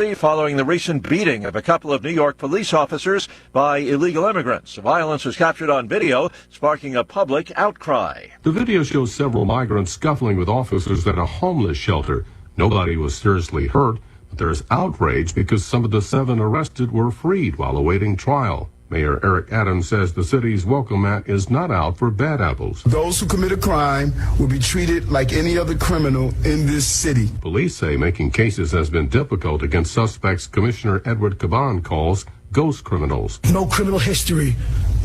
controversy following the recent beating of a couple of New York police officers by illegal immigrants. The violence was captured on video, sparking a public outcry. The video shows several migrants scuffling with officers at a homeless shelter. Nobody was seriously hurt, but there's outrage because some of the 7 arrested were freed while awaiting trial. Mayor Eric Adams says the city's welcome mat is not out for bad apples. Those who commit a crime will be treated like any other criminal in this city. Police say making cases has been difficult against suspects Commissioner Edward Caban calls ghost criminals. No criminal history,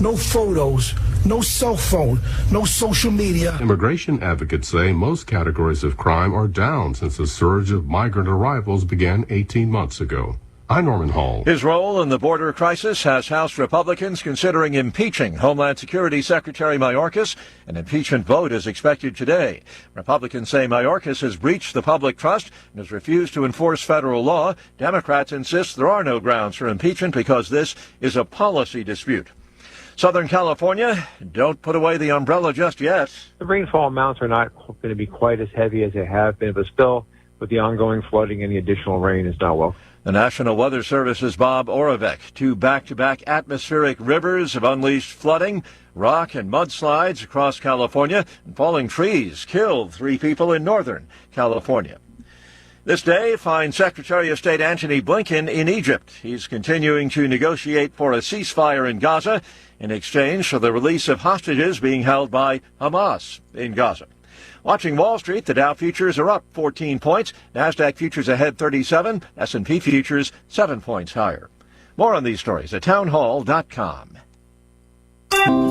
no photos, no cell phone, no social media. Immigration advocates say most categories of crime are down since the surge of migrant arrivals began 18 months ago. I'm Norman Hall. His role in the border crisis has House Republicans considering impeaching Homeland Security Secretary Mayorkas. An impeachment vote is expected today. Republicans say Mayorkas has breached the public trust and has refused to enforce federal law. Democrats insist there are no grounds for impeachment because this is a policy dispute. Southern California, don't put away the umbrella just yet. The rainfall amounts are not going to be quite as heavy as they have been, but still, with the ongoing flooding, any additional rain is not welcome. The National Weather Service's Bob Oravec. 2 back-to-back atmospheric rivers have unleashed flooding, rock and mudslides across California, and falling trees killed 3 people in Northern California. This day finds Secretary of State Antony Blinken in Egypt. He's continuing to negotiate for a ceasefire in Gaza in exchange for the release of hostages being held by Hamas in Gaza. Watching Wall Street, the Dow futures are up 14 points. NASDAQ futures ahead 37. S&P futures 7 points higher. More on these stories at townhall.com.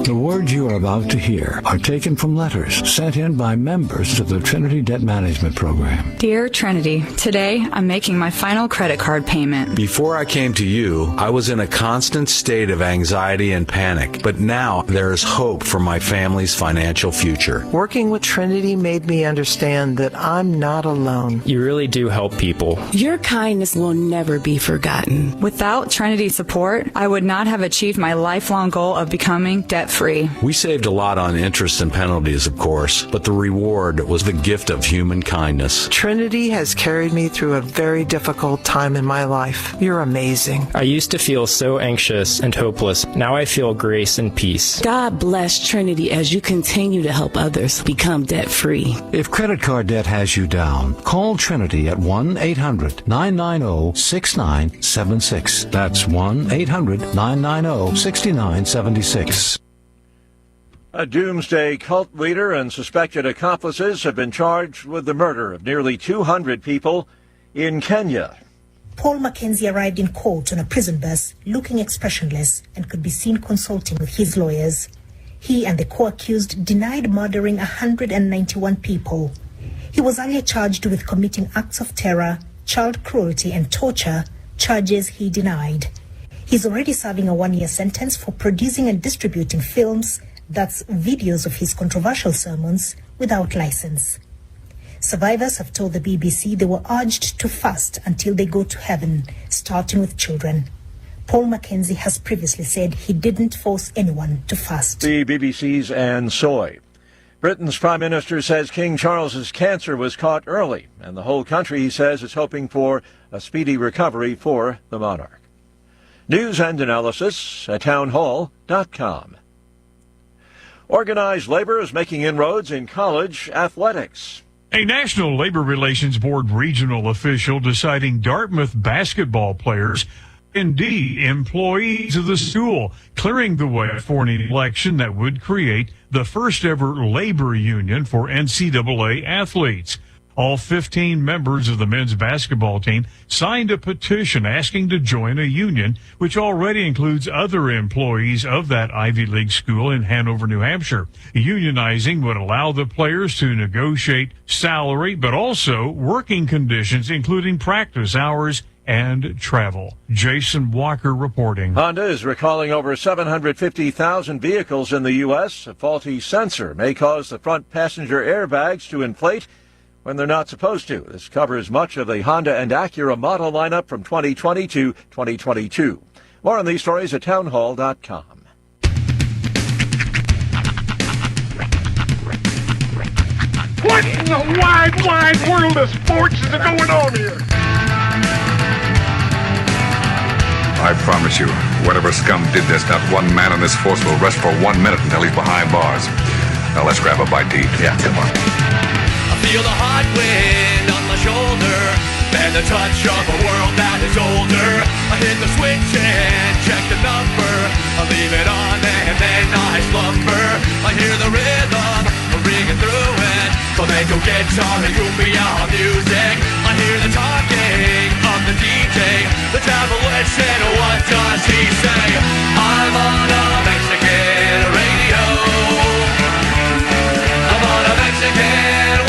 The words you are about to hear are taken from letters sent in by members of the Trinity Debt Management Program. Dear Trinity, today I'm making my final credit card payment. Before I came to you, I was in a constant state of anxiety and panic, but now there is hope for my family's financial future. Working with Trinity made me understand that I'm not alone. You really do help people. Your kindness will never be forgotten. Without Trinity's support, I would not have achieved my lifelong goal of becoming debt-free. We saved a lot on interest and penalties, of course, but the reward was the gift of human kindness. Trinity has carried me through a very difficult time in my life. You're amazing. I used to feel so anxious and hopeless. Now I feel grace and peace. God bless Trinity as you continue to help others become debt-free. If credit card debt has you down, call Trinity at 1-800-990-6976. That's 1-800-990-6976. A doomsday cult leader and suspected accomplices have been charged with the murder of nearly 200 people in Kenya. Paul Mackenzie arrived in court on a prison bus, looking expressionless, and could be seen consulting with his lawyers. He and the co-accused denied murdering 191 people. He was earlier charged with committing acts of terror, child cruelty, and torture, charges he denied. He's already serving a 1-year sentence for producing and distributing films, that's videos of his controversial sermons, without license. Survivors have told the BBC they were urged to fast until they go to heaven, starting with children. Paul Mackenzie has previously said he didn't force anyone to fast. The BBC's Anne Soy. Britain's Prime Minister says King Charles's cancer was caught early, and the whole country, he says, is hoping for a speedy recovery for the monarch. News and analysis at townhall.com. Organized labor is making inroads in college athletics. A National Labor Relations Board regional official deciding Dartmouth basketball players, indeed employees of the school, clearing the way for an election that would create the first ever labor union for NCAA athletes. All 15 members of the men's basketball team signed a petition asking to join a union, which already includes other employees of that Ivy League school in Hanover, New Hampshire. Unionizing would allow the players to negotiate salary, but also working conditions, including practice hours and travel. Jason Walker reporting. Honda is recalling over 750,000 vehicles in the U.S. A faulty sensor may cause the front passenger airbags to inflate when they're not supposed to. This covers much of the Honda and Acura model lineup from 2020 to 2022. More on these stories at townhall.com. What in the wide, wide world of sports is going on here? I promise you, whatever scum did this, not one man on this force will rest for 1 minute until he's behind bars. Now let's grab a bite to eat. Yeah, come on. I feel the hot wind on my shoulder and the touch of a world that is older. I hit the switch and check the number. I leave it on and then I slumber. I hear the rhythm ringing through it. Flamenco guitar and cumbia music. I hear the talking of the DJ. The devil said, what does he say? I'm on a Mexican radio. I'm on a Mexican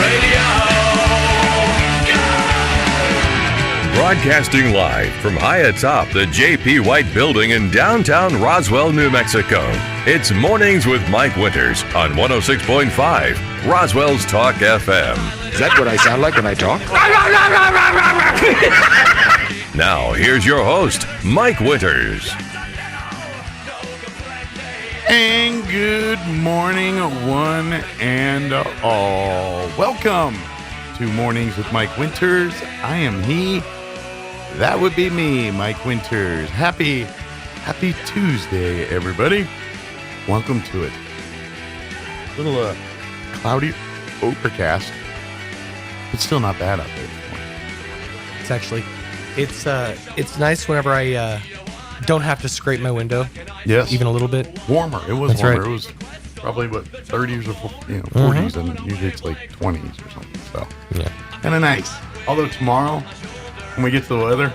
radio. Broadcasting live from high atop the J.P. White Building in downtown Roswell, New Mexico. It's Mornings with Mike Winters on 106.5 Roswell's Talk FM. Is that what I sound like when I talk? Now, here's your host, Mike Winters. And good morning, one and all. Welcome to Mornings with Mike Winters. I am he. That would be me, Mike Winters. Happy Tuesday, everybody. Welcome to it. A little cloudy, overcast, but still not bad out there this morning. It's actually, it's nice whenever I don't have to scrape my window. Yes, even a little bit warmer. It was That's warmer. Right. It was probably 30s or 40s, and usually it's like 20s or something. So yeah, kind of nice. Although tomorrow, when we get to the weather,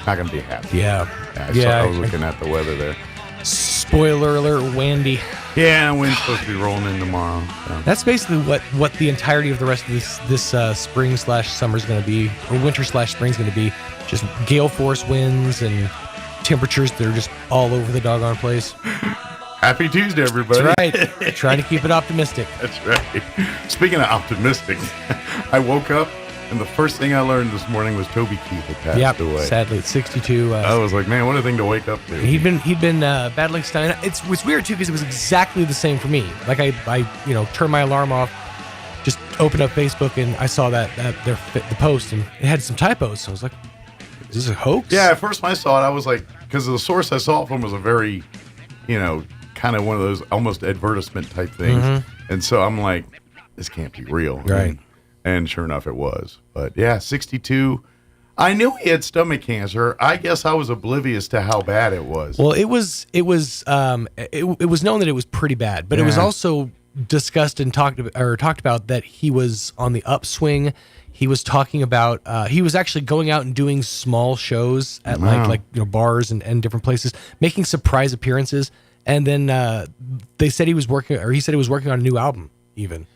not gonna be happy. Yeah. I was looking at the weather there. Spoiler alert, windy. Yeah, wind's supposed to be rolling in tomorrow. So. That's basically what the entirety of the rest of this spring/summer is going to be, or winter/spring is going to be. Just gale force winds and temperatures that are just all over the doggone place. Happy Tuesday, everybody. That's right. Trying to keep it optimistic. That's right. Speaking of optimistic, I woke up and the first thing I learned this morning was Toby Keith had passed away. Sadly, at 62. I was like, man, what a thing to wake up to. He'd been battling Stein. It's weird too because it was exactly the same for me. Like I turned my alarm off, just opened up Facebook and I saw the post and it had some typos. So I was like, is this a hoax? Yeah, at first when I saw it, I was like, because the source I saw it from was a very, kind of one of those almost advertisement type things. And so I'm like, this can't be real. Right. And sure enough, it was. But yeah, 62. I knew he had stomach cancer. I guess I was oblivious to how bad it was. Well, it was known that it was pretty bad, but it was also discussed and talked about that he was on the upswing. He was talking about he was actually going out and doing small shows at like bars and different places, making surprise appearances. And then he said he was working on a new album even.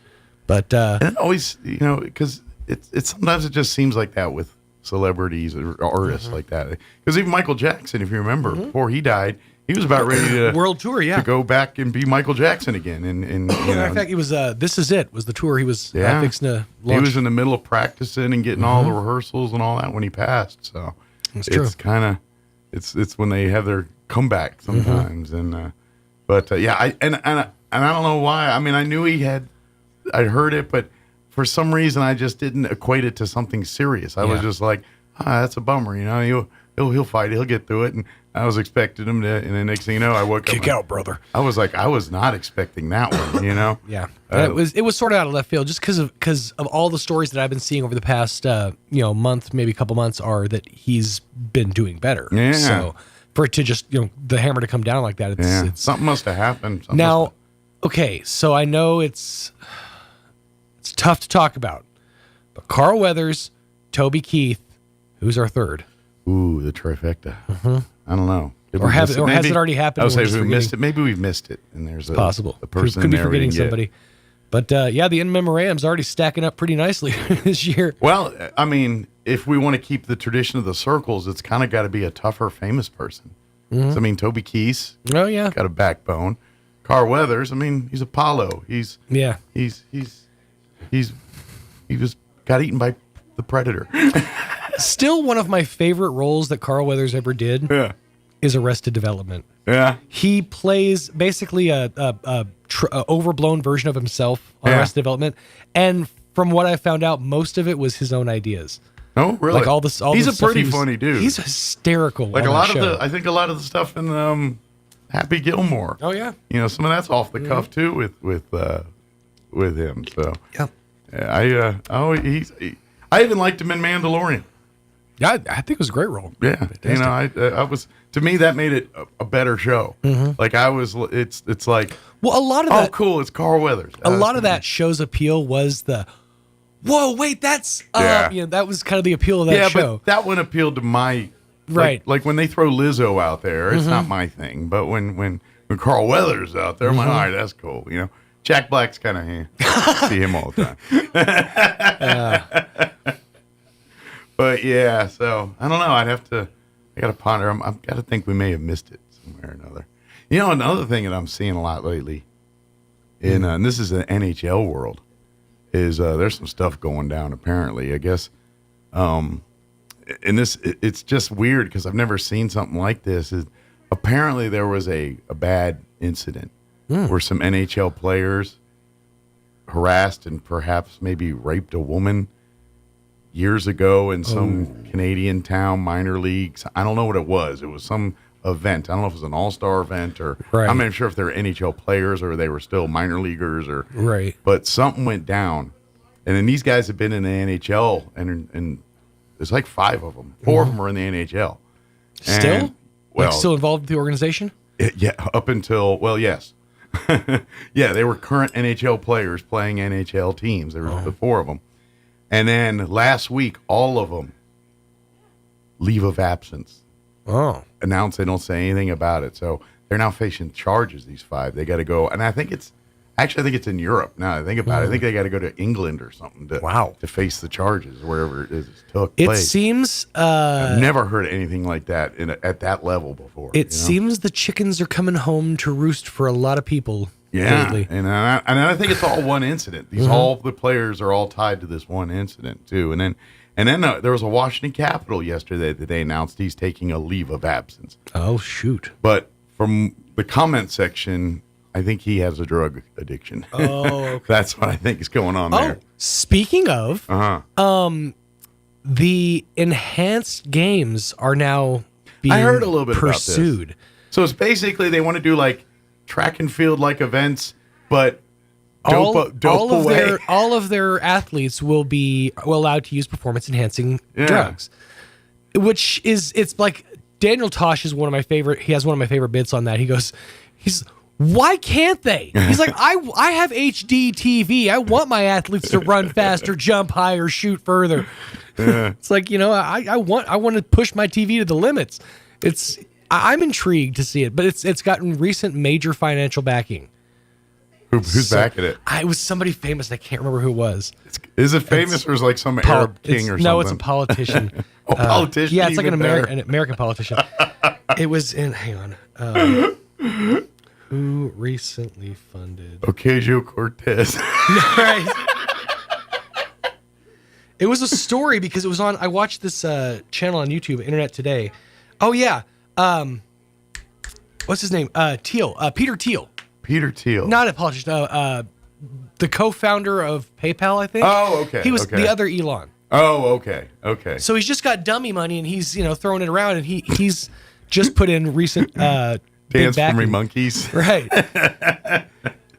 But and it always, because it's sometimes it just seems like that with celebrities or artists like that. Because even Michael Jackson, if you remember, before he died, he was about ready to world tour, to go back and be Michael Jackson again. And matter of fact, he was "This Is It" was the tour he was fixing to launch. He was in the middle of practicing and getting all the rehearsals and all that when he passed. So it's kind of it's when they have their comeback sometimes. And I don't know why. I mean, I knew I'd heard it, but for some reason I just didn't equate it to something serious. I was just like, that's a bummer, he'll fight it, he'll get through it. And I was expecting him to, and the next thing you know, I woke up. Kick out, brother. I was like, I was not expecting that one, Yeah. It was sort of out of left field just because of all the stories that I've been seeing over the past, month, maybe a couple months are that he's been doing better. Yeah. So for it to just, the hammer to come down like that, it's something must have happened. Okay, so I know it's tough to talk about, but Carl Weathers, Toby Keith, who's our third? Ooh, the trifecta. I don't know. Has it already happened? I was saying we missed it. Maybe we've missed it, and there's possible. A person could be there forgetting somebody. But the in memoriam's already stacking up pretty nicely this year. Well, I mean, if we want to keep the tradition of the circles, it's kind of got to be a tougher, famous person. So, I mean, Toby Keith. Oh yeah, got a backbone. Carl Weathers. I mean, he's Apollo. He got eaten by the Predator. Still one of my favorite roles that Carl Weathers ever did is Arrested Development. Yeah. He plays basically a overblown version of himself on Arrested Development. And from what I found out, most of it was his own ideas. Oh, really? Like all this. He's a pretty funny dude. He's hysterical. Like on a lot that of show. I think a lot of the stuff in Happy Gilmore. Oh yeah. You know, some of that's off the cuff too with him. So yeah. I even liked him in Mandalorian. Yeah, I think it was a great role. Yeah, Fantastic. you know, I was, to me that made it a better show. Like it's like, well, a lot of oh that, cool, it's Carl Weathers. a lot of that show's appeal was the, whoa, wait, that's you know, that was kind of the appeal of that show. But that one appealed to my right. Like when they throw Lizzo out there, it's not my thing. But when Carl Weathers out there, I'm like, all right, that's cool. You know, Jack Black's kind of see him all the time. But yeah, so I don't know. I got to ponder. I've got to think we may have missed it somewhere or another. You know, another thing that I'm seeing a lot lately, and this is the NHL world, is there's some stuff going down. Apparently, I guess, and it's just weird because I've never seen something like this. Apparently, there was a bad incident where some NHL players harassed and perhaps maybe raped a woman years ago in some Canadian town, minor leagues. I don't know what it was. It was some event. I don't know if it was an all-star event or I'm not sure if they were NHL players or they were still minor leaguers or but something went down. And then these guys have been in the NHL and there's like 5 of them. 4 of them are in the NHL. Still? And, well, like still involved with the organization? Yeah, up until, well, yes. Yeah, they were current NHL players playing NHL teams. There were the 4 of them. And then last week, all of them leave of absence. Announced they don't say anything about it. So they're now facing charges, these 5. They got to go. And I think it's in Europe. Now I think about it. I think they got to go to England or something to face the charges, wherever it is took place. It seems... I've never heard anything like that at that level before. It seems the chickens are coming home to roost for a lot of people. Yeah, lately. and I think it's all one incident. These all the players are all tied to this one incident too. And then there was a Washington Capitol yesterday that they announced he's taking a leave of absence. Oh shoot! But from the comment section, I think he has a drug addiction. Oh, okay. That's what I think is going on there. Speaking of, the enhanced games are now being I heard a little bit pursued. About this. So it's basically they want to do like track and field like events, but dope away. All of their athletes will be allowed to use performance enhancing drugs, which it's like Daniel Tosh is one of my favorite. He has one of my favorite bits on that. He's why can't they? He's like, I have HD TV. I want my athletes to run faster, jump higher, shoot further. It's like, you know, I want to push my TV to the limits. I'm intrigued to see it, but it's gotten recent major financial backing. Who's backing it? It was somebody famous. And I can't remember who it was. Is it famous or is it like some Arab king or something? No, it's a politician. A politician? Yeah, it's like an American politician. It was in. Hang on. Who recently funded? Ocasio-Cortez. Right. It was a story because it was on. I watched this channel on YouTube, Internet Today. Oh yeah. What's his name? Thiel. Peter Thiel. Peter Thiel. Not a politician. The co-founder of PayPal, I think. Oh, okay. He was the other Elon. Oh, okay. Okay. So he's just got dummy money and he's, throwing it around and he's just put in recent Dance for Me Monkeys. Right.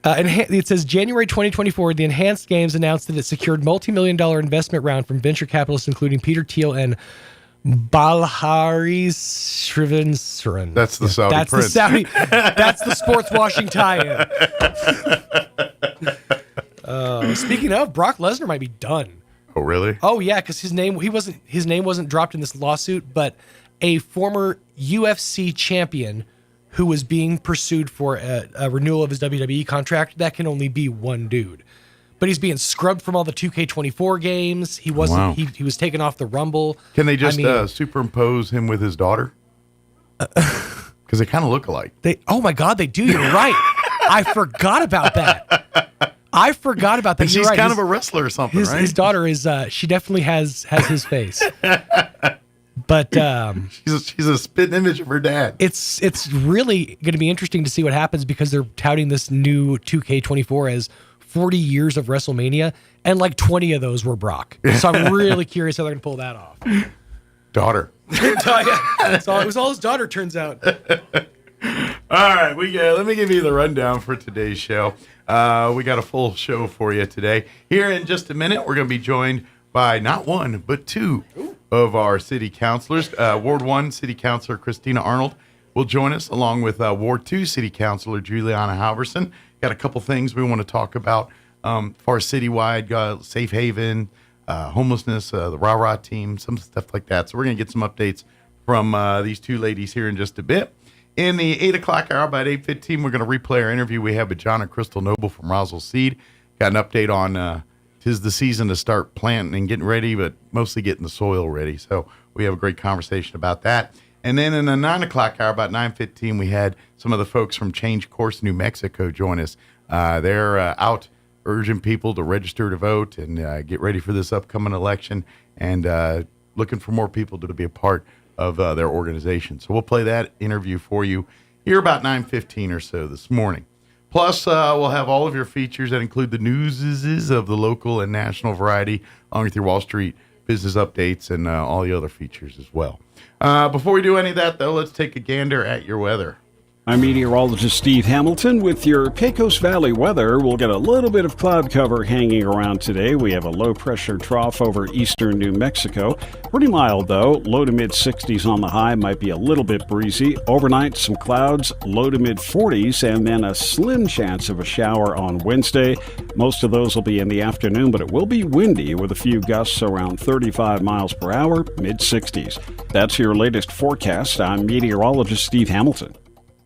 It says January 2024, the Enhanced Games announced that it secured multi-million-dollar investment round from venture capitalists including Peter Thiel and Balhari Srivasan. That's the Saudi prince. That's the sports washing tie-in. Speaking of, Brock Lesnar might be done. Oh, really? Oh, yeah, because his name wasn't dropped in this lawsuit, but a former UFC champion who was being pursued for a renewal of his WWE contract, that can only be one dude. But he's being scrubbed from all the 2K24 games. He wasn't. Wow. He was taken off the Rumble. Can they just superimpose him with his daughter? Because they kind of look alike. Oh my God, they do. You're right. I forgot about that. And she's kind of a wrestler or something, right? His daughter is. She definitely has his face. But she's a spitting image of her dad. It's really going to be interesting to see what happens because they're touting this new 2K24 as 40 years of WrestleMania, and like 20 of those were Brock. So I'm really curious how they're going to pull that off. Daughter. So it was all his daughter, turns out. All right, let me give you the rundown for today's show. We got a full show for you today. Here in just a minute, we're going to be joined by not one, but two of our city councilors. Ward 1 City Councilor Christina Arnold will join us, along with Ward 2 City Councilor Juliana Halverson. Got a couple things we want to talk about for citywide, safe haven, homelessness, the rah-rah team, some stuff like that. So we're going to get some updates from these two ladies here in just a bit. In the 8 o'clock hour, about 8:15, we're going to replay our interview we had with John and Crystal Noble from Roswell Seed. Got an update on 'tis the season to start planting and getting ready, but mostly getting the soil ready. So we have a great conversation about that. And then in the 9 o'clock hour, about 9:15, we had some of the folks from Change Course New Mexico join us. They're out urging people to register to vote and get ready for this upcoming election, and looking for more people to be a part of their organization. So we'll play that interview for you here about 9:15 or so this morning. Plus, we'll have all of your features that include the newses of the local and national variety, along with your Wall Street business updates and all the other features as well. Before we do any of that, though, let's take a gander at your weather. I'm meteorologist Steve Hamilton with your Pecos Valley weather. We'll get a little bit of cloud cover hanging around today. We have a low-pressure trough over eastern New Mexico. Pretty mild, though. Low to mid-60s on the high. Might be a little bit breezy. Overnight, some clouds, low to mid-40s, and then a slim chance of a shower on Wednesday. Most of those will be in the afternoon, but it will be windy with a few gusts around 35 miles per hour, mid-60s. That's your latest forecast. I'm meteorologist Steve Hamilton.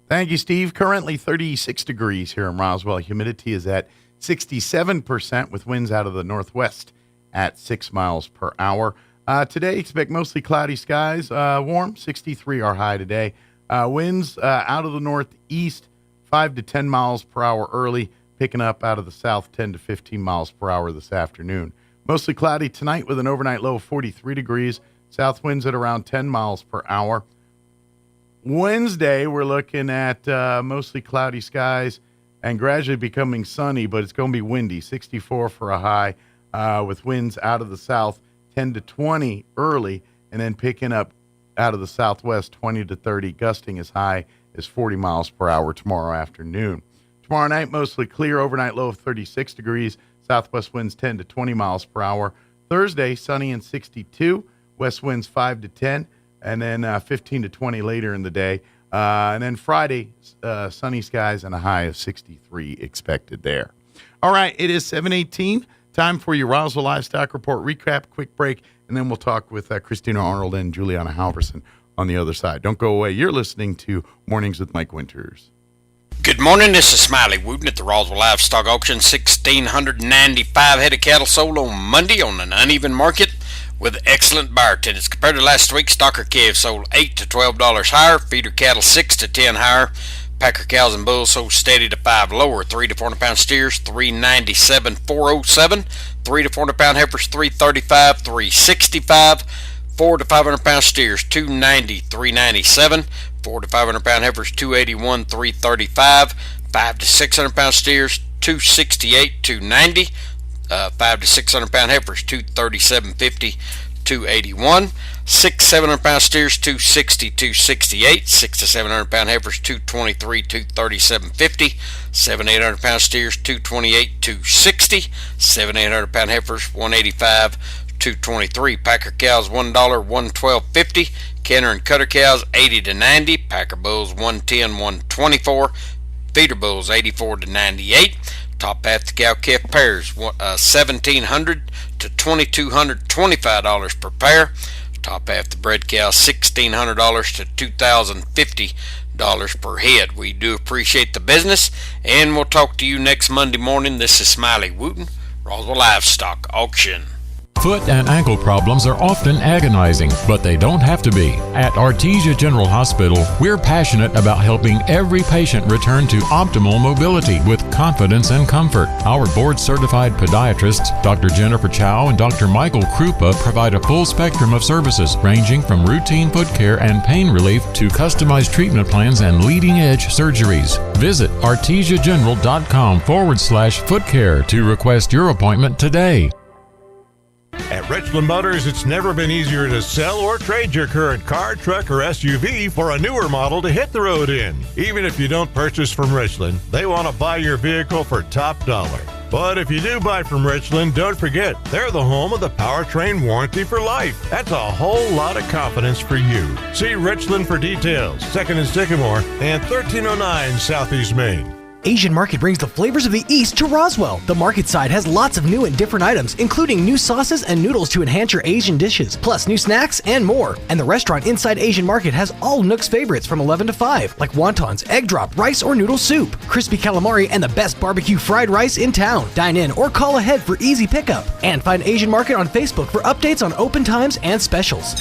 Thank you, Steve. Currently 36 degrees here in Roswell. Humidity is at 67% with winds out of the northwest at 6 miles per hour. Today, expect mostly cloudy skies, warm, 63 are high today. Winds out of the northeast, 5 to 10 miles per hour early, picking up out of the south, 10 to 15 miles per hour this afternoon. Mostly cloudy tonight with an overnight low of 43 degrees. South winds at around 10 miles per hour. Wednesday, we're looking at mostly cloudy skies and gradually becoming sunny, but it's going to be windy, 64 for a high, with winds out of the south, 10 to 20 early, and then picking up out of the southwest, 20 to 30, gusting as high as 40 miles per hour tomorrow afternoon. Tomorrow night, mostly clear, overnight low of 36 degrees, southwest winds 10 to 20 miles per hour. Thursday, sunny and 62, west winds 5 to 10, and then 15 to 20 later in the day. And then Friday, sunny skies and a high of 63 expected there. All right, it is 7:18. Time for your Roswell Livestock Report recap, quick break, and then we'll talk with Christina Arnold and Juliana Halverson on the other side. Don't go away. You're listening to Mornings with Mike Winters. Good morning, this is Smiley Wooten at the Roswell Livestock Auction. 1,695 head of cattle sold on Monday on an uneven market with excellent buyer attendance. Compared to last week, stocker calves sold $8 to $12 higher, feeder cattle 6 to 10 higher, packer cows and bulls sold steady to 5 lower, 3 to 400 pound steers $397 $407, 3 to 400 pound heifers $335 $365, 4 to 500 pound steers $290 $397, 4 to 500 pound heifers $281 $335, 5 to 600 pound steers $268 $290, 5 to 600 pound heifers $237 $50 $281, 6 700 pound steers $260 $268, 6 to 700 pound heifers $223 $237 $50, 7 800 pound steers $228 $260, 7 800 pound heifers $185 $223, packer cows $1 $112 $50, canner and cutter cows $80 to $90, packer bulls $110 $124, feeder bulls $84 to $98. Top half the cow-calf pairs, $1,700 to $2,225 per pair. Top half the bred cow, $1,600 to $2,050 per head. We do appreciate the business, and we'll talk to you next Monday morning. This is Smiley Wooten, Roswell Livestock Auction. Foot and ankle problems are often agonizing, but they don't have to be. At Artesia General Hospital, we're passionate about helping every patient return to optimal mobility with confidence and comfort. Our board-certified podiatrists, Dr. Jennifer Chow and Dr. Michael Krupa, provide a full spectrum of services ranging from routine foot care and pain relief to customized treatment plans and leading-edge surgeries. Visit artesiageneral.com/foot care to request your appointment today. At Richland Motors, it's never been easier to sell or trade your current car, truck, or SUV for a newer model to hit the road in. Even if you don't purchase from Richland, they want to buy your vehicle for top dollar. But if you do buy from Richland, don't forget, they're the home of the powertrain warranty for life. That's a whole lot of confidence for you. See Richland for details. 2nd and Sycamore and 1309 Southeast Main. Asian Market brings the flavors of the East to Roswell. The market side has lots of new and different items, including new sauces and noodles to enhance your Asian dishes, plus new snacks and more. And the restaurant inside Asian Market has all Nook's favorites from 11 to 5, like wontons, egg drop, rice or noodle soup, crispy calamari, and the best barbecue fried rice in town. Dine in or call ahead for easy pickup. And find Asian Market on Facebook for updates on open times and specials.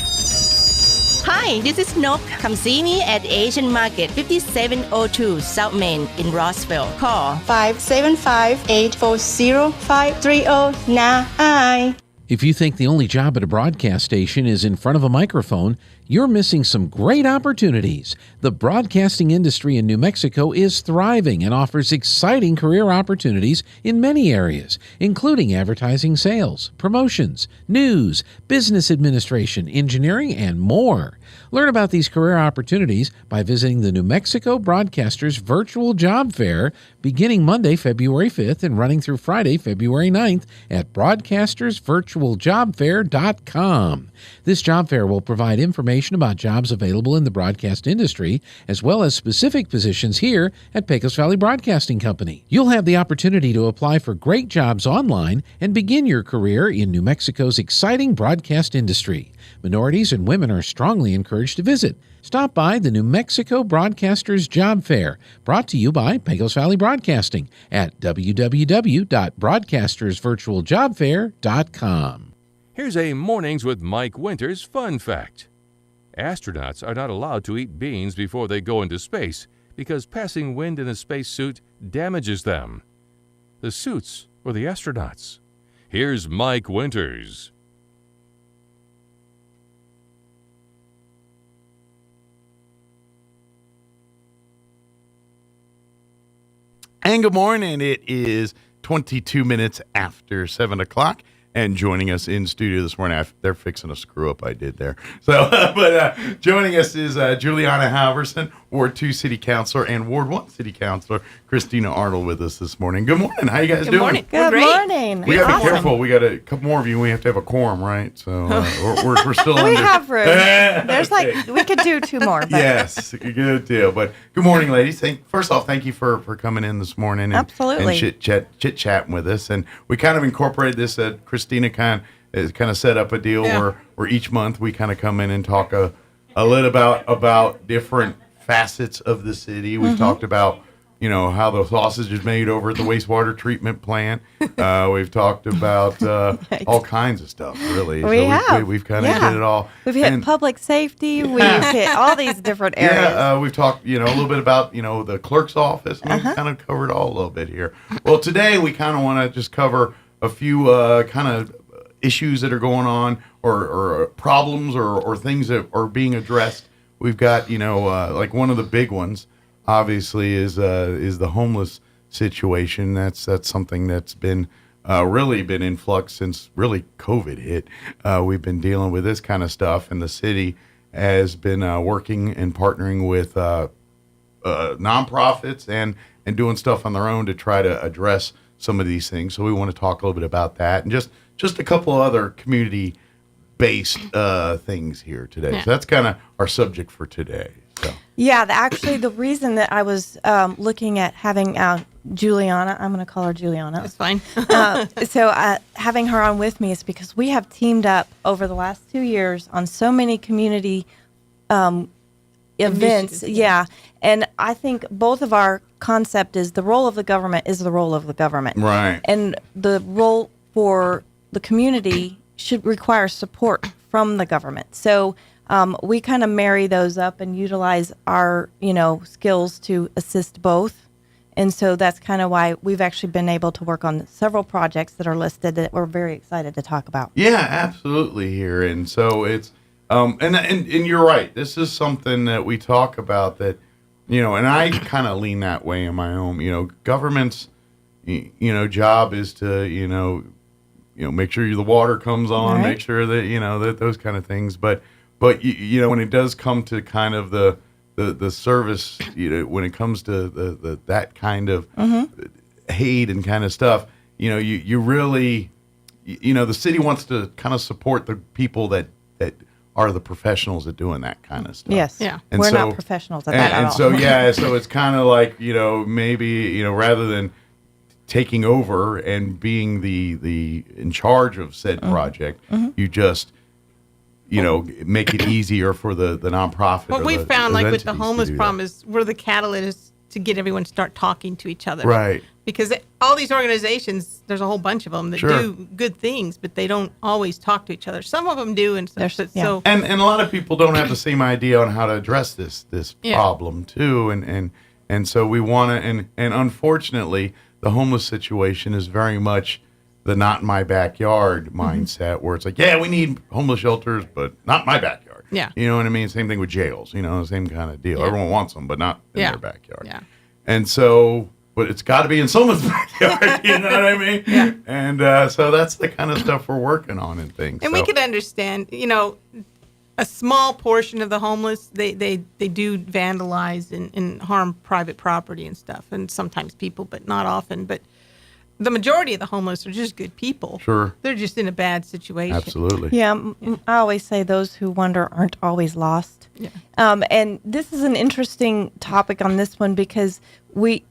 Hi, this is Nook. Come see me at Asian Market, 5702 South Main in Roswell. Call 575-840-5309. If you think the only job at a broadcast station is in front of a microphone, you're missing some great opportunities. The broadcasting industry in New Mexico is thriving and offers exciting career opportunities in many areas, including advertising sales, promotions, news, business administration, engineering, and more. Learn about these career opportunities by visiting the New Mexico Broadcasters Virtual Job Fair beginning Monday, February 5th and running through Friday, February 9th at broadcastersvirtualjobfair.com. This job fair will provide information about jobs available in the broadcast industry, as well as specific positions here at Pecos Valley Broadcasting Company. You'll have the opportunity to apply for great jobs online and begin your career in New Mexico's exciting broadcast industry. Minorities and women are strongly encouraged to visit. Stop by the New Mexico Broadcasters Job Fair, brought to you by Pecos Valley Broadcasting at www.broadcastersvirtualjobfair.com. Here's a Mornings with Mike Winters fun fact. Astronauts are not allowed to eat beans before they go into space because passing wind in a spacesuit damages them. The suits or the astronauts? Here's Mike Winters. And good morning. It is 22 minutes after 7 o'clock. And joining us in studio this morning, they're fixing a screw up I did there. So, but joining us is Juliana Halverson, Ward 2 City Councilor, and Ward 1 City Councilor, Christina Arnold, with us this morning. Good morning. How you guys doing? Morning. Good morning. We got to be careful. We got a couple more of you. We have to have a quorum, right? So we're still we under. have room. There's we could do two more. But. Yes, good deal. But good morning, ladies. First off, thank you for coming in this morning and, absolutely, and chit-chatting with us. And we kind of incorporated this at Christina kind of set up a deal where each month we kind of come in and talk a little about different facets of the city. We've talked about, how the sausage is made over at the wastewater treatment plant. We've talked about all kinds of stuff, really. We've kind of did it all. We've hit public safety. We've hit all these different areas. Yeah, we've talked, a little bit about, the clerk's office. We've kind of covered all a little bit here. Well, today we kind of want to just cover a few kind of issues that are going on or problems or things that are being addressed. We've got, like one of the big ones, obviously, is the homeless situation. That's something that's been really been in flux since really COVID hit. We've been dealing with this kind of stuff, and the city has been working and partnering with nonprofits and doing stuff on their own to try to address some of these things. So we want to talk a little bit about that and just a couple of other community-based things here today. Yeah. So that's kind of our subject for today. So. Yeah, actually, the reason that I was looking at having Juliana, I'm going to call her Juliana. That's fine. So having her on with me is because we have teamed up over the last 2 years on so many community events. Yeah. And I think both of our concept is the role of the government is the role of the government. Right. And the role for the community should require support from the government. So we kind of marry those up and utilize our, skills to assist both. And so that's kind of why we've actually been able to work on several projects that are listed that we're very excited to talk about. Yeah, absolutely here. And so it's, and you're right. This is something that we talk about that, and I kind of lean that way in my own, government's, job is to, make sure the water comes on, right. Make sure that, that those kind of things. But when it does come to kind of the service, when it comes to the that kind of hate and kind of stuff, you really, the city wants to kind of support the people that are the professionals at doing that kind of stuff. Yes, yeah, and we're not professionals at that at all. So it's kind of like maybe rather than taking over and being the in charge of said project, you just make it easier for the nonprofit. What we found, like with the homeless problem, is we're the catalyst to get everyone to start talking to each other. Right. Because all these organizations, there's a whole bunch of them that do good things, but they don't always talk to each other. Some of them do, and so and a lot of people don't have the same idea on how to address this problem too, and so we want to, and unfortunately, the homeless situation is very much the not in my backyard mindset, where it's like, yeah, we need homeless shelters, but not my backyard. Yeah. You know what I mean? Same thing with jails, the same kind of deal. Yeah. Everyone wants them, but not in their backyard. Yeah. And so, but it's got to be in someone's backyard, you know what I mean? Yeah. And so that's the kind of stuff we're working on and things. And we could understand, a small portion of the homeless, they do vandalize and harm private property and stuff, and sometimes people, but not often. But the majority of the homeless are just good people. Sure. They're just in a bad situation. Absolutely. Yeah, I always say those who wander aren't always lost. Yeah. And this is an interesting topic on this one because we,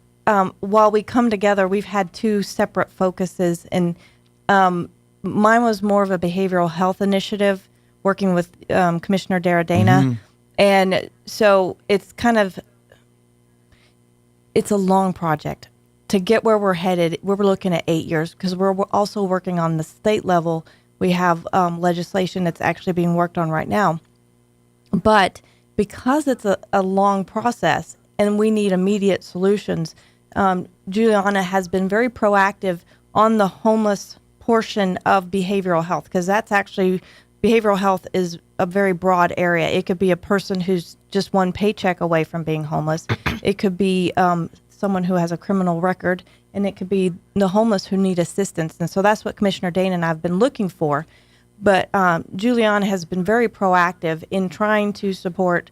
while we come together, we've had two separate focuses. And mine was more of a behavioral health initiative, working with Commissioner Dara Dana. And so it's it's a long project. To get where we're headed, we're looking at 8 years because we're also working on the state level. We have legislation that's actually being worked on right now. But because it's a long process and we need immediate solutions, Juliana has been very proactive on the homeless portion of behavioral health, because that's actually, behavioral health is a very broad area. It could be a person who's just one paycheck away from being homeless. It could be someone who has a criminal record, and it could be the homeless who need assistance. And so that's what Commissioner Dana and I have been looking for. But Juliana has been very proactive in trying to support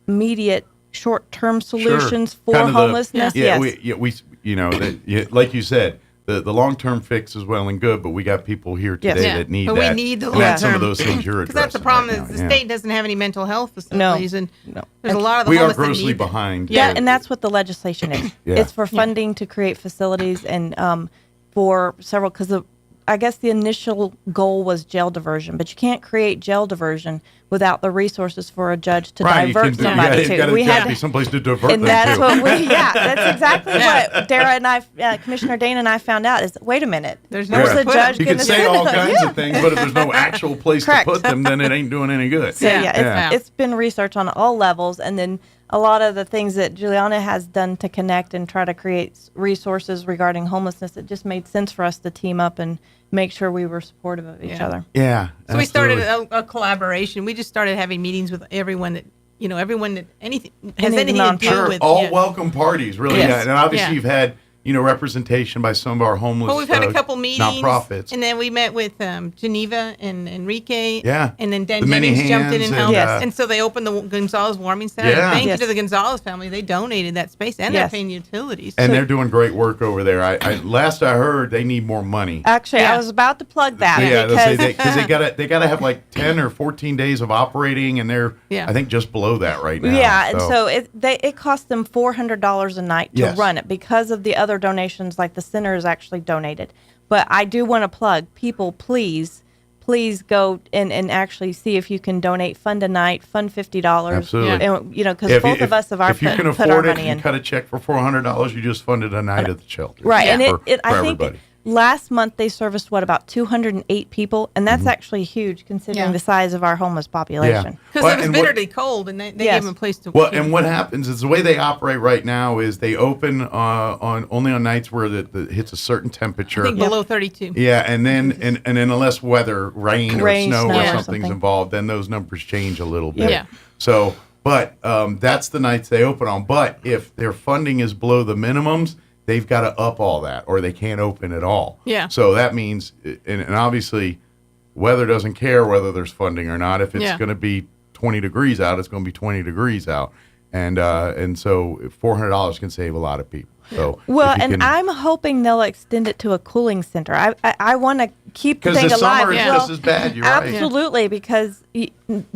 immediate short-term solutions for homelessness. Like you said, the long-term fix is well and good, but we got people here today that need that. We need the long-term. And that's some of those things you're addressing. Because that's the problem right is now. the state doesn't have any mental health facilities, and there's a lot of the we are homeless grossly that need behind. Yeah, and that's what the legislation is. Yeah. It's for funding to create facilities and for several, because I guess the initial goal was jail diversion, but you can't create jail diversion without the resources for a judge to divert somebody to. We had to be someplace to divert and them that's to. what we, that's exactly what Dara and I, Commissioner Dana and I found out is, wait a minute, there's a judge you can say all kinds of things, but if there's no actual place to put them, then it ain't doing any good. So it's been research on all levels, and then a lot of the things that Juliana has done to connect and try to create resources regarding homelessness, it just made sense for us to team up and make sure we were supportive of each other. Yeah. So we started a collaboration. We just started having meetings with everyone that, anything has anything to do with. All welcome parties, really. Yes. Yeah. And obviously you've had, representation by some of our homeless we've had a couple meetings. Nonprofits. And then we met with Geneva and Enrique. Yeah. And then Dan Jennings jumped in and helped. Yes. And so they opened the Gonzalez Warming Center. Yeah. Thank you to the Gonzalez family. They donated that space, and they're paying utilities. And they're doing great work over there. Last I heard, they need more money. Actually, I was about to plug that. Because they gotta have like 10 or 14 days of operating, and they're I think just below that right now. Yeah, and so it cost them $400 a night to run it because of the other donations, like the center is actually donated. But I do want to plug people, please go and actually see if you can donate. Fund a night, fund $50. Absolutely. And, because both of us have if you can put our afford it money and in. cut a check for $400, you just funded a night at the shelter. Right, and for I think everybody. last month they serviced about 208 people, and that's actually huge considering the size of our homeless population. Because it was bitterly cold, and they gave them a place to. Well, and what happens is the way they operate right now is they open only on nights where it hits a certain temperature. I think below 32. Yeah, and then and then unless weather, rain or snow or something's something. involved, then those numbers change a little bit. Yeah. So, but that's the nights they open on. But if their funding is below the minimums, they've got to up all that, or they can't open at all. Yeah. So that means, and obviously, weather doesn't care whether there's funding or not. If it's going to be 20 degrees out, it's going to be 20 degrees out, and so $400 can save a lot of people. So I'm hoping they'll extend it to a cooling center. I want to keep the thing alive. Because the summer is just as bad. You're right. Absolutely, because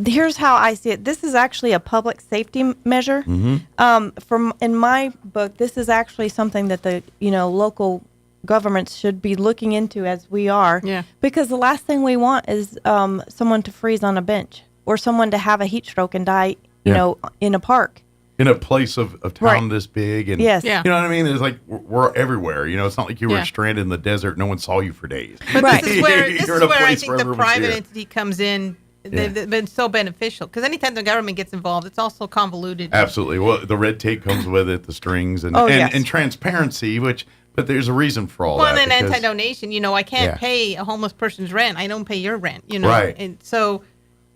here's how I see it. This is actually a public safety measure. From in my book, this is actually something that the local governments should be looking into as we are. Yeah. Because the last thing we want is someone to freeze on a bench or someone to have a heat stroke and die. In a park. In a place of town this big, and yes. you know what I mean. It's like we're everywhere. It's not like you were stranded in the desert. No one saw you for days. But this is where I think the private entity comes in. They've been so beneficial because anytime the government gets involved, it's also convoluted. Absolutely. Well, the red tape comes with it, the strings, and transparency. But there's a reason for all that. Well, and then anti-donation. I can't pay a homeless person's rent. I don't pay your rent. Right. And so,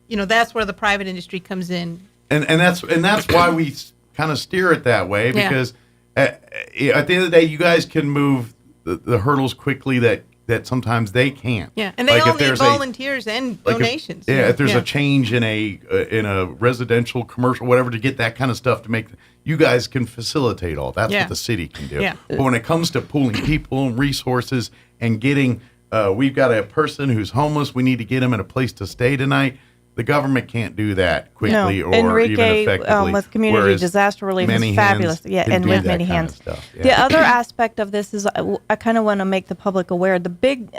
that's where the private industry comes in. And that's why we kind of steer it that way, because at the end of the day, you guys can move the hurdles quickly that sometimes they can't. Yeah, and they all need volunteers and donations. If there's a change in a residential, commercial, whatever, to get that kind of stuff to make, you guys can facilitate all. That's what the city can do. Yeah. But when it comes to pooling people and resources and getting, we've got a person who's homeless, we need to get them in a place to stay tonight. The government can't do that quickly or Enrique, even effectively. With community disaster relief is fabulous. And with many hands. The other aspect of this is I kind of want to make the public aware.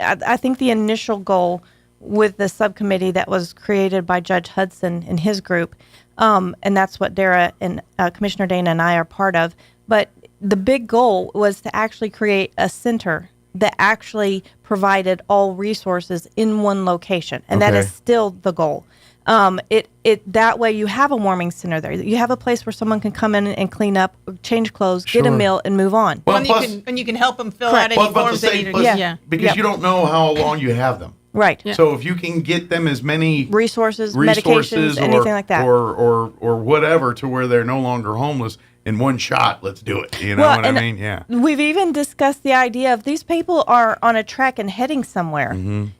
I think the initial goal with the subcommittee that was created by Judge Hudson and his group, and that's what Dara and Commissioner Dana and I are part of. But the big goal was to actually create a center that actually provided all resources in one location, and that is still the goal. That way you have a warming center there. You have a place where someone can come in and clean up, change clothes, get a meal, and move on. Well, and you can help them fill out any forms they need. Because you don't know how long you have them. Right. Yeah. So if you can get them as many resources, medications, anything like that, or whatever, to where they're no longer homeless in one shot, let's do it. You know what I mean? Yeah. We've even discussed the idea of these people are on a track and heading somewhere.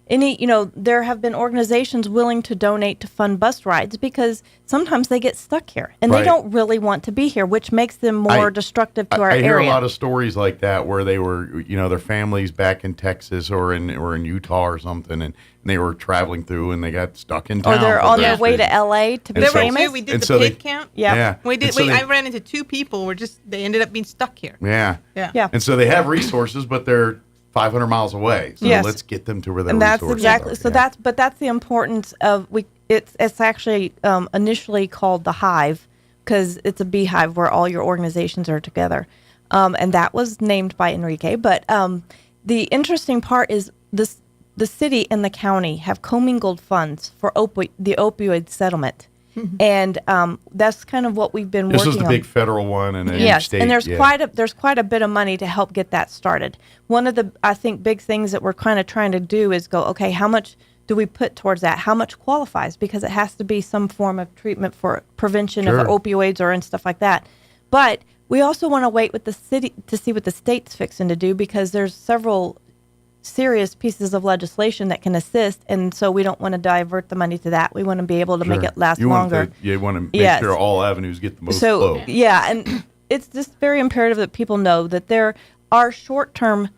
There have been organizations willing to donate to fund bus rides because sometimes they get stuck here and they don't really want to be here, which makes them more destructive to our area. I hear a lot of stories like that where they were, their families back in Texas or in Utah or something, and they were traveling through and they got stuck in town. Or they're on their way to LA to be famous. We did the pig count. Yeah. I ran into 2 people they ended up being stuck here. Yeah. And so they have resources, but they're 500 miles away. So let's get them to where their resources exactly. So that's the importance of it's actually initially called the Hive because it's a beehive where all your organizations are together. And that was named by Enrique. But the interesting part is the city and the county have commingled funds for the opioid settlement. And that's kind of what we've been working on. This was the big federal one, and each state. And there's quite a bit of money to help get that started. One of the big things that we're kind of trying to do is go, okay, how much do we put towards that? How much qualifies? Because it has to be some form of treatment for prevention of opioids and stuff like that. But we also want to wait with the city to see what the state's fixing to do because there's several serious pieces of legislation that can assist, and so we don't want to divert the money to that. We want to be able to make it last longer. You want to make sure all avenues get the most flow. And it's just very imperative that people know that there are short-term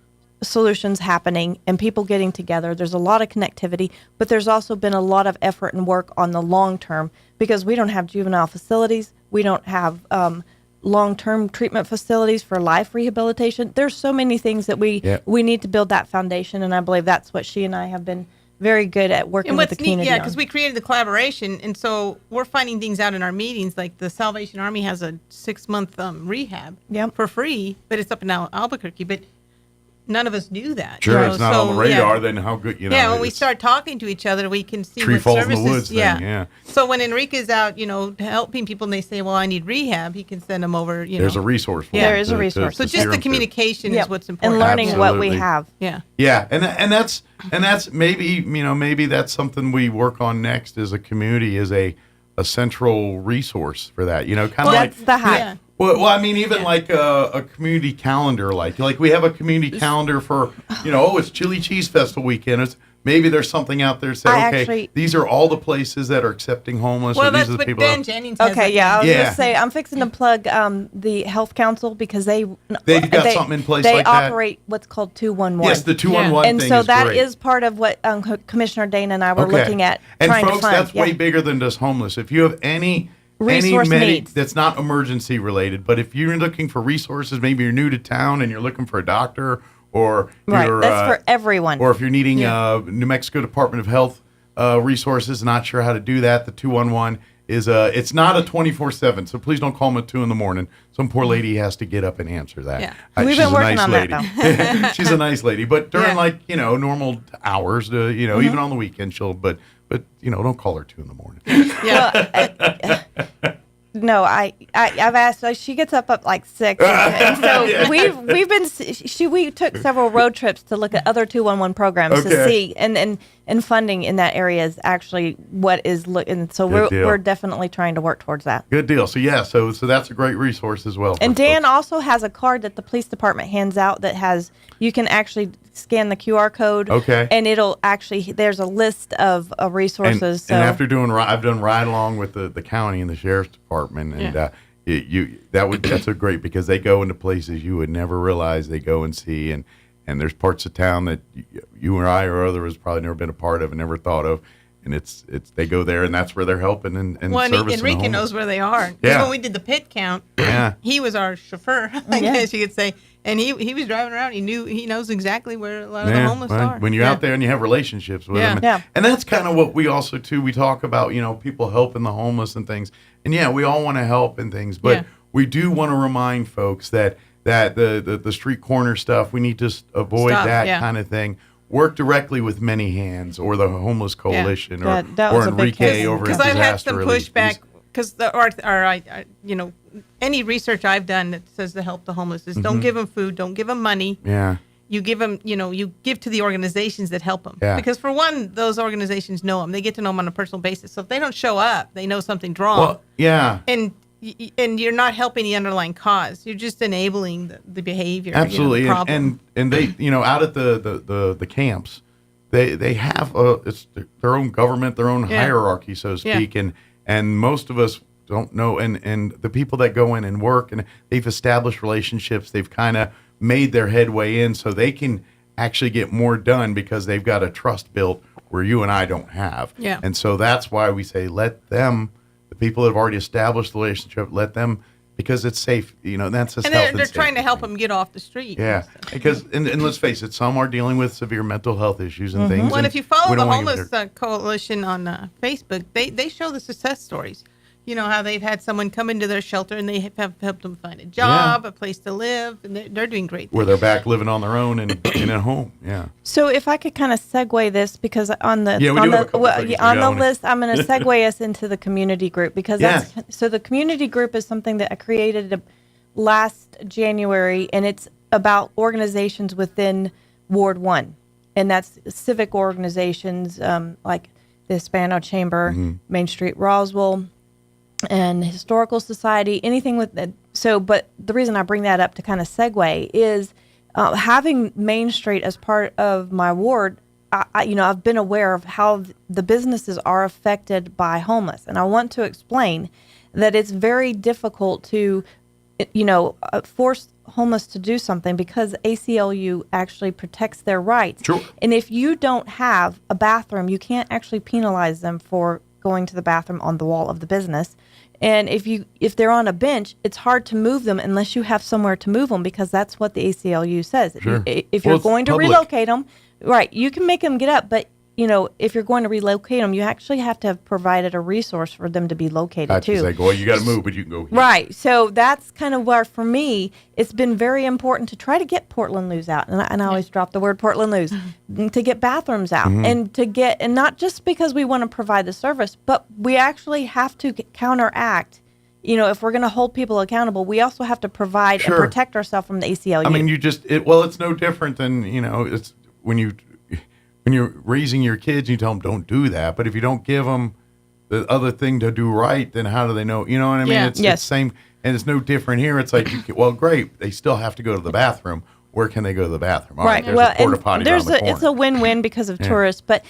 solutions happening and people getting together. There's a lot of connectivity, but there's also been a lot of effort and work on the long term because we don't have juvenile facilities. We don't have long-term treatment facilities for life rehabilitation. There's so many things that we need to build that foundation, and I believe that's what she and I have been very good at working with the community. Yeah, because we created the collaboration, and so we're finding things out in our meetings. Like the Salvation Army has a 6-month rehab for free, but it's up in Albuquerque. But none of us knew that. Sure, you know? it's not on the radar. Then how good, you know? Yeah, when we start talking to each other, we can see tree what falls services. in the woods thing, yeah. So when Enrique's out, helping people, and they say, "Well, I need rehab," he can send them over. There's a resource. There is a resource. So just the communication is what's important. And learning what we have. Yeah. Yeah, and that's maybe that's something we work on next as a community, is a central resource for that. Kind of like that's the hype. Yeah. Well, I mean, even like a community calendar, like we have a community calendar for, it's Chili Cheese Festival weekend. Maybe there's something out there that says, these are all the places that are accepting homeless. Well, or these that's are the what people Ben Jennings has. Okay, yeah, I was going to say, I'm fixing to plug the Health Council, because they've got something in place like that. They operate what's called 211. Yes, the 211 and thing so is that great. is part of what Commissioner Dana and I were looking at and trying folks, to fund. that's way bigger than just homeless. If you have any needs that's not emergency related, but if you're looking for resources, maybe you're new to town and you're looking for a doctor, or that's for everyone. Or if you're needing New Mexico Department of Health resources, not sure how to do that, the 211 is it's not a 24/7. So please don't call them at 2 a.m. Some poor lady has to get up and answer that. Yeah. We've been working on that though. She's a nice lady, but during normal hours, even on the weekend, she'll but don't call her 2 a.m. Yeah. No, I've asked. She gets up at like 6, and so we took several road trips to look at other 211 programs to see, and funding in that area is actually what is looking. So we're definitely trying to work towards that. Good deal. So so that's a great resource as well. And Dan also has a card that the police department hands out that has, you can actually scan the QR code. Okay. And it'll actually, there's a list of resources. And after I've done ride along with the county and the sheriff's department, and that's a great, because they go into places you would never realize they go and see, and there's parts of town that you or I or others probably never been a part of and never thought of. And it's they go there, and that's where they're helping and servicing. Enrique knows where they are. Yeah. When we did the pit count, he was our chauffeur, I guess you could say. And he was driving around. He knows exactly where a lot of the homeless are. When you're out there and you have relationships with them. And that's kind of what we also, too, we talk about, people helping the homeless and things. And, we all want to help and things. But we do want to remind folks that the street corner stuff, we need to avoid that kind of thing. Work directly with Many Hands or the Homeless Coalition or Enrique over at Disaster Relief. Because I've had some pushback, because any research I've done that says to help the homeless is don't give them food, don't give them money. Yeah. You give them, you give to the organizations that help them. Yeah. Because for one, those organizations know them. They get to know them on a personal basis. So if they don't show up, they know something's wrong. Well, yeah. And you're not helping the underlying cause. You're just enabling the behavior. Absolutely. The problem. And they, out at the camps, they have it's their own government, their own hierarchy, so to speak. Yeah. And most of us don't know. And the people that go in and work, and they've established relationships, they've kind of made their headway in, so they can actually get more done because they've got a trust built where you and I don't have. Yeah. And so that's why we say let them, the people that have already established the relationship, let them, because it's safe. That's just health they're trying to help them get off the street. Yeah, because and let's face it, some are dealing with severe mental health issues and things. Well, and if you follow the Homeless Coalition on Facebook, they show the success stories. How they've had someone come into their shelter and they have helped them find a job, a place to live, and they're doing great things. Where they're back living on their own and in a home. Yeah. So if I could kind of segue this, because on the list, I'm going to segue us into the community group, because so the community group is something that I created last January, and it's about organizations within Ward 1, and that's civic organizations like the Hispano Chamber, Main Street Roswell, and Historical Society, anything with that. So, but the reason I bring that up to kind of segue is having Main Street as part of my ward. I've been aware of how the businesses are affected by homeless, and I want to explain that it's very difficult to, force homeless to do something, because ACLU actually protects their rights. Sure. And if you don't have a bathroom, you can't actually penalize them for going to the bathroom on the wall of the business. And if they're on a bench, it's hard to move them unless you have somewhere to move them, because that's what the ACLU says. Sure. If you're going to relocate them, right, you can make them get up, but if you're going to relocate them, you actually have to have provided a resource for them to be located too. It's like, well, you got to move, but you can go here. Right. So that's kind of where, for me, it's been very important to try to get Portland loos out. And I always drop the word Portland loos, to get bathrooms out and not just because we want to provide the service, but we actually have to counteract. If we're going to hold people accountable, we also have to provide and protect ourselves from the ACLU. I mean, it's no different than, it's when you're raising your kids, you tell them don't do that. But if you don't give them the other thing to do right, then how do they know? You know what I mean? Yeah. It's the same, and it's no different here. It's like, well, great, they still have to go to the bathroom. Where can they go to the bathroom? All right, there's a porta potty around the corner. It's a win-win because of tourists. But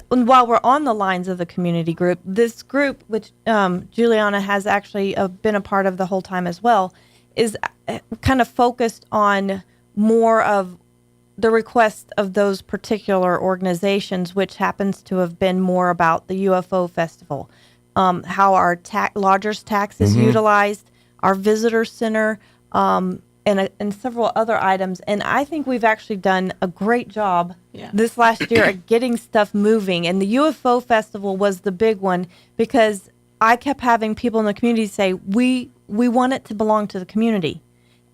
while we're on the lines of the community group, this group, which Juliana has actually been a part of the whole time as well, is kind of focused on more of the request of those particular organizations, which happens to have been more about the UFO festival, how our lodger's tax is utilized, our visitor center, and several other items. And I think we've actually done a great job this last year at getting stuff moving. And the UFO festival was the big one because I kept having people in the community say, we want it to belong to the community.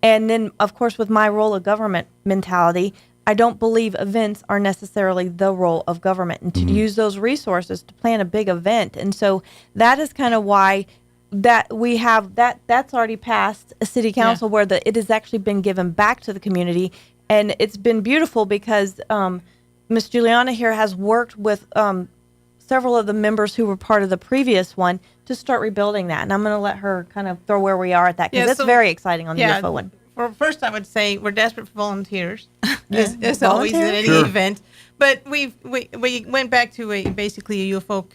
And then, of course, with my role of government mentality, I don't believe events are necessarily the role of government, and to use those resources to plan a big event. And so that is kind of why that we have that's already passed a city council where it has actually been given back to the community. And it's been beautiful because Miss Juliana here has worked with several of the members who were part of the previous one to start rebuilding that. And I'm going to let her kind of throw where we are at that because it's very exciting on the UFO one. Well, first, I would say we're desperate for volunteers, as always at any event. But we went back to basically a UFO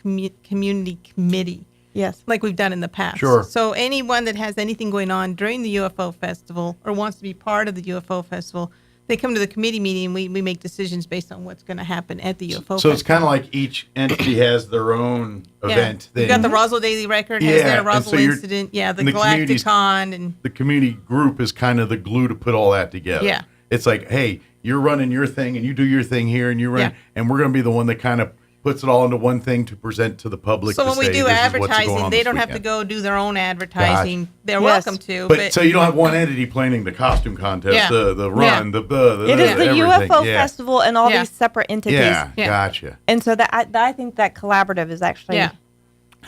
community committee. Yes. Like we've done in the past. Sure. So anyone that has anything going on during the UFO festival or wants to be part of the UFO festival, they come to the committee meeting and we make decisions based on what's going to happen at the UFO festival. So it's kind of like each entity has their own event thing. You've got the Roswell Daily Record, has their Roswell Incident, the Galacticon. And the community group is kind of the glue to put all that together. Yeah. It's like, hey, you're running your thing and you do your thing here and you run, and we're going to be the one that kind of puts it all into one thing to present to the public. So when we do advertising, they don't have to go do their own advertising. They're welcome to. But so you don't have one entity planning the costume contest, the run, the it is the everything. UFO festival and all these separate entities. Yeah, gotcha. And so that I think that collaborative is actually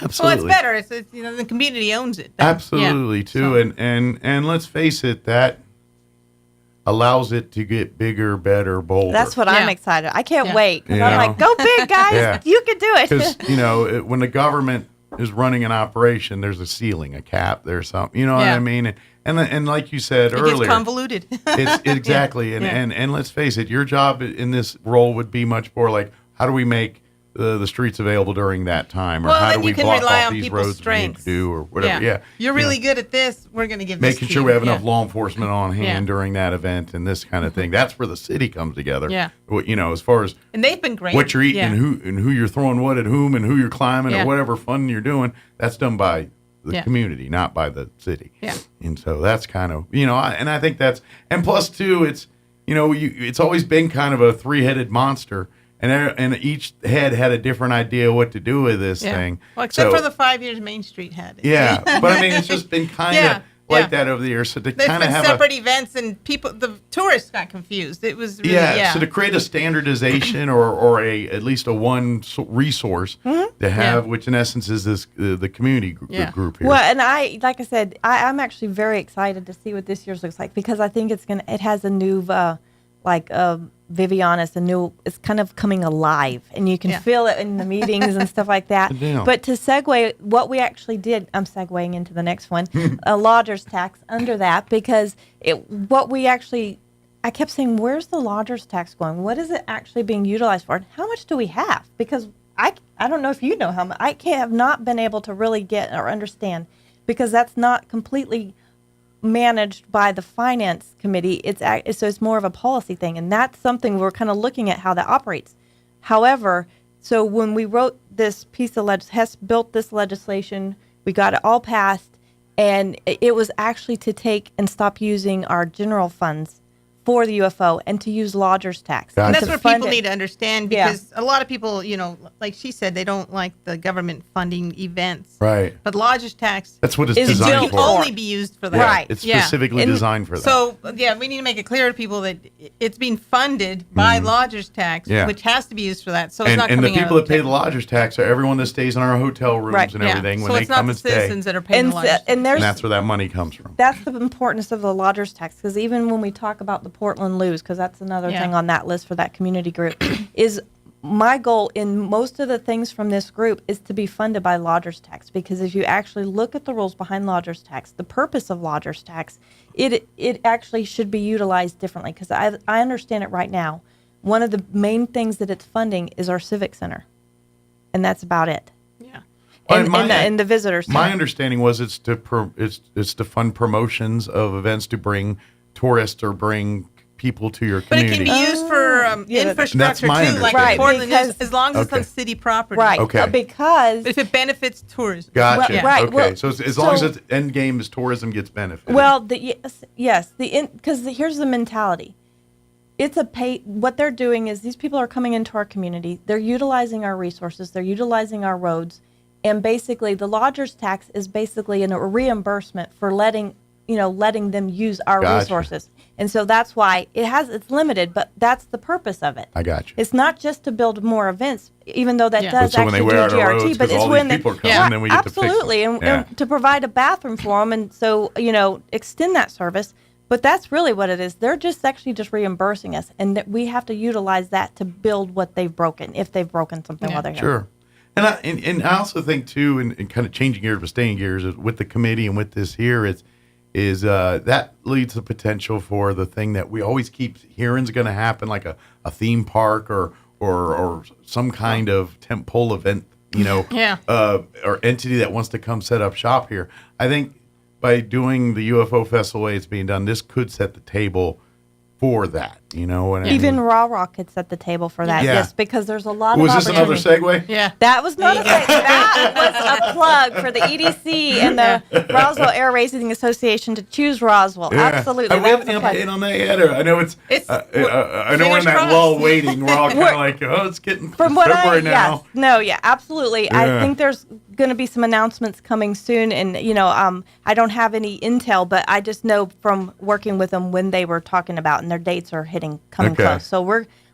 absolutely. Well, it's better. It's the community owns it. Absolutely too, and let's face it, that allows it to get bigger, better, bolder. That's what I'm excited. I can't wait. I'm like, go big, guys. You can do it. Because, when the government is running an operation, there's a ceiling, a cap, there's something, you know what I mean? And like you said earlier. It gets convoluted. It's exactly. And let's face it, your job in this role would be much more like, how do we make the streets available during that time, or how do we block off these roads we need to do, or whatever. Yeah, you're really good at this. We're going to give making this sure to we you. have enough law enforcement on hand during that event and this kind of thing. That's where the city comes together. Yeah, as far as and they've been great. What you're eating and who you're throwing what at whom and who you're climbing or whatever fun you're doing. That's done by the community, not by the city. Yeah, and so that's kind of and I think that's plus too. It's it's always been kind of a three-headed monster. And each head had a different idea what to do with this thing. Well, except for the 5 years Main Street had it. Yeah, but I mean, it's just been kind of like that over the years. So to kind of have separate events, and the tourists got confused. It was really, So to create a standardization or at least a one resource to have, which in essence is this the community group here. Well, and like I said, I'm actually very excited to see what this year's looks like because I think it has a new Vivianis, it's kind of coming alive, and you can feel it in the meetings and stuff like that. But to segue, what we actually did, I'm segueing into the next one, a lodger's tax under that, because I kept saying, where's the lodger's tax going? What is it actually being utilized for? And how much do we have? Because I don't know if you know how much. I have not been able to really get or understand, because that's not completely managed by the finance committee. So it's more of a policy thing, and that's something we're kind of looking at how that operates. However, so when we wrote this piece of Hess built this legislation, we got it all passed, and it was actually to take and stop using our general funds for the UFO and to use lodger's tax. And And that's to where fund people it. need to understand, because a lot of people, like she said, they don't like the government funding events. Right. But lodger's tax That's what it's is designed can for. only be used for that. Yeah, Right. it's specifically designed for that. So, we need to make it clear to people that it's being funded by lodger's tax, Yeah. which has to be used for that. So it's and not the coming out people of that pay the lodger's tax are everyone that stays in our hotel rooms Right. and Yeah. everything when So they it's not come the and stay. citizens that are paying the lodger's tax. And there's that's where that money comes from. That's the importance of the lodger's tax, because even when we talk about the Portland Loos, because that's another thing on that list for that community group, is my goal in most of the things from this group is to be funded by lodger's tax, because if you actually look at the rules behind lodger's tax, the purpose of lodger's tax, it actually should be utilized differently, because I understand it right now. One of the main things that it's funding is our civic center, and that's about it. And the visitors. My understanding was it's to fund promotions of events to bring tourists or bring people to your But it community. can be used for infrastructure That's my too, like understanding. Portland is, because- as long as it's on Okay. city property. Right. Okay. Because if it benefits tourism. Gotcha. Yeah. Right, Okay. well, so as long as so- its end game is tourism gets benefit. Well, yes, because here's the mentality. It's what they're doing is these people are coming into our community. They're utilizing our resources. They're utilizing our roads, and basically the lodger's tax is basically a reimbursement for letting them use our Gotcha. resources. And so that's why it's limited, but that's the purpose of it. I got you. It's not just to build more events, even though that does So when actually they wear do out our GRT, roads, but 'cause it's all when these people are coming, then we get to fix them. absolutely, Yeah. and to provide a bathroom for them, and so extend that service. But that's really what it is. They're just reimbursing us, and that we have to utilize that to build what they've broken, if they've broken something while they're here. Sure. And I also think too, and kind of changing gears but staying gears is with the committee and with this here, is that leads to potential for the thing that we always keep hearing is going to happen, like a theme park or some kind of tentpole event, or entity that wants to come set up shop here. I think by doing the UFO Festival the way it's being done, this could set the table for that. You know what I mean? Even Raw Rock could set the table for that, Yeah. yes, because there's a lot Was of this another opportunity. segue? Yeah. That was not a segue. That was a plug for the EDC and the Roswell Air Racing Association to choose Roswell. Yeah. Absolutely. Have we That had was a any plug. update on that yet? Or I know it's. I know we're in that crossed. lull waiting. We're all kind of like, oh, it's getting From what February now. yes, no, yeah, absolutely. Yeah. I think there's going to be some announcements coming soon, and I don't have any intel, but I just know from working with them when they were talking about, and their dates are coming Okay. close. So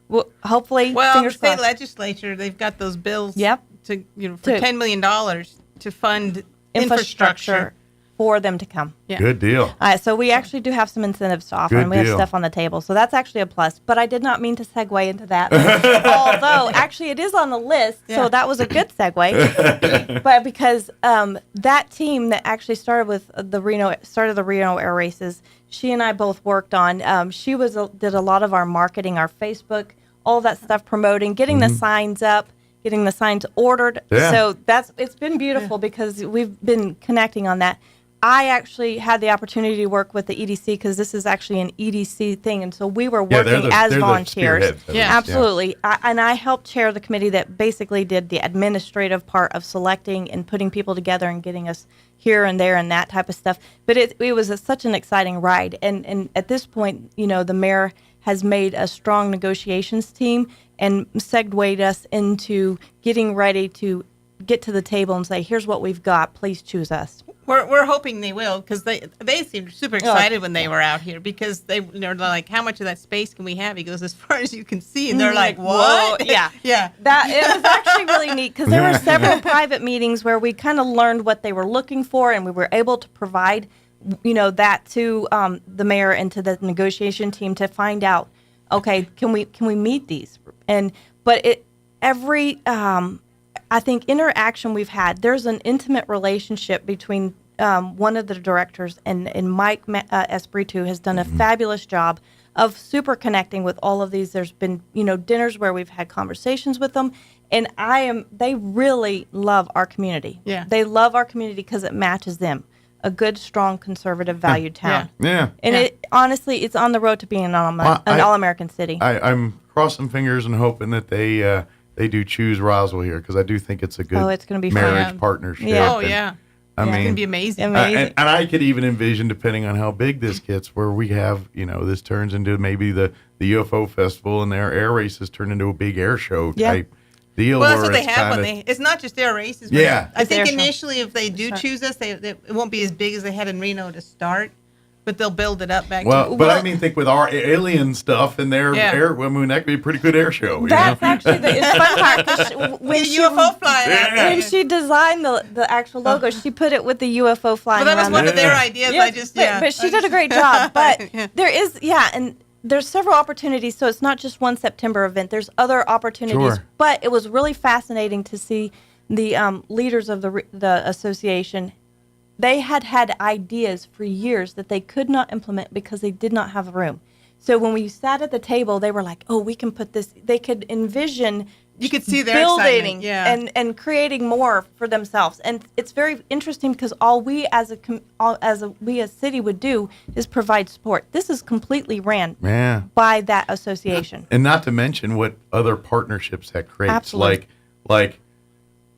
we'll hopefully. Well, the fingers state crossed. legislature, they've got those bills. Yep. For $10 million to fund infrastructure for them to come. Yeah. Good deal. So we actually do have some incentives to offer, Good and we have deal. stuff on the table. So that's actually a plus. But I did not mean to segue into that. Although, actually, it is on the list. Yeah. So that was a good segue. But because that team that actually started with the Reno Air Races, she and I both worked on. She did a lot of our marketing, our Facebook, all that stuff, promoting, getting the signs up, getting the signs ordered. Yeah. So it's been beautiful because we've been connecting on that. I actually had the opportunity to work with the EDC because this is actually an EDC thing, and so we were working as they're the volunteers. spearheads of this, yeah. Absolutely. And I helped chair the committee that basically did the administrative part of selecting and putting people together and getting us here and there and that type of stuff. But it was such an exciting ride, and at this point, the mayor has made a strong negotiations team and segued us into getting ready to get to the table and say, here's what we've got, please choose us. We're hoping they will, because they seemed super excited when they were out here, because they're like, how much of that space can we have? He goes, as far as you can see, and they're like, what? Whoa, yeah. Yeah. That it was actually really neat because there were several private meetings where we kind of learned what they were looking for, and we were able to provide, that to the mayor and to the negotiation team to find out, okay, can we meet these? I think interaction we've had, there's an intimate relationship between one of the directors and Mike Espiritu has done a fabulous job of super connecting with all of these. There's been, dinners where we've had conversations with them, and they really love our community. Yeah. They love our community because it matches them. A good, strong, conservative, valued town. Yeah. And it honestly, it's on the road to being an all-American city. I'm crossing fingers and hoping that they do choose Roswell here because I do think it's a good it's gonna be marriage fun. partnership. Yeah. Oh, yeah. I mean, it's going to be amazing. And I could even envision, depending on how big this gets, where we have, this turns into maybe the UFO festival and their air races turn into a big air show type deal. Well, that's what they have it's not just air races. Yeah. I think initially, if they do choose us, it won't be as big as they had in Reno to start, but they'll build it up back. But I mean, think with our alien stuff and their air, I mean, that could be a pretty good air show. That's actually the fun part. 'Cause when UFO flying out there. When she designed the actual logo, she put it with the UFO flying. Well, that was around one of their ideas. Yes, but she did a great job. But there is, and there's several opportunities. So it's not just one September event. There's other opportunities. Sure. But it was really fascinating to see the leaders of the association. They had ideas for years that they could not implement because they did not have room. So when we sat at the table, they were like, "Oh, we can put this." They could envision you could see their building excitement, and creating more for themselves. And it's very interesting because all we as a city would do is provide support. This is completely ran by that association. And not to mention what other partnerships that creates. Absolutely. Like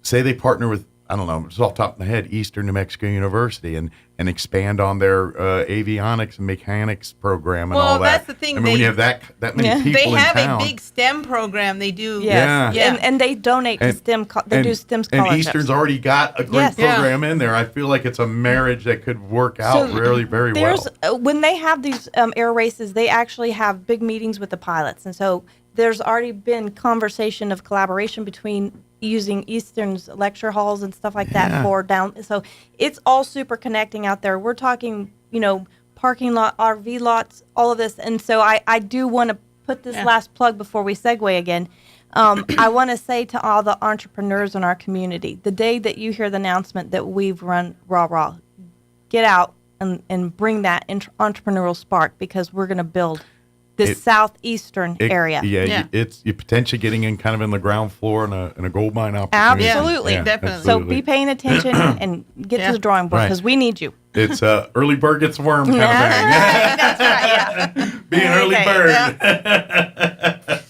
say they partner with, I don't know, just off the top of my head, Eastern New Mexico University and expand on their avionics and mechanics program and all that. Well, that's the thing. I mean, when you have that many people in town. They have a big STEM program. They do. Yes. Yeah. And they donate to STEM. They do STEM scholarships. And Eastern's already got a great program in there. I feel like it's a marriage that could work out really very well. When they have these air races, they actually have big meetings with the pilots. And so there's already been conversation of collaboration between using Eastern's lecture halls and stuff like that for down. So it's all super connecting out there. We're talking, parking lot, RV lots, all of this. And so I do want to put this last plug before we segue again. I want to say to all the entrepreneurs in our community, the day that you hear the announcement that we've run Raw, get out and bring that entrepreneurial spark because we're going to build this southeastern area. You're potentially getting in kind of in the ground floor in a gold mine opportunity. Absolutely, definitely. So be paying attention and get to the drawing board because we need you. It's early bird gets worm kind of thing. That's right. Yeah. Be an early bird.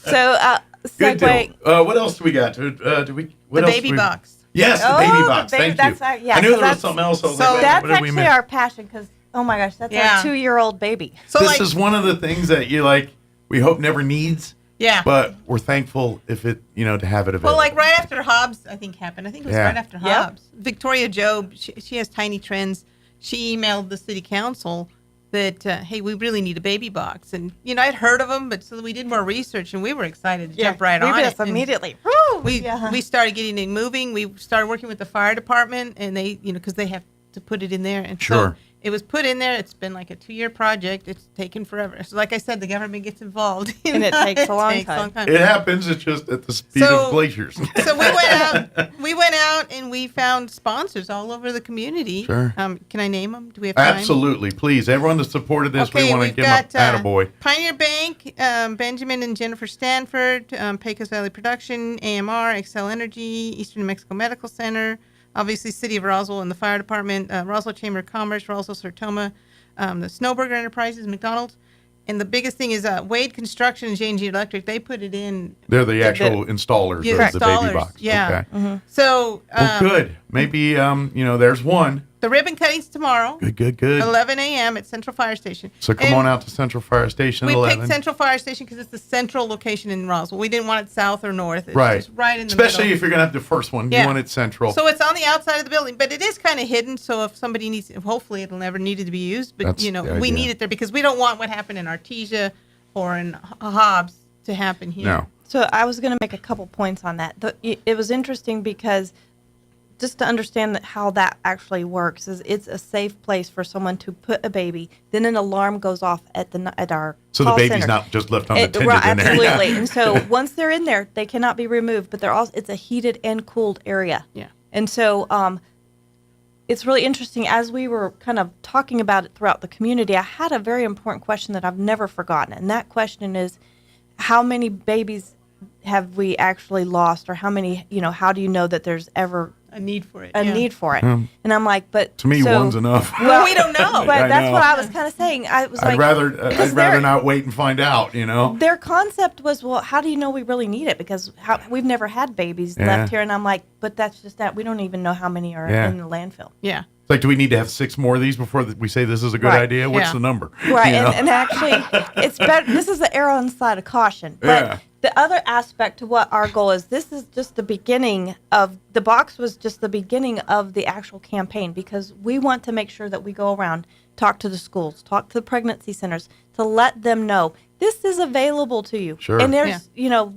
So segue. What else do we got? The baby box. Yes, the baby box. Thank you. I knew there was something else. So that's actually our passion because. Oh my gosh, that's our 2-year-old baby. So this is one of the things that we hope never needs. Yeah. But we're thankful if it, to have it available. Well, right after Hobbs, I think happened. I think it was right after Hobbs. Victoria Job, she has Tiny Trends. She emailed the city council that, hey, we really need a baby box. And, I'd heard of them, but so we did more research and we were excited to jump right on it. Immediately. We started getting it moving. We started working with the fire department and they, because they have to put it in there. And so it was put in there. It's been like a 2-year project. It's taken forever. So like I said, the government gets involved. And it takes a long time. It happens. It's just at the speed of glaciers. So we went out and we found sponsors all over the community. Sure. Can I name them? Do we have time? Absolutely. Please. Everyone that supported this, we want to give them a attaboy. Pioneer Bank, Benjamin and Jennifer Stanford, Pecos Valley Production, AMR, Excel Energy, Eastern New Mexico Medical Center, obviously, City of Roswell and the Fire Department, Roswell Chamber of Commerce, Roswell Sertoma, the Snowburger Enterprises, McDonald's. And the biggest thing is Wade Construction and J&G Electric. They put it in. They're the actual installers of the baby box. Yeah. Okay. Mm-hmm. So. Good. Maybe, there's one. The ribbon cutting's tomorrow. Good. 11 a.m. at Central Fire Station. So come on out to Central Fire Station at 11. We picked Central Fire Station because it's the central location in Roswell. We didn't want it south or north. It's just right in the Especially middle. if you're going to have the first one. You want it central. So it's on the outside of the building, but it is kind of hidden. So if somebody needs it, hopefully it'll never need it to be used. But, we need it there because we don't want what happened in Artesia or in Hobbs to happen here. No. So I was going to make a couple points on that. It was interesting because just to understand how that actually works is it's a safe place for someone to put a baby. Then an alarm goes off at our so call the baby's center. Not just left unattended in there. Absolutely. And so once they're in there, they cannot be removed. But it's a heated and cooled area. Yeah. And so it's really interesting. As we were kind of talking about it throughout the community, I had a very important question that I've never forgotten. And that question is, how many babies have we actually lost, or how many, how do you know that there's ever a need for it? And I'm like, but to me, one's enough. Well, we don't know. But that's what I was kind of saying. I'd rather not wait and find out. Their concept was, well, how do you know we really need it? Because we've never had babies left here, and I'm like, but that's just that we don't even know how many are in the landfill. Yeah. It's like, do we need to have 6 more of these before we say this is a good idea? What's the number? Right, You know? and actually, it's better. This is the error on the side of caution. But the other aspect to what our goal is, this is just the beginning of the box. Was just the beginning of the actual campaign, because we want to make sure that we go around, talk to the schools, talk to the pregnancy centers, to let them know this is available to you. Sure. And there's,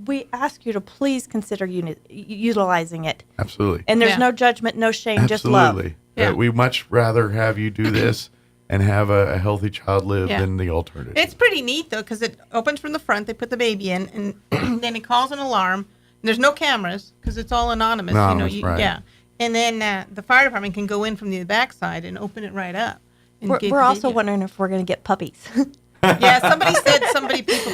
we ask you to please consider utilizing it. Absolutely. And there's no judgment, no shame, just love. Absolutely. We'd much rather have you do this and have a healthy child live than the alternative. It's pretty neat, though, because it opens from the front. They put the baby in, and then it calls an alarm. There's no cameras because it's all anonymous. Right. Yeah. And then the fire department can go in from the backside and open it right up. And We're also wondering if we're going to get puppies. Yeah, somebody said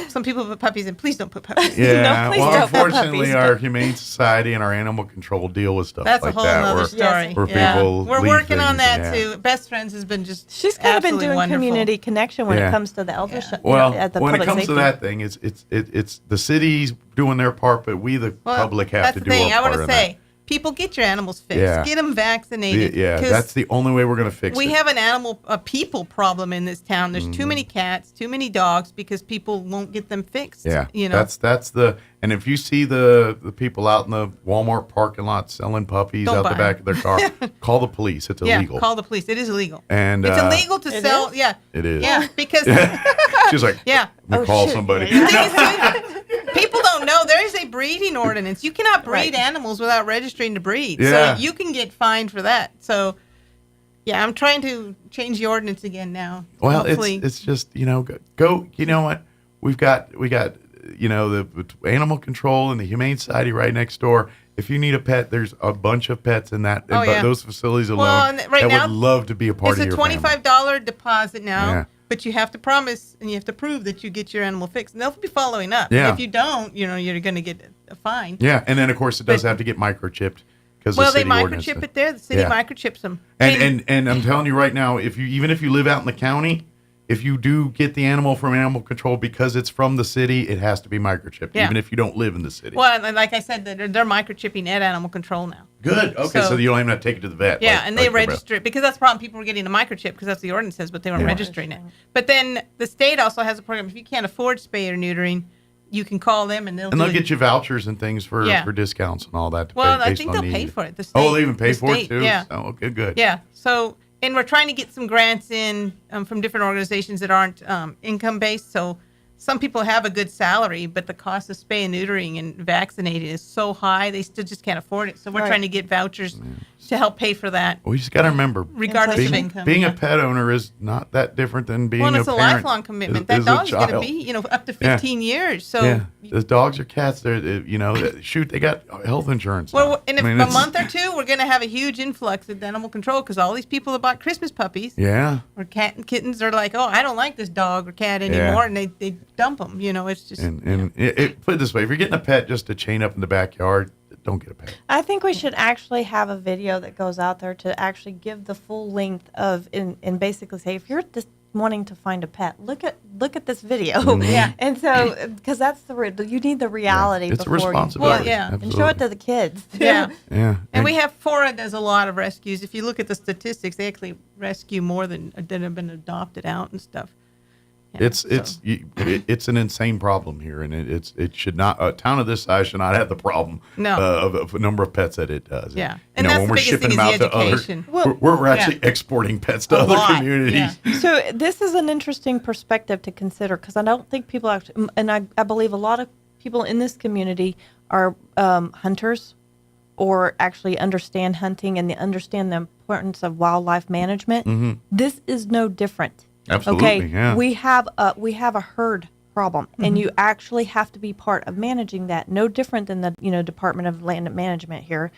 some people put puppies in. Please don't put puppies in. Yeah, No, please well, don't put unfortunately, puppies, our but Humane Society and our animal control deal with stuff that's like a whole that. other story. Where Yeah. people We're leave working on things, that too. Best Friends has been just She's kind of been absolutely doing wonderful. community connection when Yeah. it comes to the elder Well, at the when it public comes safety. to that thing, it's the city's doing their part, but we, the public, have that's to the do thing. our I part want in to that. say, people, get your animals fixed. Yeah. Get them vaccinated. Yeah, 'cause that's the only way we're going to fix we it. have a people problem in this town. There's too many cats, too many dogs, because people won't get them fixed. Yeah, You know, that's the, and if you see the people out in the Walmart parking lot selling puppies Don't out the buy back of their car, call the police. It's illegal. Yeah, call the police. It is illegal. And it's illegal to sell. is? Yeah, It is. Yeah, because She's like, yeah. let me call somebody. People don't know there is a breeding ordinance. You cannot breed Right. animals without registering to breed. Yeah. So you can get fined for that. So yeah, I'm trying to change the ordinance again now. Well, Hopefully. it's just, go. You know what? We got the animal control and the Humane Society right next door. If you need a pet, there's a bunch of pets in that. Oh, yeah. Those facilities alone. Well, and right that now, would love to be a part it's of a your family. $25 deposit now, Yeah. but you have to promise and you have to prove that you get your animal fixed. And they'll be following up. Yeah. If you don't, you're going to get a fine. Yeah, and then of course it does have to get microchipped because Well, the they city ordinance. microchip it there. The city Yeah. microchips them. And I'm telling you right now, even if you live out in the county, if you do get the animal from animal control because it's from the city, it has to be microchipped, Yeah. even if you don't live in the city. Well, and like I said, they're microchipping at animal control now. Good. Okay, so you don't even have to take it to the vet. Yeah, like- and they like the vet. register it because that's the problem. People were getting a microchip because that's the ordinance says, but they weren't Yeah. registering it. But then the state also has a program. If you can't afford spay or neutering, you can call them and they'll And they'll do get it. you vouchers and things for Yeah. discounts and all that. Well, I based think on they'll pay need. for it. The Oh, state- they even pay the for state, it too? yeah. Oh, okay, good. Yeah. So, and we're trying to get some grants in from different organizations that aren't income based. So some people have a good salary, but the cost of spay and neutering and vaccinating is so high, they still just can't afford it. So we're Right. trying to get vouchers to help pay for that. We just got to remember, Regardless being, of income, being yeah. a pet owner is not that different than being Well, and a it's a parent. lifelong commitment. is- That is a dog's going to child. be, up to Yeah. 15 years. So, yeah, the dogs or cats, shoot, they got health insurance. well, now. in I mean, a it's- month or two, we're going to have a huge influx of animal control because all these people that bought Christmas puppies Yeah. or cat and kittens are like, oh, I don't like this dog or cat anymore, Yeah. and they dump them. It's just And put it this way, if you're getting a pet just to chain up in the backyard, don't get a pet. I think we should actually have a video that goes out there to actually give the full length of and basically say, if you're just wanting to find a pet, look at this video. Mhm. Yeah. And so because that's you need the reality. It's a before responsibility. You, yeah. and show it to the kids. Yeah. Yeah. And we have Fora does a lot of rescues. If you look at the statistics, they actually rescue more than have been adopted out and stuff. Yeah, It's an insane problem here, and it should not, a town of this size should not have the problem No. of a number of pets that it does. Yeah. And, And that's when the we're biggest shipping thing them is out the to education. other, we're actually exporting pets to A other lot, communities. So this is an interesting perspective to consider because I don't think people actually, and I believe a lot of people in this community are hunters or actually understand hunting and they understand the importance of wildlife management. Mhm. This is no different. Absolutely, Okay, yeah. we have a herd problem, and you actually have to be part of managing that. No different than the Department of Land Management here,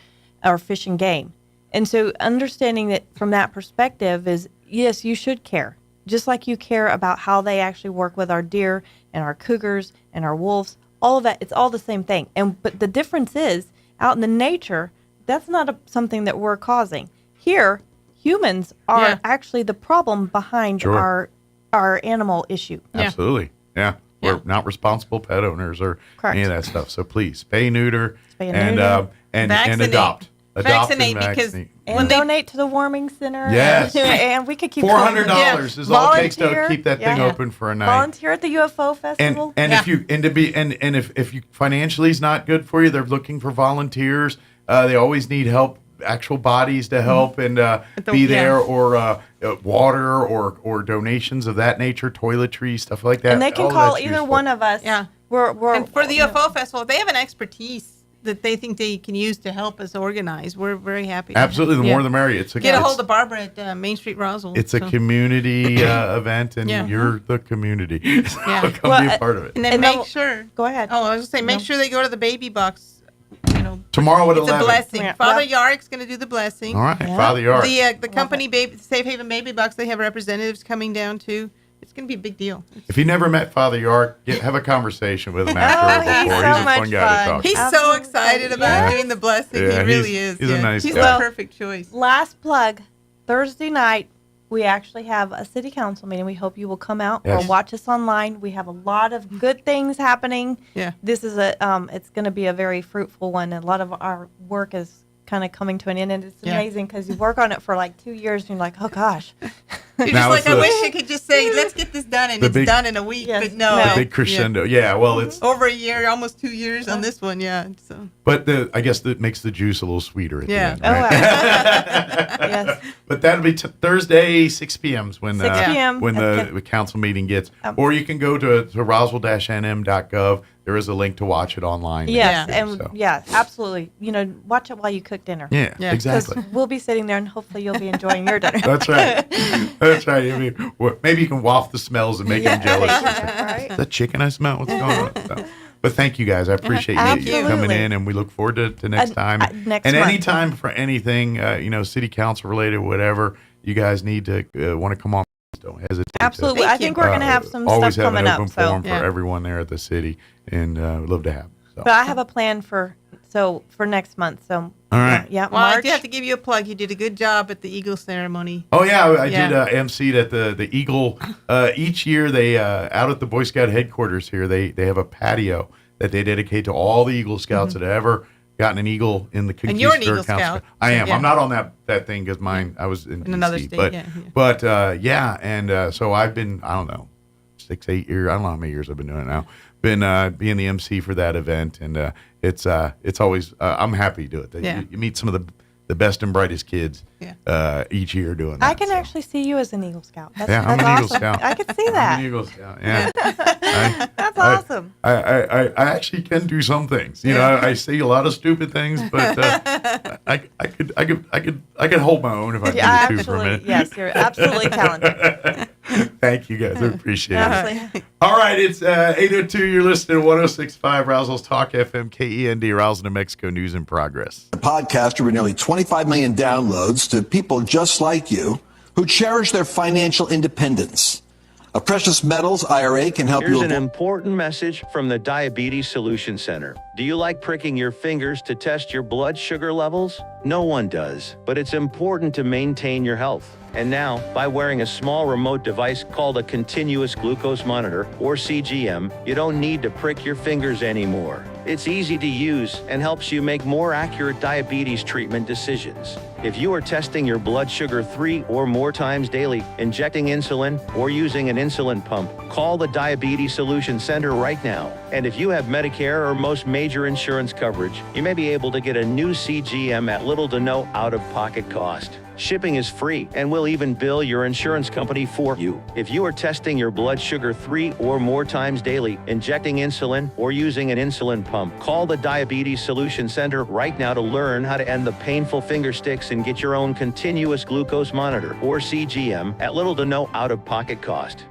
or Fish and Game. And so understanding that from that perspective is yes, you should care, just like you care about how they actually work with our deer and our cougars and our wolves. All of that, it's all the same thing. But the difference is out in the nature, that's not something that we're causing. Here, humans are actually the problem behind Sure. our animal issue. Absolutely. Yeah. We're not responsible pet owners or Correct. any of that stuff. So please, spay, neuter, Spay and and neuter. and Vaccinate. adopt. adopt Vaccinate, and because vaccinate. And donate to the warming center. Yes. And we could keep $400 is all it takes to keep that thing open for a night. Volunteer at the UFO festival. And if you if you financially is not good for you, they're looking for volunteers. They always need help, actual bodies to help and be there, or water or donations of that nature, toiletries, stuff like that. And they can call either one of us. Yeah. And for the UFO festival, they have an expertise that they think they can use to help us organize. We're very happy. Absolutely, the more the merrier. Get a hold of Barbara at Main Street Roswell. It's a community event, and you're the community. So come be a part of it. And then make sure. Go ahead. Oh, I was going to say, make sure they go to the baby box. Tomorrow at 11. It's a blessing. Father Yarrick's going to do the blessing. All right, Father Yarrick. The company Safe Haven Baby Box, they have representatives coming down too. It's going to be a big deal. If you never met Father Yarrick, have a conversation with him after or before. He's a fun guy to talk to. He's so excited about doing the blessing. Yeah, he really is. He's a nice He's guy. the perfect choice. Last plug, Thursday night, we actually have a city council meeting. We hope you will come out or watch us online. We have a lot of good things happening. Yeah. This is it's going to be a very fruitful one. And a lot of our work is kind of coming to an end, and it's amazing because you work on it for like 2 years and you're like, oh gosh. You're just like, I wish I could just say, let's get this done, and it's done in a week. But no. The big crescendo. Yeah, well, it's over a year, almost 2 years on this one, So. But I guess that makes the juice a little sweeter at the end, right? Yes. But that'll be Thursday, 6 p.m. when 6 p.m. when the council meeting gets. Or you can go to roswell-nm.gov. There is a link to watch it online. Yes, absolutely. Watch it while you cook dinner. Yeah, exactly. Because we'll be sitting there, and hopefully you'll be enjoying your dinner. That's right. That's right. I mean, maybe you can waft the smells and make them jealous. Right. Is that chicken I smell? What's going on? So, but thank you guys. I appreciate you coming in, and we look forward to next time. Next and month. anytime for anything, city council related, whatever, you guys need to want to come on. Don't hesitate. Absolutely. I think we're going to have some always stuff coming have an up. open forum for everyone there at the city, and we'd love to have. So. But I have a plan for next month. So all right. Yeah. Well, March. I do have to give you a plug. You did a good job at the Eagle ceremony. Oh yeah, I did emceed at the Eagle. Each year they out at the Boy Scout headquarters here. They have a patio that they dedicate to all the Eagle Scouts that ever gotten an Eagle in the And you're an Conquistador Eagle Scout. I am. Yeah. I'm not on that thing because mine I was in DC, another state. But and so I've been 6-8 years. I don't know how many years I've been doing it now. Been being the MC for that event, and it's always I'm happy to do it. You meet some of the best and brightest kids each year doing that. I can actually see you as an Eagle Scout. I'm that's an awesome. Eagle Scout. I can see that. I'm an Eagle Scout. Yeah. That's awesome. I actually can do some things. I say a lot of stupid things, but I could hold my own if I needed to for a minute. Yes, you're absolutely talented. Thank you guys. I appreciate it. All right, it's 8:02. You're listening to 106.5 Roswell's Talk FM, KEND, Roswell, New Mexico. News in progress. The podcast with nearly 25 million downloads to people just like you who cherish their financial independence. A precious metals IRA can help you. Here's an important message from the Diabetes Solution Center. Do you like pricking your fingers to test your blood sugar levels? No one does, but it's important to maintain your health. And now, by wearing a small remote device called a continuous glucose monitor, or CGM, you don't need to prick your fingers anymore. It's easy to use and helps you make more accurate diabetes treatment decisions. If you are testing your blood sugar 3 or more times daily, injecting insulin, or using an insulin pump, call the Diabetes Solution Center right now. And if you have Medicare or most major insurance coverage, you may be able to get a new CGM at little to no out-of-pocket cost. Shipping is free, and we'll even bill your insurance company for you. If you are testing your blood sugar 3 or more times daily, injecting insulin, or using an insulin pump, call the Diabetes Solution Center right now to learn how to end the painful finger sticks and get your own continuous glucose monitor, or CGM, at little to no out-of-pocket cost.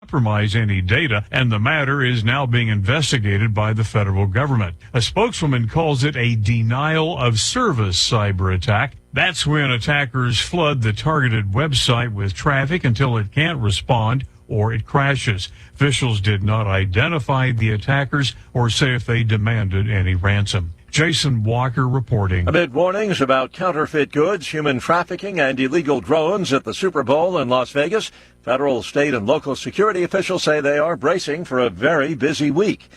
compromise any data, and the matter is now being investigated by the federal government. A spokeswoman calls it a denial of service cyber attack. That's when attackers flood the targeted website with traffic until it can't respond or it crashes. Officials did not identify the attackers or say if they demanded any ransom. Jason Walker reporting. Amid warnings about counterfeit goods, human trafficking, and illegal drones at the Super Bowl in Las Vegas, federal, state, and local security officials say they are bracing for a very busy week.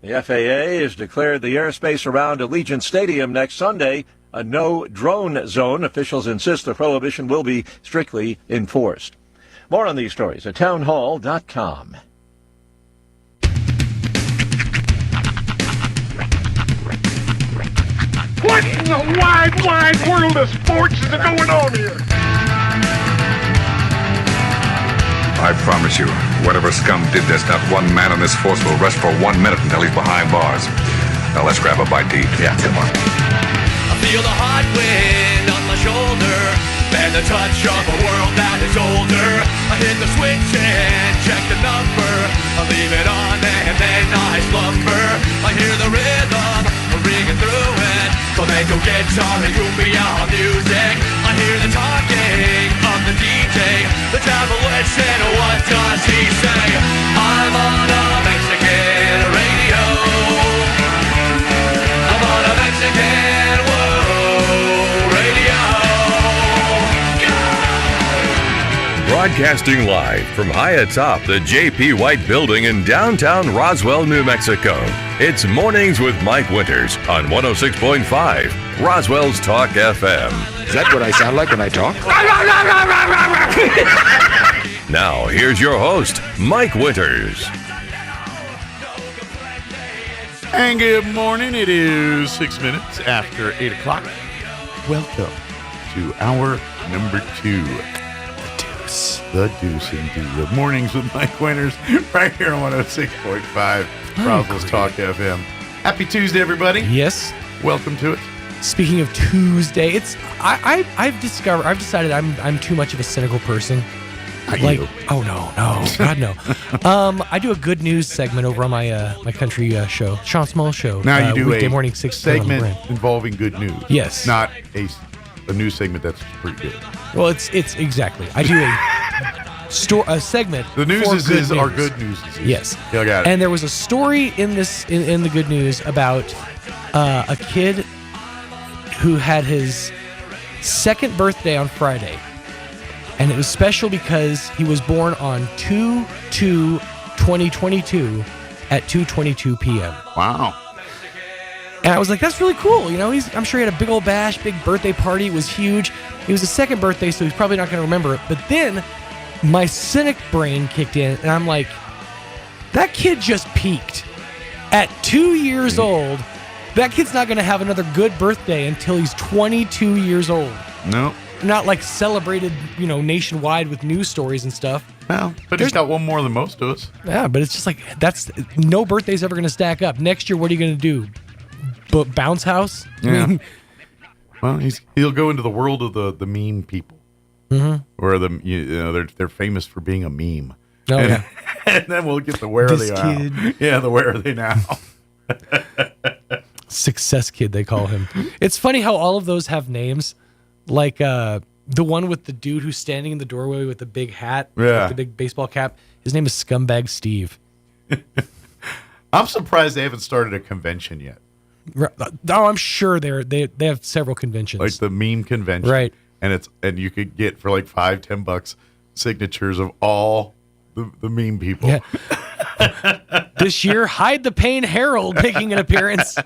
The FAA has declared the airspace around Allegiant Stadium next Sunday a no-drone zone. Officials insist the prohibition will be strictly enforced. More on these stories at townhall.com. What in the wide, wide world of sports is going on here? I promise you, whatever scum did this, not one man on this force will rest for 1 minute until he's behind bars. Now let's grab a bite to eat. Yeah, come on. I feel the hot wind on my shoulder and the touch of a world that is older. I hit the switch and check the number. I leave it on and then I slumber. I hear the rhythm ringing through it. Flamenco guitar and cumbia music. I hear the talking of the DJ. The devil said, what does he say? I'm on a Mexican radio. I'm on a Mexican radio. Broadcasting live from high atop the J.P. White Building in downtown Roswell, New Mexico. It's Mornings with Mike Winters on 106.5 Roswell's Talk FM. Is that what I sound like when I talk? Now, here's your host, Mike Winters. And good morning. It is 6 minutes after 8 o'clock. Welcome to hour number 2. The Deuce indeed. Mornings with Mike Winters right here on 106.5 Roswell's Talk FM. Happy Tuesday, everybody. Yes. Welcome to it. Speaking of Tuesday, I've decided I'm too much of a cynical person. You. Oh no, God no. I do a good news segment over on my my country show, Sean Small Show. Now you do weekday a morning 6 segment involving good news. Yes. Not a news segment that's pretty good. Well, it's exactly. I do a segment. The news is our good news. Yes. Yeah, I got it. And there was a story in this in the good news about a kid who had his second birthday on Friday. And it was special because he was born on 2/2/2022 at 2:22 p.m. Wow. And I was like, that's really cool. You know, I'm sure he had a big old bash, big birthday party. It was huge. It was his second birthday, so he's probably not going to remember it. But then my cynic brain kicked in, and I'm like, that kid just peaked. At 2 years old, that kid's not going to have another good birthday until he's 22 years old. No. Not like celebrated, nationwide with news stories and stuff. Well, but he's got one more than most of us. Yeah, but it's just like, no birthday's ever going to stack up. Next year, what are you going to do? Bounce house? Yeah. Well, he'll go into the world of the meme people. Mm-hmm. Or they're famous for being a meme. Oh, yeah. And then we'll get the where are they now. Yeah, the where are they now. Success kid, they call him. It's funny how all of those have names. Like the one with the dude who's standing in the doorway with the big hat, with the big baseball cap. His name is Scumbag Steve. I'm surprised they haven't started a convention yet. Oh, I'm sure they have several conventions, like the meme convention, right? And you could get for like $5-10 signatures of all the meme people. Yeah. This year, Hide the Pain Harold making an appearance.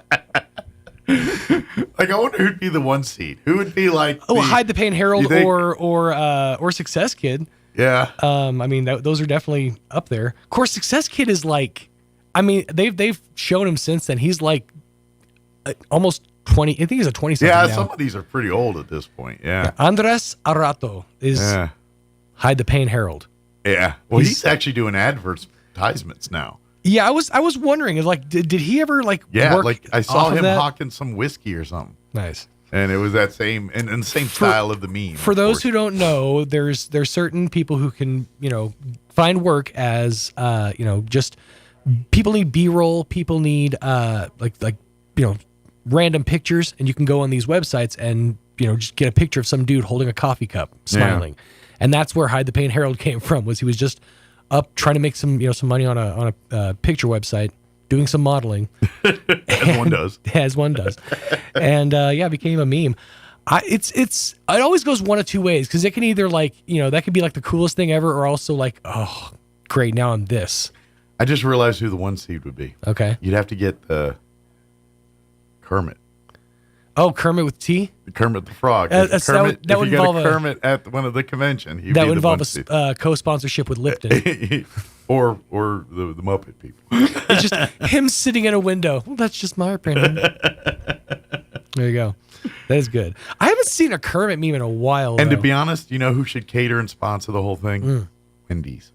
Like, I wonder who'd be the one seed. Who would be like? Hide the Pain Harold or Success Kid. Yeah. I mean, those are definitely up there. Of course, Success Kid is like, I mean, they've shown him since then. He's like almost 20. I think he's a 20-something now. Some of these are pretty old at this point. Yeah. Andres Arato is Hide the Pain Harold. Yeah. Well, he's actually doing advertisements now. Yeah, I was wondering, like, did he ever work like I saw him that? hawking some whiskey or something. Nice. And it was that same and the same style of the meme. For those who don't know, there's certain people who can, find work as just people need B-roll, people need random pictures, and you can go on these websites and just get a picture of some dude holding a coffee cup smiling. Yeah. And that's where Hide the Pain Herald came from. Was he was just up trying to make some money on a picture website, doing some modeling, as one does, and became a meme. It always goes one of two ways, because it can either that could be like the coolest thing ever, or also like, oh great, now I'm this. I just realized who the one seed would be. Okay, you'd have to get the Kermit. Oh, Kermit with T? Kermit the Frog. Kermit, that would involve Kermit at one of the convention. That would involve a co-sponsorship with Lipton. or the Muppet people. It's just him sitting in a window. Well, that's just my opinion. There you go. That is good. I haven't seen a Kermit meme in a while. And to be honest, you know who should cater and sponsor the whole thing? Wendy's.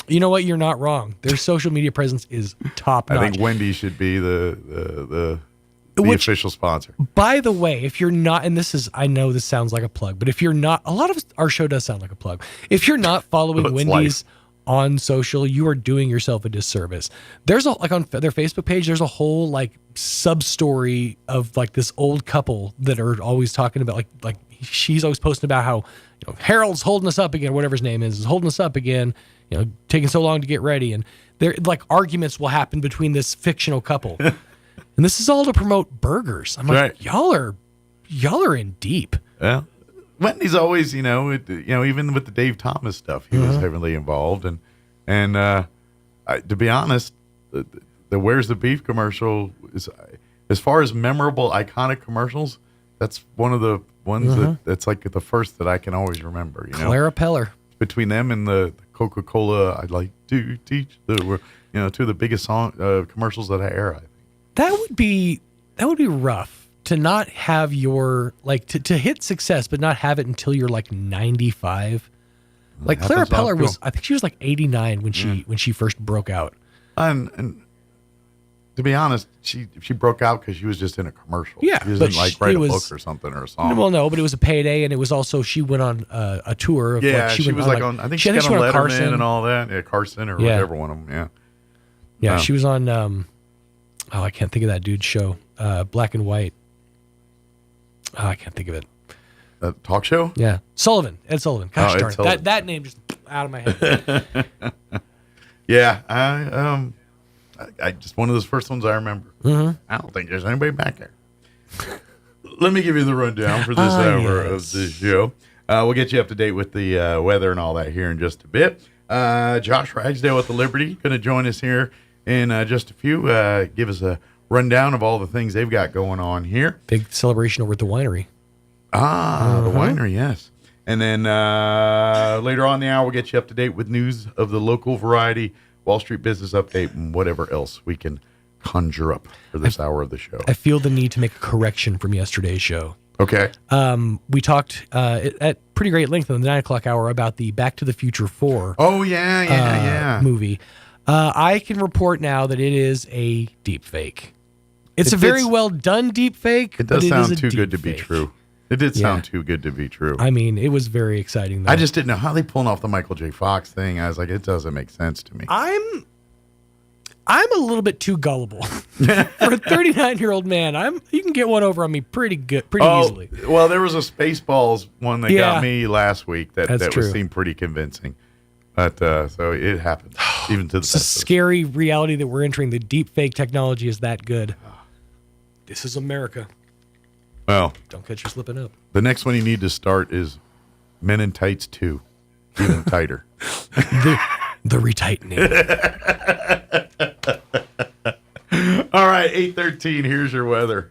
You know what? You're not wrong. Their social media presence is top notch. I think Wendy's should be the official sponsor. By the way, if you're not, and I know this sounds like a plug, but if you're not, a lot of our show does sound like a plug. If you're not following Wendy's on social, you are doing yourself a disservice. There's on their Facebook page, there's a whole sub story of this old couple that are always talking about like she's always posting about how Harold's holding us up again, whatever his name is holding us up again, taking so long to get ready, and there arguments will happen between this fictional couple. And this is all to promote burgers. I'm like, right. Y'all are in deep. Yeah. Wendy's always, even with the Dave Thomas stuff, he was heavily involved. And to be honest, the Where's the Beef commercial is, as far as memorable, iconic commercials, that's one of the ones that's like the first that I can always remember. Clara Peller. Between them and the Coca-Cola, I'd like to teach two of the biggest commercials that I air. That would be rough to not have your to hit success, but not have it until you're 95. Clara Peller was, I think she was 89 when she first broke out. And to be honest, she broke out because she was just in a commercial. Yeah, she didn't write a book or something or a song. Well, no, but it was a payday, and it was also she went on a tour. Of, she was on. I think she got on Letterman Carson. And all that. Yeah, Carson or whatever one of them. Yeah. Yeah, she was on. I can't think of that dude's show. Black and White. I can't think of it. A talk show? Yeah. Ed Sullivan. Gosh darn it. That name just out of my head. Yeah. I just one of those first ones I remember. Mm-hmm. I don't think there's anybody back there. Let me give you the rundown for this hour of the show. We'll get you up to date with the weather and all that here in just a bit. Josh Ragsdale at the Liberty going to join us here in just a few. Give us a rundown of all the things they've got going on here. Big celebration over at the winery. The winery, yes. And then later on in the hour, we'll get you up to date with news of the local variety, Wall Street business update, and whatever else we can conjure up for this hour of the show. I feel the need to make a correction from yesterday's show. Okay. We talked at pretty great length in the 9 o'clock hour about the Back to the Future 4. Oh, yeah. Movie. I can report now that it is a deep fake. It's a very well done deep fake. It does sound too good to be true. It did sound too good to be true. I mean, it was very exciting, though. I just didn't know how they pulling off the Michael J. Fox thing. I was like, it doesn't make sense to me. I'm a little bit too gullible for a 39-year-old man. You can get one over on me pretty easily. Well, there was a Spaceballs one that got me last week that seemed pretty convincing. But so it happened, even to the It's a scary reality that we're entering. The deep fake technology is that good. This is America. Well, don't catch you slipping up. The next one you need to start is Men in Tights 2, even tighter. The retightening. All right, 8:13. Here's your weather.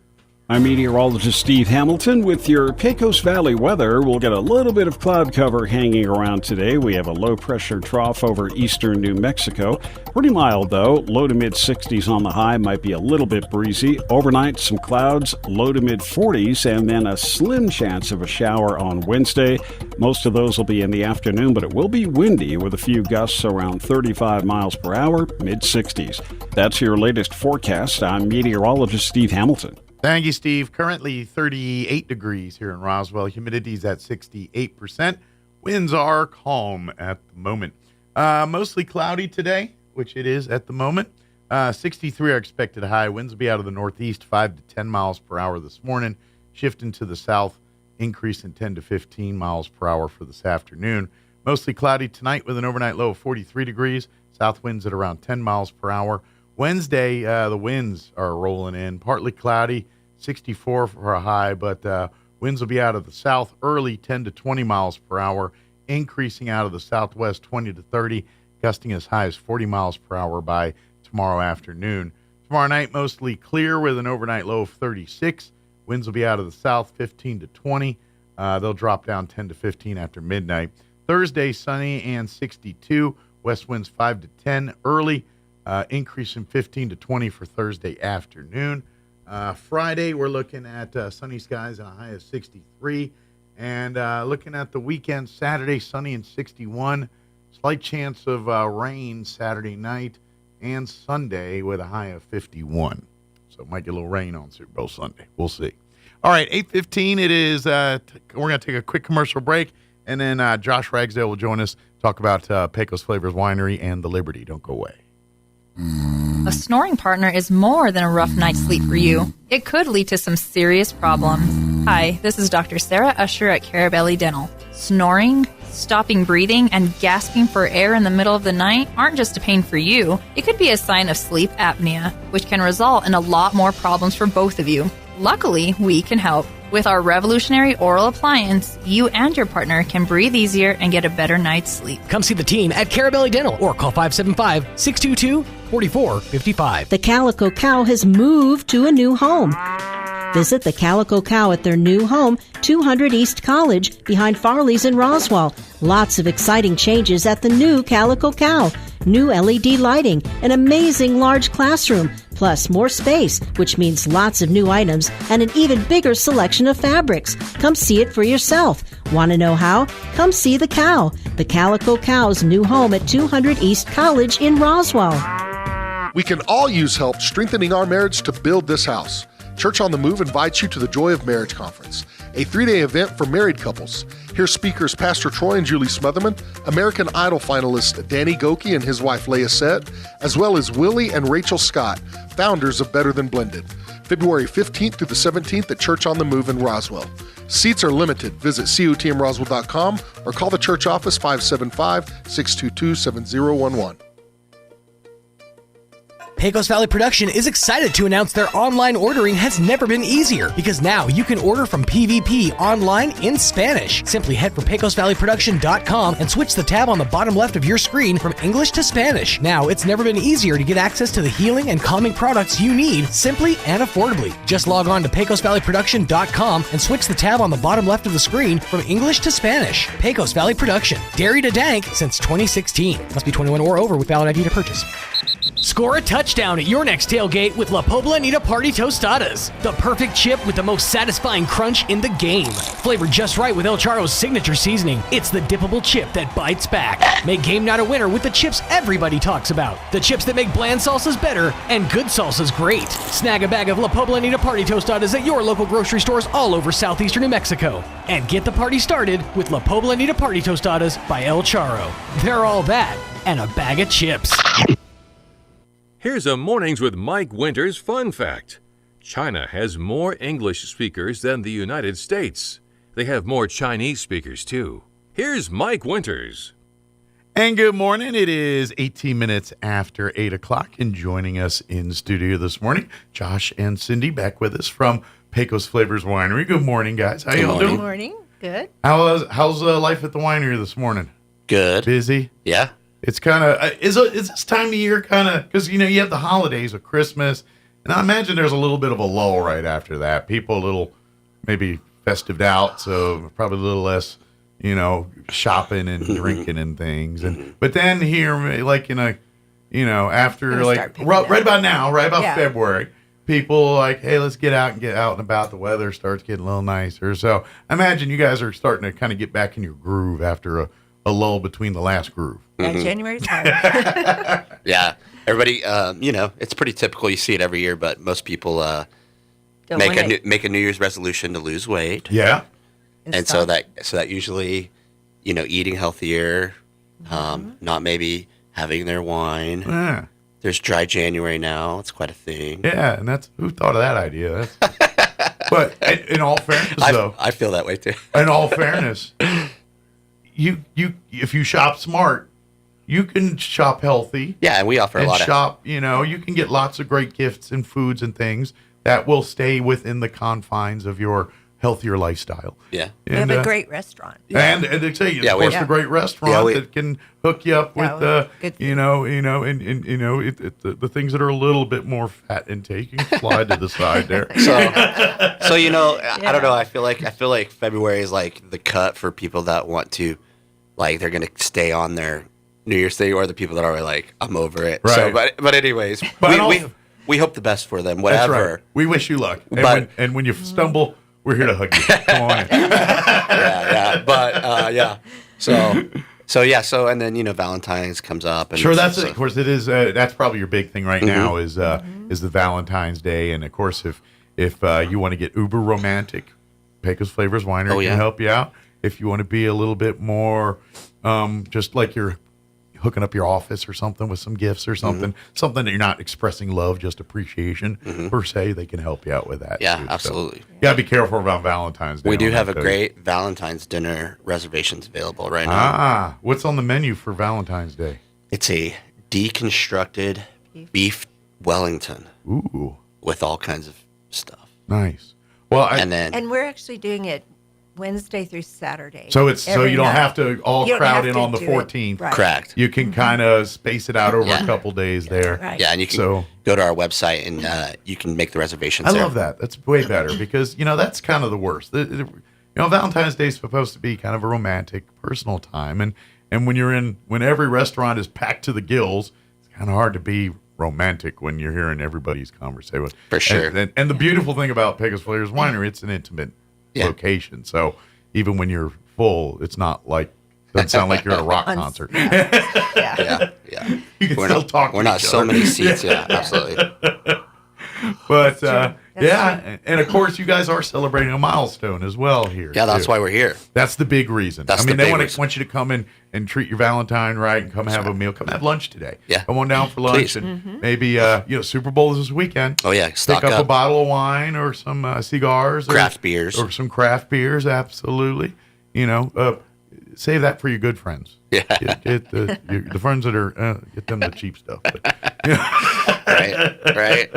I'm meteorologist Steve Hamilton with your Pecos Valley weather. We'll get a little bit of cloud cover hanging around today. We have a low-pressure trough over eastern New Mexico. Pretty mild, though. Low to mid-60s on the high. Might be a little bit breezy. Overnight, some clouds, low to mid-40s, and then a slim chance of a shower on Wednesday. Most of those will be in the afternoon, but it will be windy with a few gusts around 35 miles per hour, mid-60s. That's your latest forecast. I'm meteorologist Steve Hamilton. Thank you, Steve. Currently 38 degrees here in Roswell. Humidity's at 68%. Winds are calm at the moment. Mostly cloudy today, which it is at the moment. 63 are expected high. Winds will be out of the northeast, 5 to 10 miles per hour this morning. Shifting to the south, increase in 10 to 15 miles per hour for this afternoon. Mostly cloudy tonight with an overnight low of 43 degrees. South winds at around 10 miles per hour. Wednesday, the winds are rolling in. Partly cloudy, 64 for a high, but winds will be out of the south early, 10 to 20 miles per hour, increasing out of the southwest, 20 to 30, gusting as high as 40 miles per hour by tomorrow afternoon. Tomorrow night, mostly clear with an overnight low of 36. Winds will be out of the south, 15 to 20. They'll drop down 10 to 15 after midnight. Thursday, sunny and 62. West winds 5 to 10 early. Increase in 15 to 20 for Thursday afternoon. Friday, we're looking at sunny skies and a high of 63. And looking at the weekend, Saturday, sunny and 61. Slight chance of rain Saturday night and Sunday with a high of 51. So it might get a little rain on Super Bowl Sunday. We'll see. All right, 8:15 it is. We're going to take a quick commercial break, and then Josh Ragsdale will join us, talk about Pecos Flavors Winery and the Liberty. Don't go away. A snoring partner is more than a rough night's sleep for you. It could lead to some serious problems. Hi, this is Dr. Sarah Usher at Carabelli Dental. Snoring, stopping breathing, and gasping for air in the middle of the night aren't just a pain for you. It could be a sign of sleep apnea, which can result in a lot more problems for both of you. Luckily, we can help. With our revolutionary oral appliance, you and your partner can breathe easier and get a better night's sleep. Come see the team at Carabelli Dental or call 575-622-4455. The Calico Cow has moved to a new home. Visit the Calico Cow at their new home, 200 East College, behind Farley's in Roswell. Lots of exciting changes at the new Calico Cow. New LED lighting, an amazing large classroom, plus more space, which means lots of new items and an even bigger selection of fabrics. Come see it for yourself. Want to know how? Come see the Cow. The Calico Cow's new home at 200 East College in Roswell. We can all use help strengthening our marriage to build this house. Church on the Move invites you to the Joy of Marriage Conference, a 3-day event for married couples. Hear speakers Pastor Troy and Julie Smotherman, American Idol finalist Danny Goki and his wife Leah Sett, as well as Willie and Rachel Scott, founders of Better Than Blended. February 15th through the 17th at Church on the Move in Roswell. Seats are limited. Visit cotmroswell.com or call the church office 575-622-7011. Pecos Valley Production is excited to announce their online ordering has never been easier because now you can order from PVP online in Spanish. Simply head for PecosValleyProduction.com and switch the tab on the bottom left of your screen from English to Spanish. Now it's never been easier to get access to the healing and calming products you need simply and affordably. Just log on to PecosValleyProduction.com and switch the tab on the bottom left of the screen from English to Spanish. Pecos Valley Production. Dairy to dank since 2016. Must be 21 or over with valid ID to purchase. Score a touchdown at your next tailgate with La Poblanita Party Tostadas. The perfect chip with the most satisfying crunch in the game. Flavored just right with El Charro's signature seasoning. It's the dippable chip that bites back. Make game night a winner with the chips everybody talks about. The chips that make bland salsas better and good salsas great. Snag a bag of La Poblanita Party Tostadas at your local grocery stores all over southeastern New Mexico. And get the party started with La Poblanita Party Tostadas by El Charro. They're all that and a bag of chips. Here's a Mornings with Mike Winters fun fact. China has more English speakers than the United States. They have more Chinese speakers, too. Here's Mike Winters. And good morning. It is 18 minutes after 8 o'clock, and joining us in studio this morning, Josh and Cindy back with us from Pecos Flavors Winery. Good morning, guys. How y'all doing? Good morning. Good. How's life at the winery this morning? Good. Busy? Yeah. It's kind of, is this time of year kind of, because, you have the holidays of Christmas, and I imagine there's a little bit of a lull right after that. People a little maybe festived out, so probably a little less, shopping and drinking and things. But then here, like, after, like, right about now, right about February, people like, hey, let's get out and about. The weather starts getting a little nicer. So I imagine you guys are starting to kind of get back in your groove after a lull between the last groove. Yeah, January's hard. Yeah. Everybody, it's pretty typical. You see it every year, but most people make a New Year's resolution to lose weight. Yeah. And so that usually, eating healthier, not maybe having their wine. Yeah. There's dry January now. It's quite a thing. Yeah, and who thought of that idea? But in all fairness, though, I feel that way too. In all fairness, you if you shop smart, you can shop healthy. Yeah, and we offer a lot of shop. You can get lots of great gifts and foods and things that will stay within the confines of your healthier lifestyle. Yeah, we have a great restaurant. And they say, of course, the great restaurant that can hook you up with the things that are a little bit more fat intake. You can slide to the side there. So I don't know. I feel like February is like the cut for people that want to, like, they're going to stay on their New Year's thing, or the people that are like, I'm over it. Right. So, but anyways, we hope the best for them. Whatever. That's right. We wish you luck. And when you stumble, we're here to hug you. Come on in. yeah. But So and then Valentine's comes up. And sure, that's it. Of course, it is. That's probably your big thing right now is the Valentine's Day, and of course, if you want to get uber romantic, Pecos Flavors Winery can help you out. If you want to be a little bit more, just like you're hooking up your office or something with some gifts or something that you're not expressing love, just appreciation per se, they can help you out with that. Yeah, too. absolutely. So, you gotta be careful about Valentine's Day. We do have a great Valentine's dinner reservations available right now. What's on the menu for Valentine's Day? It's a deconstructed beef Wellington. Ooh. With all kinds of stuff. Nice. Well, and we're actually doing it Wednesday through Saturday. So you don't have to crowd in on the 14th. Right. Correct. You can kind of space it out over a couple days there. Right. Yeah, and you can go to our website and you can make the reservations. I love that. That's way better because that's kind of the worst. Valentine's Day is supposed to be kind of a romantic, personal time, and when every restaurant is packed to the gills, it's kind of hard to be romantic when you're hearing everybody's conversation. For sure. And the beautiful thing about Pecos Flavors Winery, it's an intimate location. So even when you're full, it's not like doesn't sound like you're at a rock concert. Yeah. You can still talk. We're not so many seats. Yeah, absolutely. But and of course, you guys are celebrating a milestone as well here. Yeah, that's why we're here. That's the big reason. They want you to come in and treat your Valentine right and come have a meal. Come have lunch today. Yeah, come on down for lunch. Please. And maybe Super Bowl is this weekend. Oh yeah, pick up a bottle of wine or some cigars, craft beers, or some craft beers. Absolutely. Save that for your good friends. Yeah, get the friends that are get them the cheap stuff. But, right.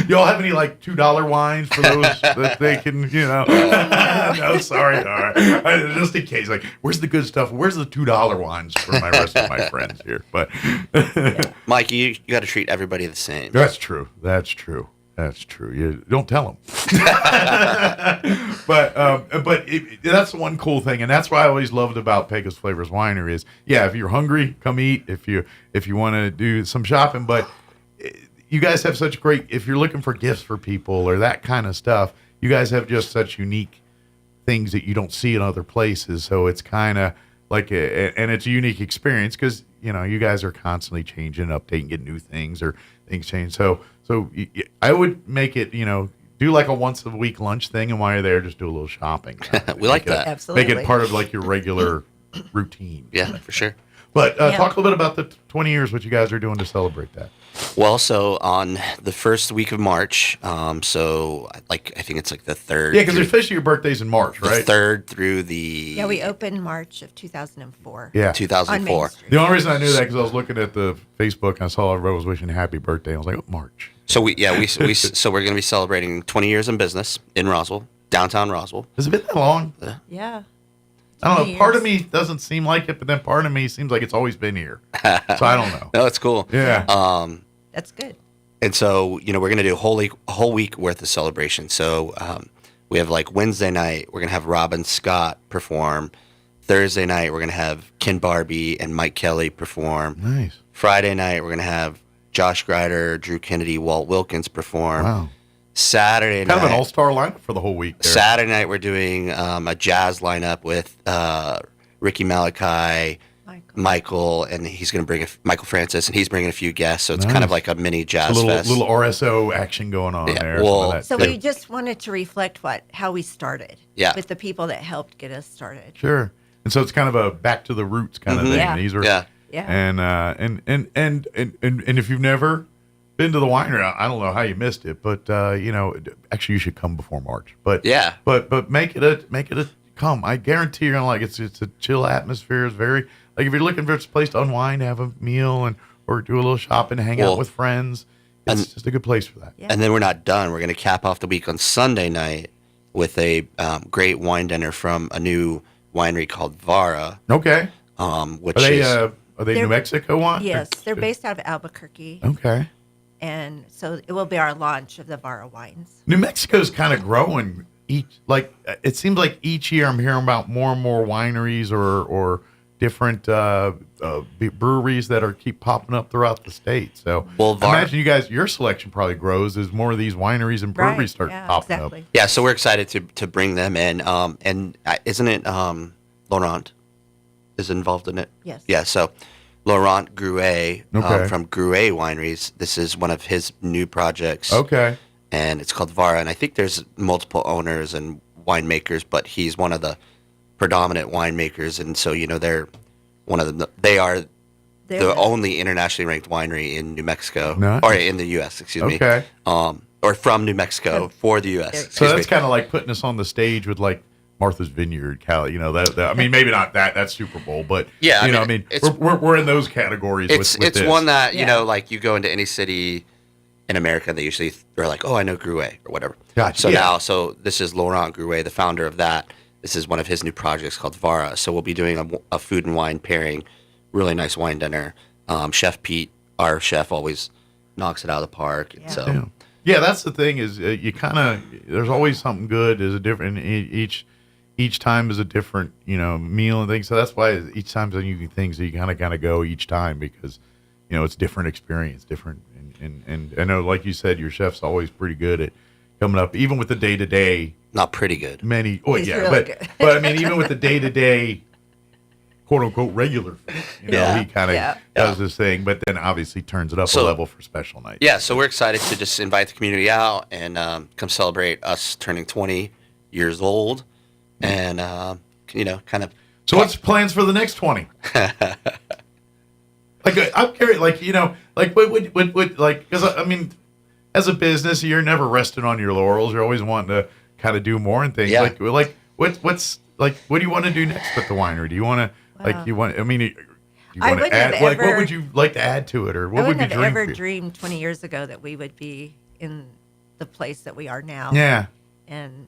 Y'all have any like $2 wines for those that they can, No, sorry. All right. Just in case, like, where's the good stuff? Where's the $2 wines for my rest of my friends here? But Mike, you got to treat everybody the same. That's true. You don't tell them. but that's the one cool thing, and that's what I always loved about Pecos Flavors Winery is, if you're hungry, come eat. If you want to do some shopping, but you guys have such great. If you're looking for gifts for people or that kind of stuff, you guys have just such unique things that you don't see in other places. So it's kind of like and it's a unique experience because you guys are constantly changing, updating, getting new things or things change. So I would make it, do like a once a week lunch thing, and while you're there, just do a little shopping. We like that. Absolutely. Make it part of like your regular routine. Yeah, for sure. But talk a little bit about the 20 years, what you guys are doing to celebrate that. Well, so on the first week of March, I think it's like the 3rd. Yeah, because officially your birthday's in March, right? The 3rd through the... Yeah, we opened March of 2004. Yeah. 2004. The only reason I knew that because I was looking at the Facebook and I saw everybody was wishing happy birthday. I was like, March. So we're going to be celebrating 20 years in business in Roswell, downtown Roswell. Has it been that long? Yeah. I don't know. Part of me doesn't seem like it, but then part of me seems like it's always been here. So I don't know. No, it's cool. Yeah. That's good. And so, we're going to do a whole week worth of celebration. So we have like Wednesday night, we're going to have Robin Scott perform. Thursday night, we're going to have Ken Barbie and Mike Kelly perform. Nice. Friday night, we're going to have Josh Grider, Drew Kennedy, Walt Wilkins perform. Wow. Saturday night. Kind of an all-star lineup for the whole week there. Saturday night, we're doing a jazz lineup with Ricky Malachi, Michael, and he's going to bring Michael Francis, and he's bringing a few guests. So it's kind of like a mini jazz fest. Little RSO action going on there. Well, so we just wanted to reflect how we started. Yeah. With the people that helped get us started. Sure. And so it's kind of a back to the roots kind of thing. Yeah. These are, Yeah. And if you've never been to the winery, I don't know how you missed it, but actually you should come before March. But yeah. But make it a come. I guarantee you're gonna like it. It's a chill atmosphere. It's very like if you're looking for a place to unwind, have a meal, or do a little shopping, hang out with friends. It's just a good place for that. Yeah. And then we're not done. We're going to cap off the week on Sunday night with a great wine dinner from a new winery called Vara. Okay. Which are they New Mexico wine? Yes, they're based out of Albuquerque. Okay. And so it will be our launch of the Vara wines. New Mexico's kind of growing. It seems like each year I'm hearing about more and more wineries or different breweries that keep popping up throughout the state. So I imagine your selection probably grows as more of these wineries and breweries start popping up. Yeah, so we're excited to bring them in. And isn't it Laurent is involved in it? Yes. Yeah, so Laurent Gruet Okay. from Gruet Wineries. This is one of his new projects. Okay. And it's called Vara. And I think there's multiple owners and winemakers, but he's one of the predominant winemakers. And so, they're they are the only internationally ranked winery in New Mexico, Nice. or in the U.S., excuse me. Okay. Or from New Mexico for the U.S. So that's kind of like putting us on the stage with like Martha's Vineyard, Cali. I mean, maybe not that's Super Bowl, but yeah, we're in those categories. It's with this. one that like you go into any city in America, they usually they're like, oh, I know Gruet or whatever. Gotcha. So this is Laurent Gruet, the founder of that. This is one of his new projects called Vara. So we'll be doing a food and wine pairing, really nice wine dinner. Chef Pete, our chef, always knocks it out of the park. Yeah. So yeah, that's the thing is you kind of there's always something good. There's a different each time is a different meal and things. So that's why each time's a new thing. So you kind of go each time because it's different experience, different. And I know, like you said, your chef's always pretty good at coming up, even with the day to day. Not pretty good. He's really good. But I mean, even with the day to day, quote unquote regular food, he kind of does this thing, but then obviously turns it up a level for special nights. Yeah, so we're excited to just invite the community out and come celebrate us turning 20 years old, and kind of. So what's plans for the next 20? I'm curious, because I mean, as a business, you're never resting on your laurels. You're always wanting to kind of do more and things. Yeah. What do you want to do next with the winery? Do you want to do you want to add? What would you like to add to it, or what would be I wouldn't have ever dreamed 20 years ago that we would be in the place that we are now. Yeah. And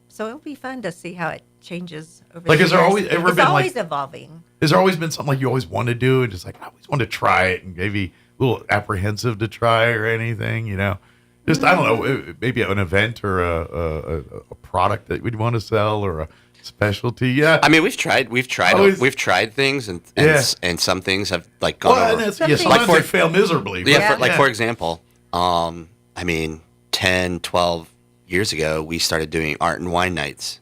so it'll be fun to see how it changes over Like, the has there years. always ever It's been always like evolving. Has there always been something like you always wanted to do, and just like I always wanted to try it, and maybe a little apprehensive to try or anything, Just I don't know, maybe an event or a product that we'd want to sell or a specialty. Yeah, I mean we've tried things and some things have like gone over. Sometimes they fail miserably. For example, I mean 10, 12 years ago we started doing art and wine nights.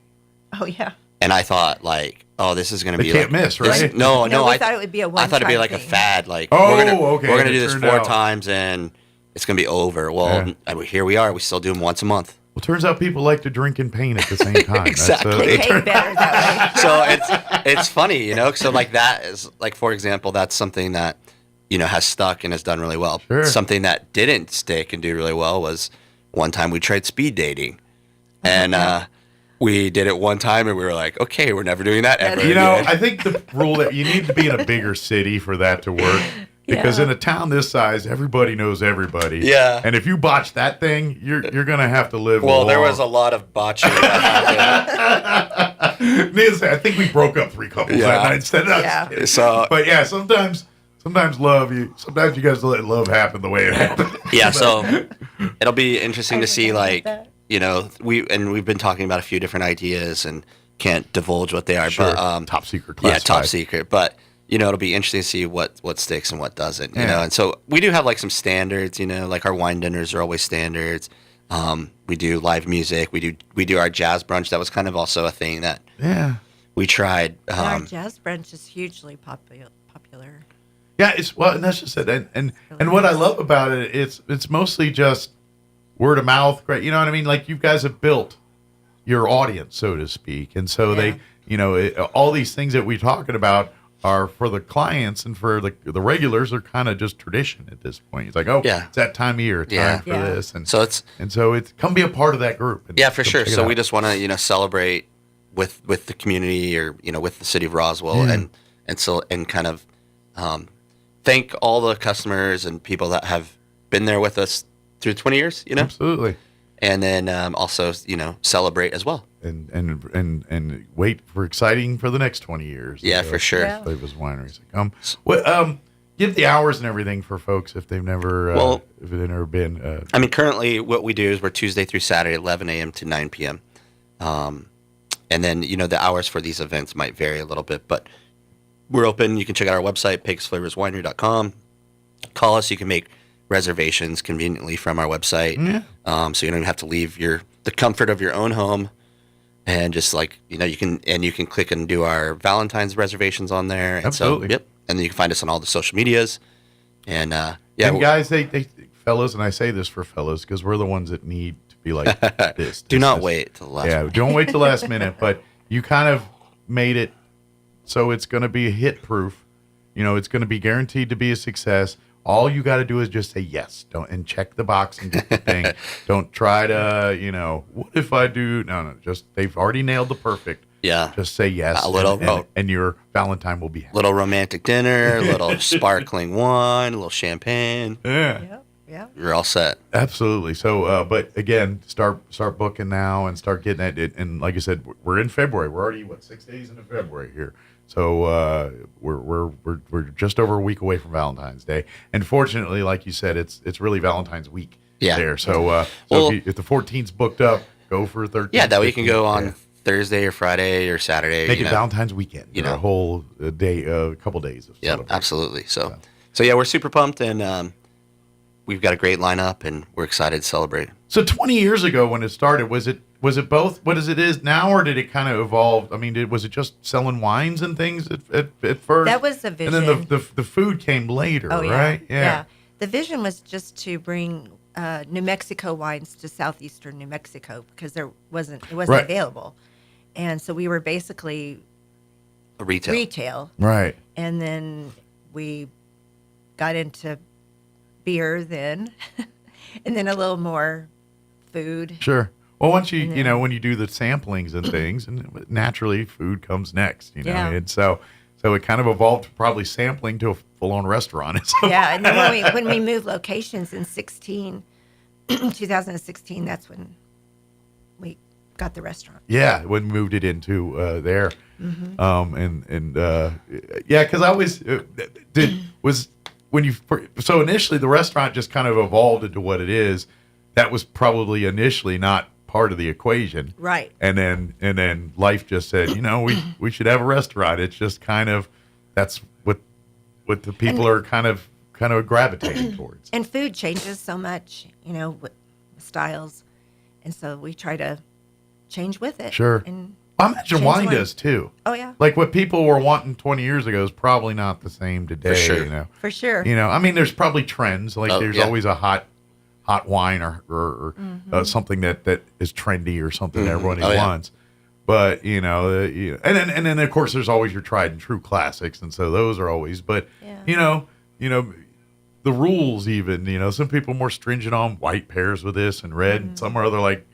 Oh yeah. And I thought like, oh, this is going to be can't miss, right? No, I thought it would be a one-time I thought it'd be like thing. a fad. Like, okay. We're going to do this 4 out. times and it's going to be over. Well, here we are. We still do them once a month. Well, turns out people like to drink and paint at the same time. Exactly. They pay better that way. So it's funny, So like that is like, for example, that's something that has stuck and has done really well. Sure. Something that didn't stick and do really well was one time we tried speed dating, and we did it one time and we were like, okay, we're never doing that ever. again. I think the rule that you need to be in a bigger city for that to work. Because in a town this size, everybody knows everybody. Yeah. And if you botch that thing, you're gonna have to live. Well, there was a lot of botching that happened. I think we broke up 3 couples that night instead of us. So, but yeah, sometimes sometimes you guys let love happen the way it happened. Yeah, so it'll be interesting to see we've been talking about a few different ideas and can't divulge what they are, Sure. but top secret Yeah, classified. top secret, but it'll be interesting to see what sticks and what doesn't, and so we do have like some standards, like our wine dinners are always standards. We do live music, we do our jazz brunch. That was kind of also a thing that We tried. Our jazz brunch is hugely popular. Yeah, and that's just it. And what I love about it, it's mostly just word of mouth. Great, you know what I mean? Like you guys have built your audience, so to speak, and so they, all these things that we're talking about are for the clients, and for the regulars are kind of just tradition at this point. It's like, it's that time of year, time for this, and so it's come be a part of that group. Yeah, for sure. So we just want to celebrate with the community, or with the city of Roswell, and kind of thank all the customers and people that have been there with us through 20 years. Absolutely. And then also celebrate as well, and wait for exciting for the next 20 years. Yeah, for sure. Flavors Wineries. Give the hours and everything for folks if they've never been. I mean, currently what we do is we're Tuesday through Saturday, 11 a.m. to 9 p.m. And then the hours for these events might vary a little bit, but we're open. You can check out our website, pecosflavorswinery.com. Call us. You can make reservations conveniently from our website. So you don't even have to leave the comfort of your own home, and just you can click and do our Valentine's reservations on there. And Absolutely. So, and then you can find us on all the social medias. And and guys, they fellas, and I say this for fellas because we're the ones that need to be like this. Do not wait till the last minute. Don't wait till the last minute. But you kind of made it so it's going to be hit proof. It's going to be guaranteed to be a success. All you got to do is just say yes. And check the box and get the thing. Don't try to, what if I do? No. Just they've already nailed the perfect. Yeah. Just say yes. And your Valentine will be happy. Little romantic dinner, a little sparkling wine, a little champagne. Yeah. Yeah. You're all set. Absolutely. So, but again, start booking now and start getting it. And like I said, we're in February. We're already 6 days into February here. So we're just over a week away from Valentine's Day, and fortunately, like you said, it's really Valentine's week there. So, if the 14th's booked up, go for 13th. Yeah, that way you can go on Thursday or Friday or Saturday. Make it Valentine's weekend. A whole day, a couple days of celebration. Yeah, absolutely. So yeah, we're super pumped, and we've got a great lineup, and we're excited to celebrate. So 20 years ago when it started, was it both what it is now, or did it kind of evolve? I mean, was it just selling wines and things at first? That was the vision. And then the food came later, right? Yeah. The vision was just to bring New Mexico wines to southeastern New Mexico because it wasn't available. And so we were basically a retail. Right. And then we got into beer then, and then a little more food. Sure. Well, once you when you do the samplings and things, and naturally food comes next, and so it kind of evolved from probably sampling to a full-on restaurant. Yeah, and then when we moved locations in 2016, that's when we got the restaurant. Yeah, when we moved it into there, because I always so initially the restaurant just kind of evolved into what it is. That was probably initially not part of the equation, right? And then life just said, we should have a restaurant. It's just kind of that's what the people are kind of gravitating towards. And food changes so much, with styles, and so we try to change with it. Sure. And I imagine wine does too. Oh yeah. Like what people were wanting 20 years ago is probably not the same today. For sure. For sure. I mean, there's probably trends. Like there's always a hot wine or something that is trendy or something that everybody wants. But and then of course there's always your tried and true classics, and so those are always. But the rules even some people are more stringent on white pairs with this and red, and some are other like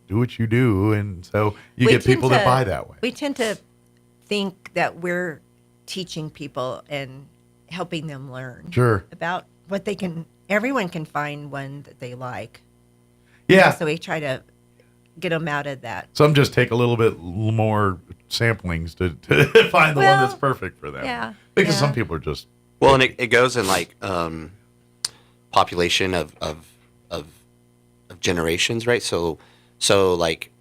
do what you do, and so you get people that buy that way. We tend to think that we're teaching people and helping them learn about what they can. Everyone can find one that they like. Yeah. So we try to get them out of that. Some just take a little bit more samplings to find the one that's perfect for them. Yeah. Because some people are just... Well, and it goes in like population of generations, right? So like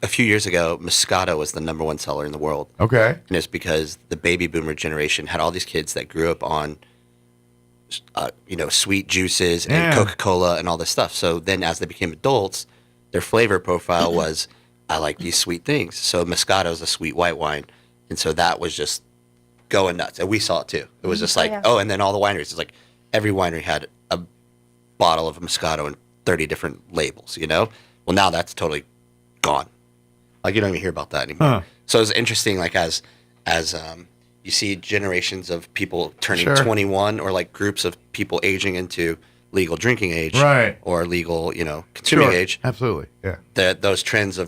a few years ago, Moscato was the number one seller in the world. Okay. And it's because the baby boomer generation had all these kids that grew up on sweet juices and Coca-Cola and all this stuff. So then as they became adults, their flavor profile was I like these sweet things. So Moscato is a sweet white wine. And so that was just going nuts. And we saw it too. It was just like, and then all the wineries, it's like every winery had a bottle of Moscato and 30 different labels, you know? Well, now that's totally gone. Like, you don't even hear about that anymore. Huh. So it's interesting, like, as you see generations of people turning 21 or like groups of people aging into legal drinking age, right, or legal, you know, consuming age. Absolutely, yeah. Those trends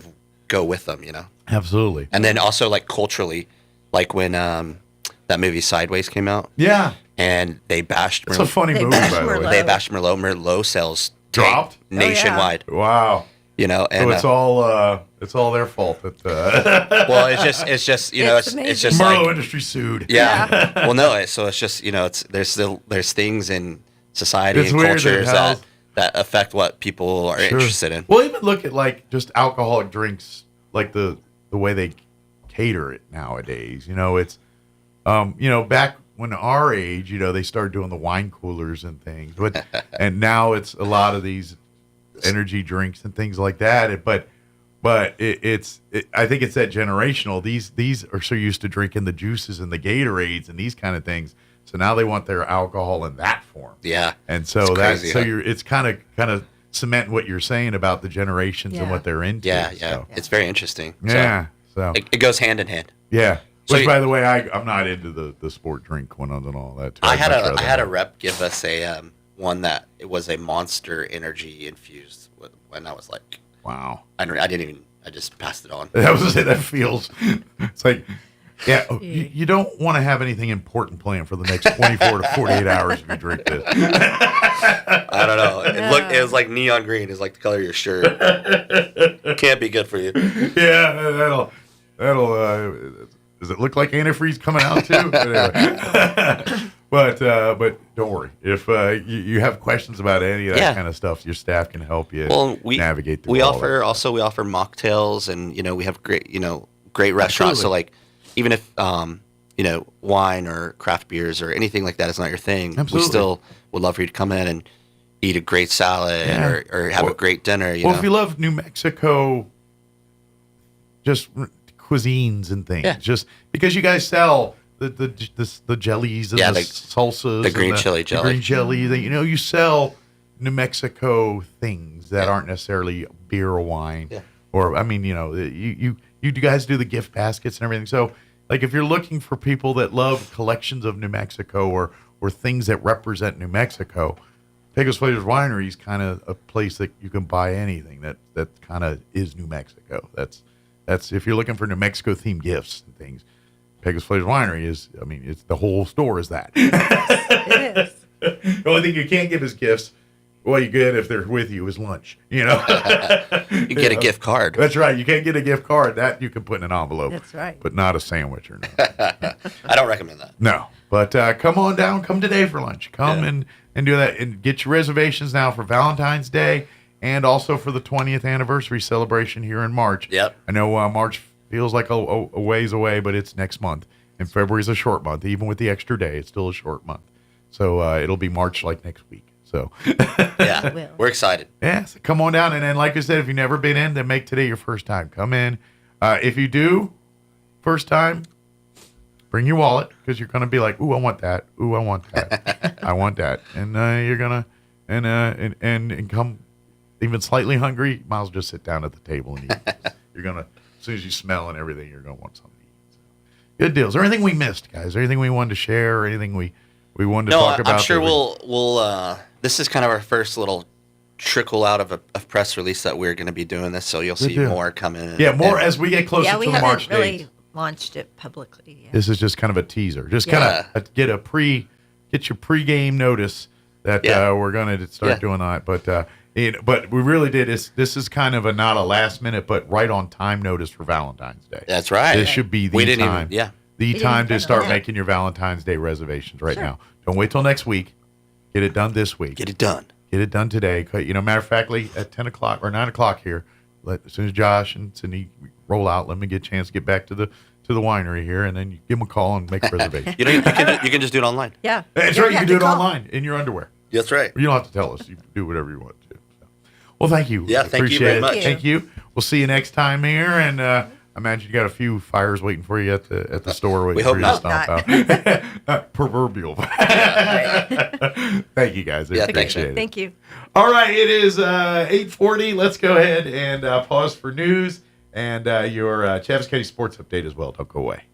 go with them, you know. Absolutely. And then also like culturally, like when that movie Sideways came out. Yeah. And they bashed. It's a funny movie, by the way. They bashed Merlot. Merlot sales dropped nationwide. Wow. You know, and so it's all their fault. That, well, it's just you know, it's just Merlot like, industry sued. Yeah. Well, no, so it's just, you know, there's things in society It's and weird cultures that affect what people are interested in. Well, even look at like just alcoholic drinks, like the way they cater it nowadays. You know, it's you know, back when our age, you know, they started doing the wine coolers and things, but and now it's a lot of these energy drinks and things like that. But it's I think it's that generational. These are so used to drinking the juices and the Gatorades and these kind of things. So now they want their alcohol in that form. Yeah. And so it's kind of cement what you're saying about the generations and what they're into. Yeah, So. It's very interesting. Yeah. So it goes hand in hand. Yeah. So Which, by the way, I'm not into the sport drink one and all that. Too. I had a rep give us a one that it was a Monster Energy infused, and I was like, wow. I didn't even. I just passed it on. That feels. It's like, yeah, you don't want to have anything important planned for the next 24 to 48 hours if you drink this. I don't know. It was like neon green. It's like the color of your shirt. Can't be good for you. Yeah, that'll. Does it look like antifreeze coming out too? Anyway. But don't worry. If you have questions about any of that kind of stuff, your staff can help you navigate through we all offer that. We offer mocktails, and you know, we have great restaurants. So like, even if you know, wine or craft beers or anything like that is not your thing, we still would love for you to come in and eat a great salad or have a great dinner. You know, if you love New Mexico, just cuisines and things, just because you guys sell the jellies and the salsas, the green chili jelly, the green jelly. You know, you sell New Mexico things that aren't necessarily beer or wine, or I mean, you know, you guys do the gift baskets and everything. So, like, if you're looking for people that love collections of New Mexico or things that represent New Mexico, Pecos Flavors Winery is kind of a place that you can buy anything that kind of is New Mexico. That's if you're looking for New Mexico themed gifts and things. Pecos Flavors Winery is, I mean, it's the whole store is that. It is. The only thing you can't give as gifts, well, you get if they're with you, is lunch. You know, you get a gift card. That's right. You can't get a gift card that you can put in an envelope. That's right. But not a sandwich or nothing. I don't recommend that. No, but come on down. Come today for lunch. Come and do that and get your reservations now for Valentine's Day and also for the 20th anniversary celebration here in March. Yep. I know March feels like a ways away, but it's next month. And February's a short month. Even with the extra day, it's still a short month. So it'll be March like next week. So yeah, we're excited. Yeah, so come on down. And then, like I said, if you've never been in, then make today your first time. Come in. If you do, first time, bring your wallet because you're going to be like, ooh, I want that. Ooh, I want that. I want that. And you're going to, and come even slightly hungry, might as well just sit down at the table and eat. You're going to, as soon as you smell and everything, you're going to want something to eat. So, good deals. Is there anything we missed, guys? Is there anything we wanted to share or anything we wanted to talk about? I'm sure we'll this is kind of our first little trickle out of a press release that we're going to be doing this, so you'll see more come in. Yeah, more as we get closer to the March haven't really date. Launched it publicly yet. This is just kind of a teaser. Just kind of get your pregame notice that we're going to start doing that. But but we really did. This is kind of not a last minute, but right on time notice for Valentine's Day. That's right. This should be the time. The time to start that. making your Valentine's Day reservations right now. Don't wait till next week. Get it done this week. Get it done. Get it done today. You know, matter of fact, at 10 o'clock or 9 o'clock here, as soon as Josh and Cindy roll out, let me get a chance to get back to the winery here, and then you give them a call and make a reservation. You can just do it online. Yeah. That's right. You can do it online in your underwear. That's right. You don't have to tell us. You can do whatever you want to. So. Well, thank you. Yeah, thank you very much. Thank you. We'll see you next time here, and I imagine you got a few fires waiting for you at the store. We hope not. Proverbial. Thank you, guys. I appreciate it. Thank you. All right, it is 8:40. Let's go ahead and pause for news and your Chaves County sports update as well. Don't go away.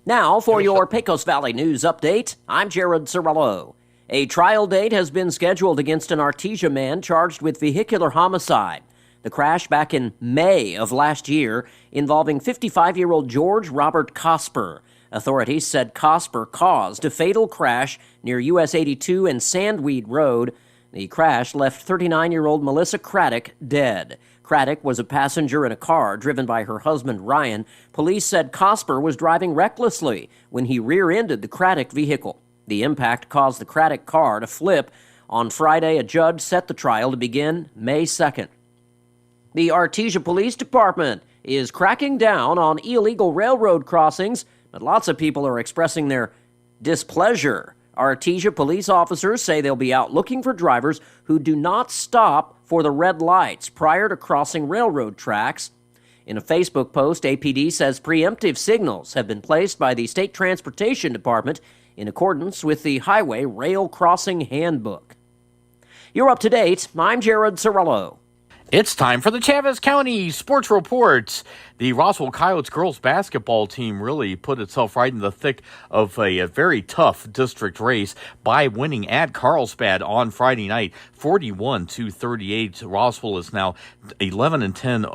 Now for your Pecos Valley News Update, I'm Jared Cirillo. A trial date has been scheduled against an Artesia man charged with vehicular homicide. The crash back in May of last year involving 55-year-old George Robert Cosper. Authorities said Cosper caused a fatal crash near US 82 and Sandweed Road. The crash left 39-year-old Melissa Craddock dead. Craddock was a passenger in a car driven by her husband, Ryan. Police said Cosper was driving recklessly when he rear-ended the Craddock vehicle. The impact caused the Craddock car to flip. On Friday, a judge set the trial to begin May 2nd. The Artesia Police Department is cracking down on illegal railroad crossings, but lots of people are expressing their displeasure. Artesia police officers say they'll be out looking for drivers who do not stop for the red lights prior to crossing railroad tracks. In a Facebook post, APD says preemptive signals have been placed by the State Transportation Department in accordance with the Highway Rail Crossing Handbook. You're up to date. I'm Jared Cirillo. It's time for the Chaves County Sports Reports. The Roswell Coyotes girls basketball team really put itself right in the thick of a very tough district race by winning at Carlsbad on Friday night, 41-38. Roswell is now 11-10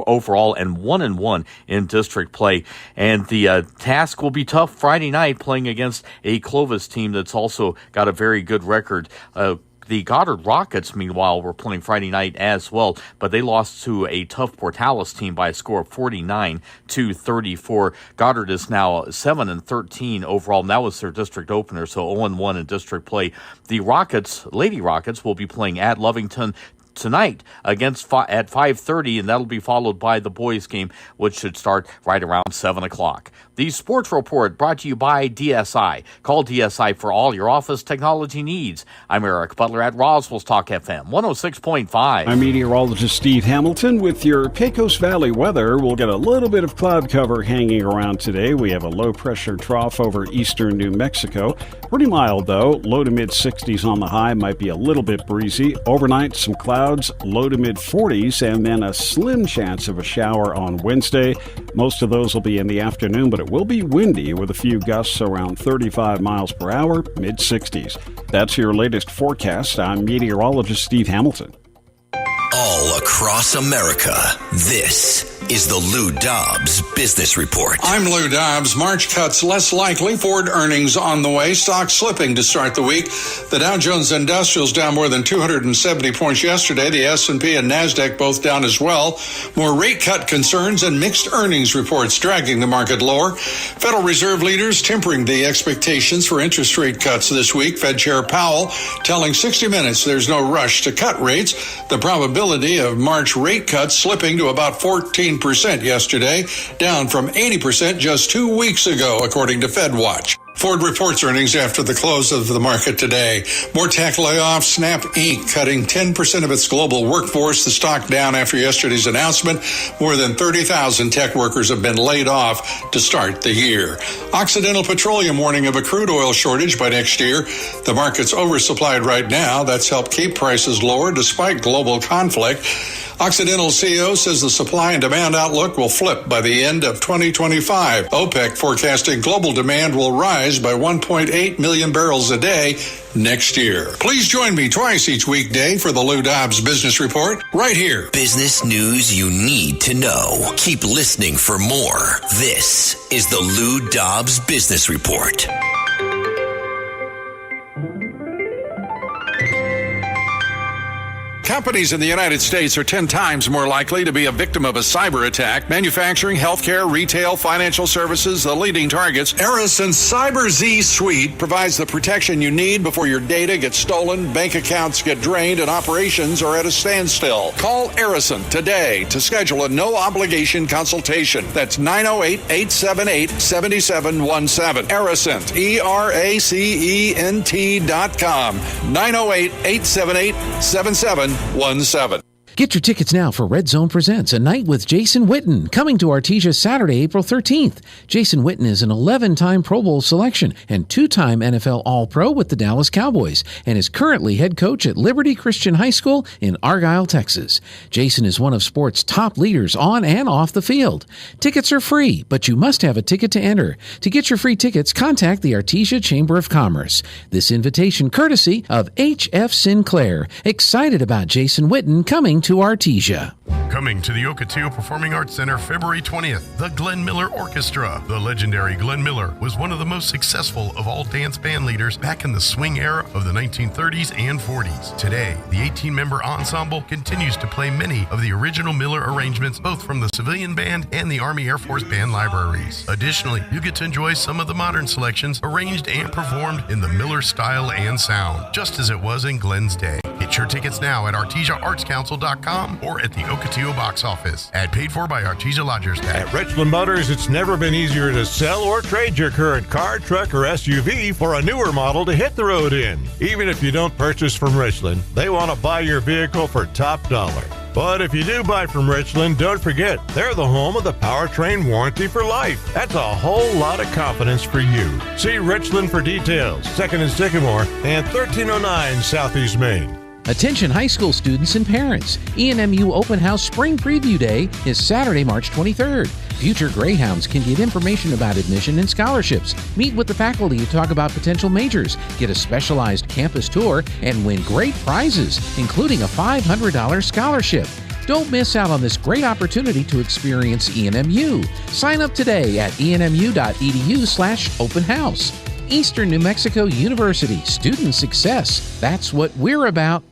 overall and 1-1 in district play. And the task will be tough Friday night playing against a Clovis team that's also got a very good record. The Goddard Rockets, meanwhile, were playing Friday night as well, but they lost to a tough Portales team by a score of 49-34. Goddard is now 7-13 overall, and that was their district opener, so 0-1 in district play. The Lady Rockets, will be playing at Lovington tonight at 5:30, and that'll be followed by the boys game, which should start right around 7 o'clock. The Sports Report brought to you by DSI. Call DSI for all your office technology needs. I'm Eric Butler at Roswell's Talk FM 106.5. I'm meteorologist Steve Hamilton with your Pecos Valley weather. We'll get a little bit of cloud cover hanging around today. We have a low-pressure trough over eastern New Mexico. Pretty mild, though. Low to mid-60s on the high. Might be a little bit breezy. Overnight, some clouds, low to mid-40s, and then a slim chance of a shower on Wednesday. Most of those will be in the afternoon, but it will be windy with a few gusts around 35 miles per hour, mid-60s. That's your latest forecast. I'm meteorologist Steve Hamilton. All across America, this is the Lou Dobbs Business Report. I'm Lou Dobbs. March cuts less likely. Ford earnings on the way. Stocks slipping to start the week. The Dow Jones Industrial's down more than 270 points yesterday. The S&P and NASDAQ both down as well. More rate cut concerns and mixed earnings reports dragging the market lower. Federal Reserve leaders tempering the expectations for interest rate cuts this week. Fed Chair Powell telling 60 Minutes there's no rush to cut rates. The probability of March rate cuts slipping to about 14% yesterday, down from 80% just 2 weeks ago, according to FedWatch. Ford reports earnings after the close of the market today. More tech layoffs. Snap Inc. cutting 10% of its global workforce. The stock down after yesterday's announcement. More than 30,000 tech workers have been laid off to start the year. Occidental Petroleum warning of a crude oil shortage by next year. The market's oversupplied right now. That's helped keep prices lower despite global conflict. Occidental CEO says the supply and demand outlook will flip by the end of 2025. OPEC forecasting global demand will rise by 1.8 million barrels a day next year. Please join me twice each weekday for the Lou Dobbs Business Report right here. Business news you need to know. Keep listening for more. This is the Lou Dobbs Business Report. Companies in the United States are 10 times more likely to be a victim of a cyber attack. Manufacturing, healthcare, retail, financial services, the leading targets. Ericsson Cyber Z Suite provides the protection you need before your data gets stolen, bank accounts get drained, and operations are at a standstill. Call Ericsson today to schedule a no-obligation consultation. That's 908-878-7717. Ericsson, ERACENT.com. 908-878-7717. Get your tickets now for Red Zone Presents A Night with Jason Witten, coming to Artesia Saturday, April 13th. Jason Witten is an 11-time Pro Bowl selection and 2-time NFL All-Pro with the Dallas Cowboys and is currently head coach at Liberty Christian High School in Argyle, Texas. Jason is one of sports' top leaders on and off the field. Tickets are free, but you must have a ticket to enter. To get your free tickets, contact the Artesia Chamber of Commerce. This invitation courtesy of H.F. Sinclair. Excited about Jason Witten coming to Artesia. Coming to the Ocotillo Performing Arts Center February 20th, the Glenn Miller Orchestra. The legendary Glenn Miller was one of the most successful of all dance band leaders back in the swing era of the 1930s and 40s. Today, the 18-member ensemble continues to play many of the original Miller arrangements, both from the civilian band and the Army Air Force band libraries. Additionally, you get to enjoy some of the modern selections arranged and performed in the Miller style and sound, just as it was in Glenn's day. Get your tickets now at ArtesiaArtsCouncil.com or at the Ocotillo box office. Ad paid for by Artesia Lodgers Tax. At Richland Motors, it's never been easier to sell or trade your current car, truck, or SUV for a newer model to hit the road in. Even if you don't purchase from Richland, they want to buy your vehicle for top dollar. But if you do buy from Richland, don't forget, they're the home of the powertrain warranty for life. That's a whole lot of confidence for you. See Richland for details. 2nd and Sycamore and 1309 Southeast Main. Attention high school students and parents. ENMU Open House Spring Preview Day is Saturday, March 23rd. Future Greyhounds can get information about admission and scholarships, meet with the faculty to talk about potential majors, get a specialized campus tour, and win great prizes, including a $500 scholarship. Don't miss out on this great opportunity to experience ENMU. Sign up today at enmu.edu/open house. Eastern New Mexico University, student success. That's what we're about.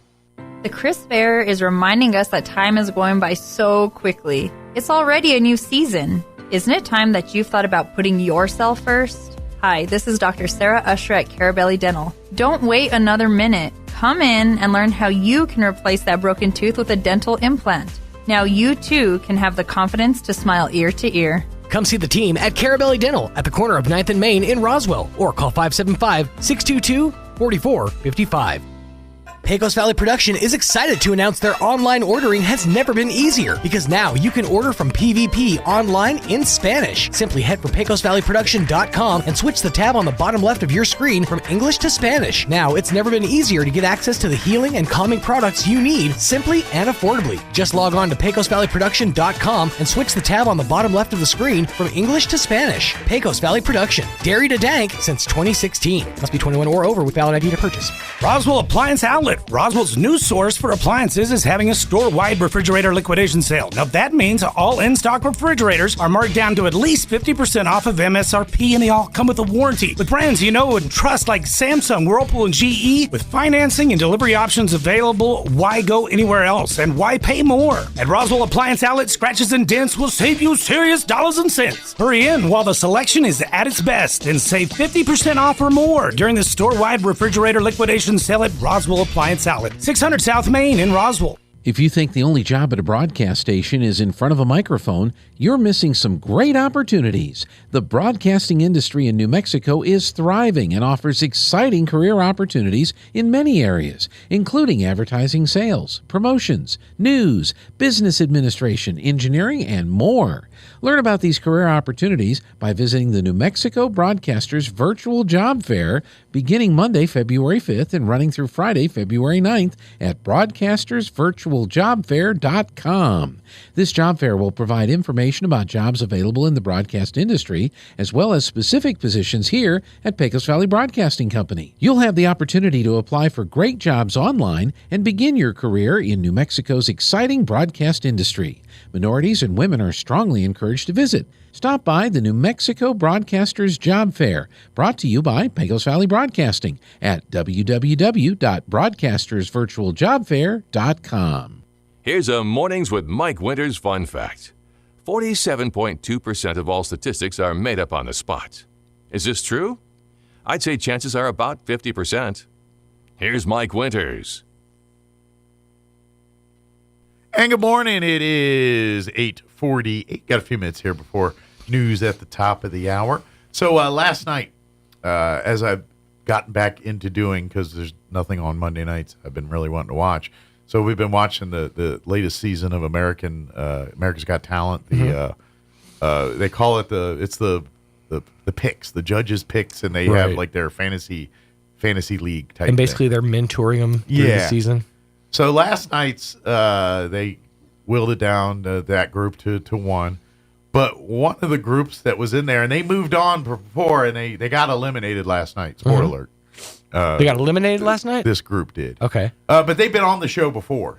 The crisp air is reminding us that time is going by so quickly. It's already a new season. Isn't it time that you've thought about putting yourself first? Hi, this is Dr. Sarah Usher at Carabelli Dental. Don't wait another minute. Come in and learn how you can replace that broken tooth with a dental implant. Now you too can have the confidence to smile ear to ear. Come see the team at Carabelli Dental at the corner of 9th and Main in Roswell or call 575-622-4455. Pecos Valley Production is excited to announce their online ordering has never been easier because now you can order from PVP online in Spanish. Simply head for PecosValleyProduction.com and switch the tab on the bottom left of your screen from English to Spanish. Now it's never been easier to get access to the healing and calming products you need simply and affordably. Just log on to PecosValleyProduction.com and switch the tab on the bottom left of the screen from English to Spanish. Pecos Valley Production. Dairy to dank since 2016. Must be 21 or over with valid ID to purchase. Roswell Appliance Outlet. Roswell's new source for appliances is having a store-wide refrigerator liquidation sale. Now that means all in-stock refrigerators are marked down to at least 50% off of MSRP, and they all come with a warranty. With brands you know and trust like Samsung, Whirlpool, and GE, with financing and delivery options available, why go anywhere else? And why pay more? At Roswell Appliance Outlet, scratches and dents will save you serious dollars and cents. Hurry in while the selection is at its best and save 50% off or more during the store-wide refrigerator liquidation sale at Roswell Appliance Outlet, 600 South Main in Roswell. If you think the only job at a broadcast station is in front of a microphone, you're missing some great opportunities. The broadcasting industry in New Mexico is thriving and offers exciting career opportunities in many areas, including advertising sales, promotions, news, business administration, engineering, and more. Learn about these career opportunities by visiting the New Mexico Broadcasters Virtual Job Fair beginning Monday, February 5th and running through Friday, February 9th at broadcastersvirtualjobfair.com. This job fair will provide information about jobs available in the broadcast industry, as well as specific positions here at Pecos Valley Broadcasting Company. You'll have the opportunity to apply for great jobs online and begin your career in New Mexico's exciting broadcast industry. Minorities and women are strongly encouraged to visit. Stop by the New Mexico Broadcasters Job Fair, brought to you by Pecos Valley Broadcasting at www.broadcastersvirtualjobfair.com. Here's a Mornings with Mike Winters fun fact. 47.2% of all statistics are made up on the spot. Is this true? I'd say chances are about 50%. Here's Mike Winters. And good morning. It is 8:48. Got a few minutes here before news at the top of the hour. So last night, as I've gotten back into doing, because there's nothing on Monday nights I've been really wanting to watch, So we've been watching the latest season of America's Got Talent. They call it the picks, the judges' picks, and they have like their fantasy league type. And basically, thing. they're mentoring them through the season. So last night's they willed it down that group to one, but one of the groups that was in there, and they moved on before, and they got eliminated last night. Spoiler alert. They got eliminated last night? This group did. Okay. But they've been on the show before.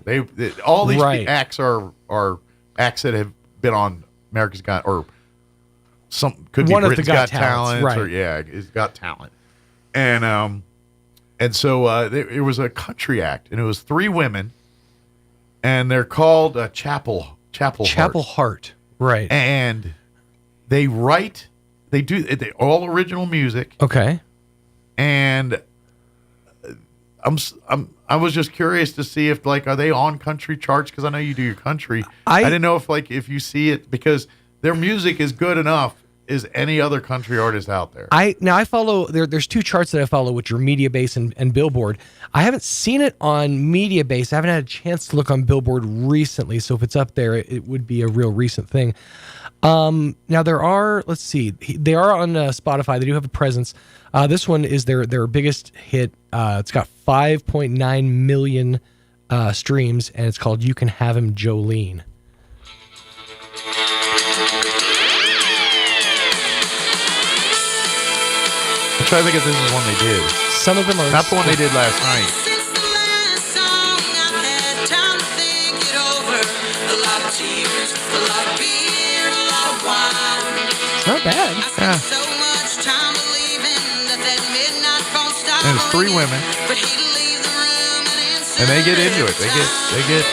All these acts are acts that have been on America's Got, or some could be Britain's Got Talent, or it's Got Talent. And so it was a country act, and it was 3 women, and they're called Chapel Heart. Right. And they do all original music. Okay. And I was just curious to see if are they on country charts, because I know you do your country. I didn't know if you see it, because their music is good enough as any other country artist out there. I follow there's 2 charts that I follow, which are Mediabase and Billboard. I haven't seen it on Mediabase. I haven't had a chance to look on Billboard recently, so if it's up there, it would be a real recent thing. Now there are, let's see, they are on Spotify. They do have a presence. This one is their biggest hit. It's got 5.9 million streams, and it's called "You Can Have Him, Jolene." I'm trying to think if this is one they did. Some of them are not the one they did last night. It's not bad. Yeah. And it's 3 women, and they get into it. They get.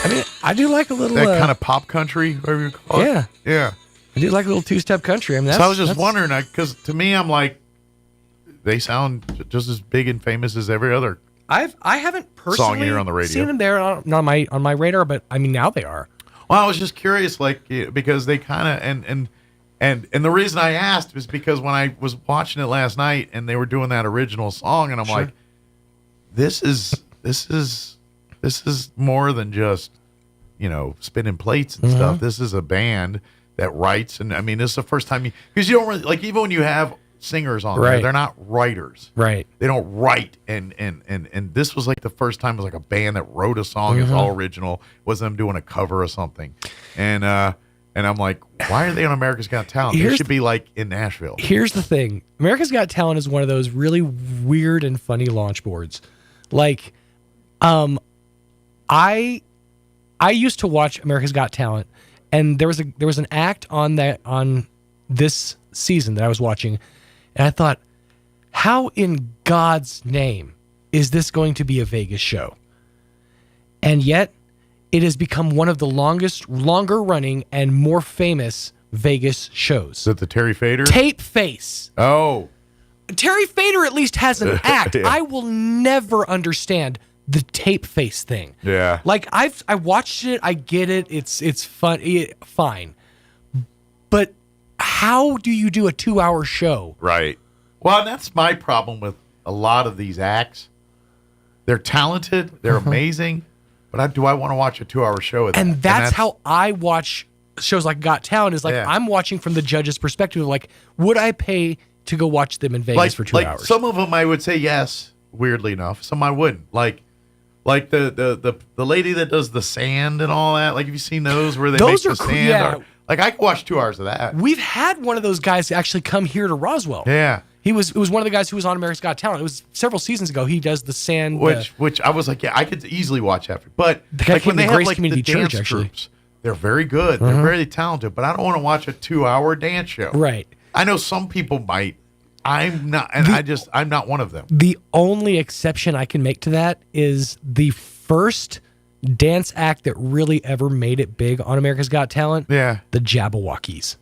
I mean, I do like a little that kind of pop country, whatever you call it. Yeah. I do like a little 2-step country. I mean, so I was just wondering, because to me, I'm like, they sound just as big and famous as every other. I haven't personally song you hear on the radio. seen them there on my radar, but I mean now they are. Well, I was just curious, because they kind of and the reason I asked was because when I was watching it last night and they were doing that original song, and I'm like, this is more than just spinning plates and stuff. This is a band that writes, and I mean, this is the first time because you don't really even when you have singers on there, they're not writers, right? They don't write, and this was like the first time it was like a band that wrote a song. It's all original. It wasn't them doing a cover or something, and I'm like, why are they on America's Got Talent? They should be like in Nashville. Here's the thing: America's Got Talent is one of those really weird and funny launch boards. Like, I used to watch America's Got Talent, and there was an act on this season that I was watching, and I thought, how in God's name is this going to be a Vegas show? And yet, it has become one of the longer running and more famous Vegas shows. Is it the Terry Fader? Tape Face. Oh. Terry Fader at least has an act. Yeah. I will never understand the Tape Face thing. Yeah. Like I watched it, I get it. It's fun, fine. But how do you do a 2-hour show? Right. Well, and that's my problem with a lot of these acts. They're talented, they're amazing, but do I want to watch a 2-hour show with them? And that's how I watch shows like Got Talent, is like I'm watching from the judge's perspective. Like, would I pay to go watch them in Vegas for 2 hours? Some of them I would say yes, weirdly enough. Some I wouldn't. Like the lady that does the sand and all that. Like, have you seen those where they make the sand? Yeah. Like, I could watch 2 hours of that. We've had one of those guys actually come here to Roswell. Yeah. It was one of the guys who was on America's Got Talent. It was several seasons ago. He does the sand. Which I was like, yeah, I could easily watch that. But the guy when they have Grace like Community the Church, dance actually. groups, they're very good. They're very talented. But I don't want to watch a 2-hour dance show. Right. I know some people might. I'm not, and I'm not one of them. The only exception I can make to that is the first dance act that really ever made it big on America's Got Talent. Yeah. The Jabberwockies.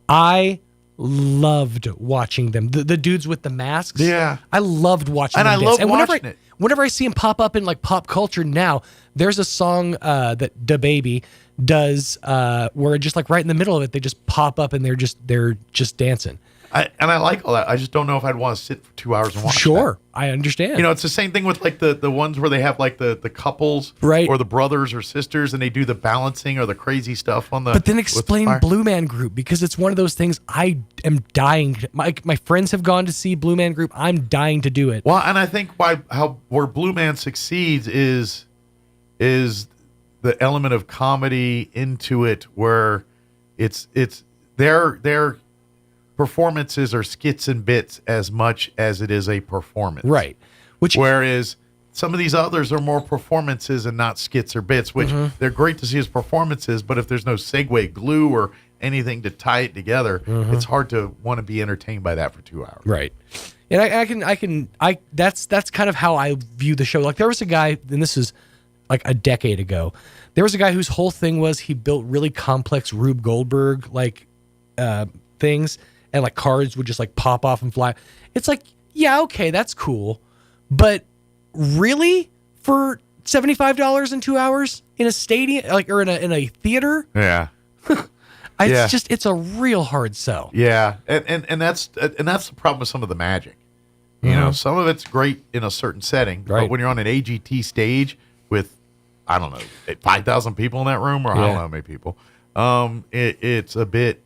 I loved watching them. The dudes with the masks. Yeah. I loved watching them. And I dance. love watching it. Whenever I see them pop up in like pop culture now, there's a song that DaBaby does where just like right in the middle of it, they just pop up and they're just dancing. I like all that. I just don't know if I'd want to sit for 2 hours and watch. Sure, I understand. You know, it's the same thing with like the ones where they have like the couples, right, or the brothers or sisters, and they do the balancing or the crazy stuff on the. But then explain Blue Man Group, because it's one of those things I am dying. My friends have gone to see Blue Man Group. I'm dying to do it. Well, and I think where Blue Man succeeds is the element of comedy into it, where it's their performances are skits and bits as much as it is a performance. Right. Whereas some of these others are more performances and not skits or bits, which they're great to see as performances, but if there's no segue glue or anything to tie it together, it's hard to want to be entertained by that for 2 hours. Right. And that's kind of how I view the show. Like, there was a guy, and this is like a decade ago, there was a guy whose whole thing was he built really complex Rube Goldberg like things, and like cards would just like pop off and fly. It's like, yeah, okay, that's cool, but really, for $75 in 2 hours in a stadium, like, or in a theater? Yeah. It's a real hard sell. Yeah, and that's the problem with some of the magic. You know, some of it's great in a certain setting, but when you're on an AGT stage with, I don't know, 5,000 people in that room, or I don't know how many people, it's a bit.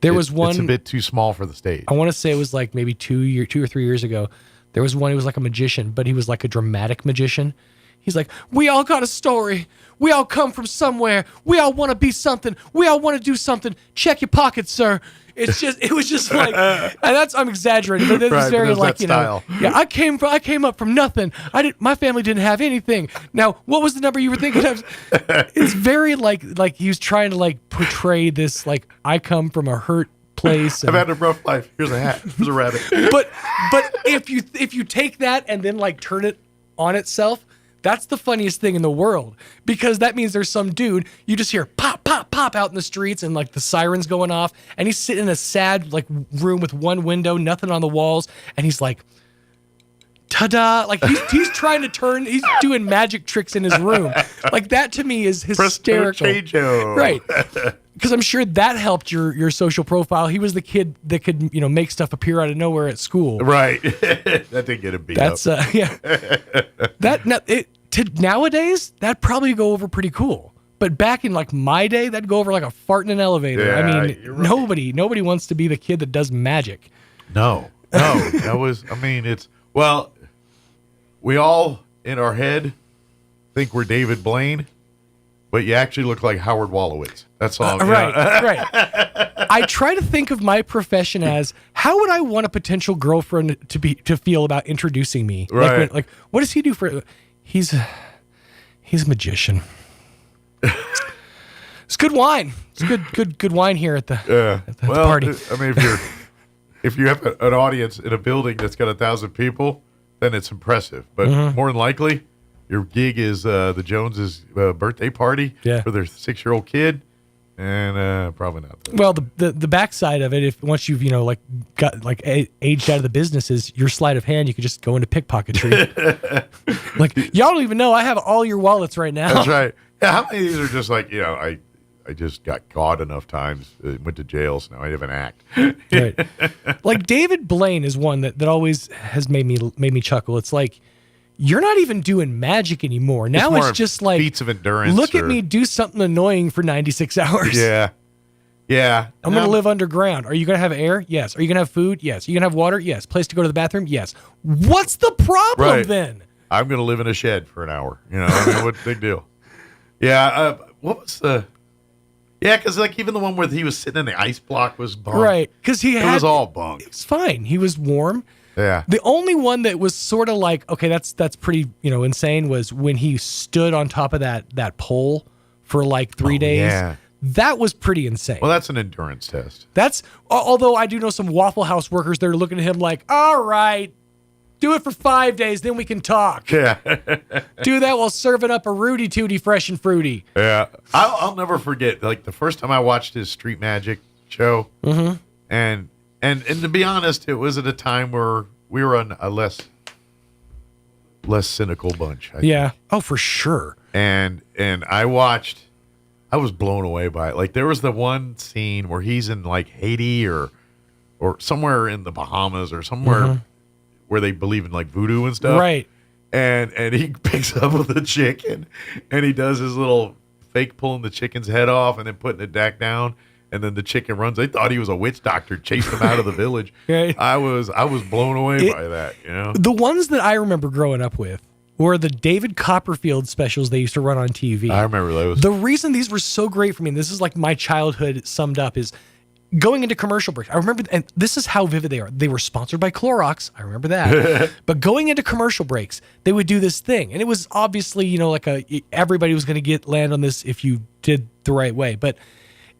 It's a bit too small for the stage. I want to say it was like maybe 2 or 3 years ago. There was one. He was like a magician, but he was like a dramatic magician. He's like, we all got a story. We all come from somewhere. We all want to be something. We all want to do something. Check your pockets, sir. It was just like, and I'm exaggerating, but it's very like, you know, I came up from nothing. My family didn't have anything. Now, what was the number you were thinking of? It's very like he was trying to like portray this, like, I come from a hurt place. I've had a rough life. Here's a hat. Here's a rabbit. But if you take that and then like turn it on itself, that's the funniest thing in the world, because that means there's some dude, you just hear pop, pop, pop out in the streets, and like the sirens going off, and he's sitting in a sad like room with one window, nothing on the walls, and he's like, ta-da! Like he's trying to turn, he's doing magic tricks in his room. Like, that to me is hysterical. Right. Because I'm sure that helped your social profile. He was the kid that could, you know, make stuff appear out of nowhere at school. Right. That didn't get him beat up. Yeah. Nowadays, that'd probably go over pretty cool. But back in like my day, that'd go over like a fart in an elevator. Yeah, I mean, nobody wants to be the kid that does magic. No. That was, I mean, well, we all in our head think we're David Blaine, but you actually look like Howard Wolowitz. That's all. Right. I try to think of my profession as, how would I want a potential girlfriend to feel about introducing me? Right. Like what does he do for? He's a magician. It's good wine. It's good wine here at the party. I mean, if you have an audience in a building that's got 1,000 people, then it's impressive. But more than likely, your gig is the Joneses' birthday party for their 6-year-old kid, and probably not. Well, the backside of it, if once you've got aged out of the business, is your sleight of hand. You could just go into pickpocketry. Like, y'all don't even know I have all your wallets right now. That's right. Yeah, how many of these are just like, I just got caught enough times, went to jail, so now I have an act. Right. Like David Blaine is one that always has made me chuckle. It's like, you're not even doing magic anymore. Now it's just like feats of endurance. Look at me do something annoying for 96 hours. Yeah. I'm going to live underground. Are you going to have air? Yes. Are you going to have food? Yes. Are you going to have water? Yes. Place to go to the bathroom? Yes. What's the problem then? I'm going to live in a shed for an hour. What big deal? Yeah. What was the... Yeah, because like even the one where he was sitting in the ice block was bunk. Right, because it was all bunk. It's fine. He was warm. Yeah. The only one that was sort of like, okay, that's pretty insane, was when he stood on top of that pole for like 3 days. Yeah. That was pretty insane. Well, that's an endurance test. Although I do know some Waffle House workers, they're looking at him like, all right, do it for 5 days, then we can talk. Yeah. Do that while serving up a Rudy Tooty fresh and fruity. Yeah. I'll never forget, like, the first time I watched his Street Magic show. Mm-hmm. And to be honest, it was at a time where we were on a less cynical bunch. I think. Oh, for sure. And I was blown away by it. Like, there was the one scene where he's in like Haiti or or somewhere in the Bahamas or somewhere where they believe in like voodoo and stuff. Right. And he picks up with the chicken and he does his little fake pulling the chicken's head off and then putting it back down. And then the chicken runs. They thought he was a witch doctor, chased him out of the village. Right. I was blown away by that. The ones that I remember growing up with were the David Copperfield specials they used to run on TV. I remember those. The reason these were so great for me, and this is like my childhood summed up, is going into commercial breaks. I remember, and this is how vivid they are. They were sponsored by Clorox. I remember that. But going into commercial breaks, they would do this thing, and it was obviously everybody was going to land on this if you did the right way. But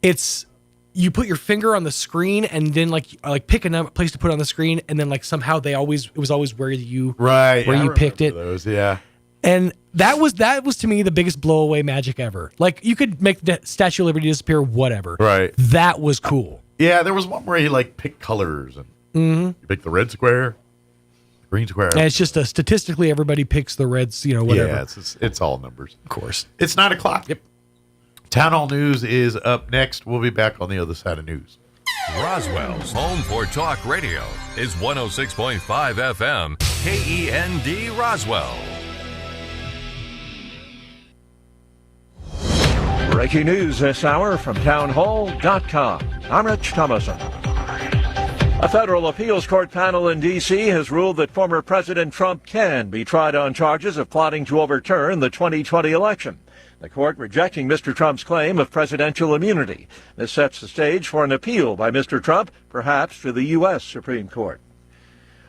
it's. You put your finger on the screen and then like pick a place to put on the screen, and then like somehow it was always where you picked it. Those, yeah. And that was to me the biggest blow away magic ever. Like you could make the Statue of Liberty disappear, whatever. Right. That was cool. Yeah, there was one where he like picked colors and you pick the red square, green square. And it's just statistically everybody picks the reds, whatever. Yeah, it's all numbers. Of course. It's 9:00. Yep. Town Hall News is up next. We'll be back on the other side of news. Roswell's home for talk radio is 106.5 FM, KEND Roswell. Breaking news this hour from townhall.com. I'm Rich Thomason. A federal appeals court panel in D.C. has ruled that former President Trump can be tried on charges of plotting to overturn the 2020 election. The court rejecting Mr. Trump's claim of presidential immunity. This sets the stage for an appeal by Mr. Trump, perhaps to the U.S. Supreme Court.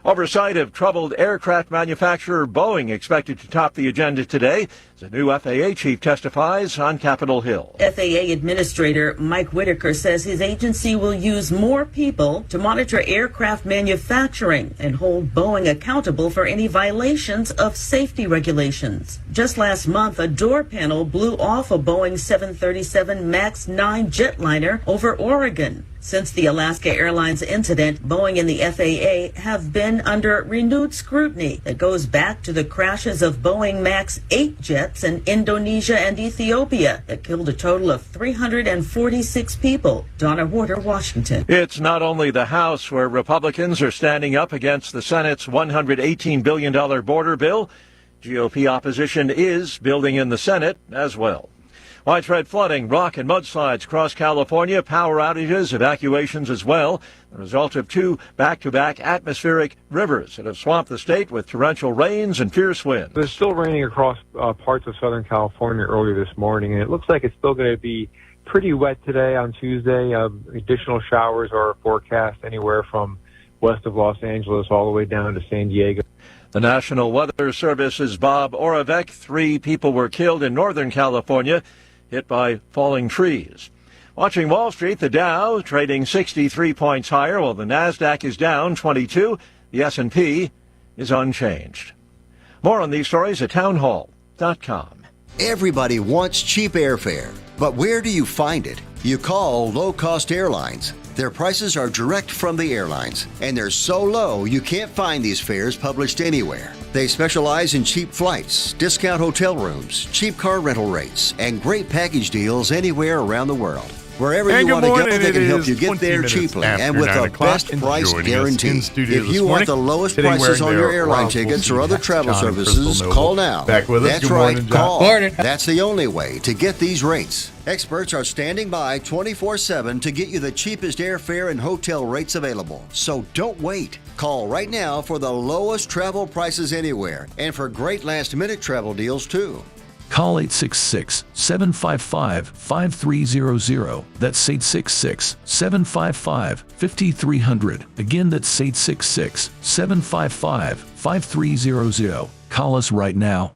Oversight of troubled aircraft manufacturer Boeing expected to top the agenda today as a new FAA chief testifies on Capitol Hill. FAA Administrator Mike Whitaker says his agency will use more people to monitor aircraft manufacturing and hold Boeing accountable for any violations of safety regulations. Just last month, a door panel blew off a Boeing 737 MAX 9 jetliner over Oregon. Since the Alaska Airlines incident, Boeing and the FAA have been under renewed scrutiny that goes back to the crashes of Boeing MAX 8 jets in Indonesia and Ethiopia that killed a total of 346 people. Donna Warder, Washington. It's not only the House where Republicans are standing up against the Senate's $118 billion border bill. GOP opposition is building in the Senate as well. Widespread flooding, rock and mudslides across California, power outages, evacuations as well. The result of two back-to-back atmospheric rivers that have swamped the state with torrential rains and fierce winds. It's still raining across parts of Southern California early this morning, and it looks like it's still going to be pretty wet today on Tuesday. Additional showers are forecast anywhere from west of Los Angeles all the way down to San Diego. The National Weather Service's Bob Oravec. 3 people were killed in Northern California, hit by falling trees. Watching Wall Street, the Dow trading 63 points higher, while the Nasdaq is down 22. The S&P is unchanged. More on these stories at townhall.com. Everybody wants cheap airfare, but where do you find it? You call low-cost airlines. Their prices are direct from the airlines, and they're so low you can't find these fares published anywhere. They specialize in cheap flights, discount hotel rooms, cheap car rental rates, and great package deals anywhere around the world. Wherever you want to go, they can help you get there cheaply and with the best price guarantee. If you want the lowest prices on your airline tickets or other travel services, call now. That's right, call. That's the only way to get these rates. Experts are standing by 24/7 to get you the cheapest airfare and hotel rates available. So don't wait. Call right now for the lowest travel prices anywhere and for great last-minute travel deals too. Call 866-755-5300. That's 866-755-5300. Again, that's 866-755-5300. Call us right now.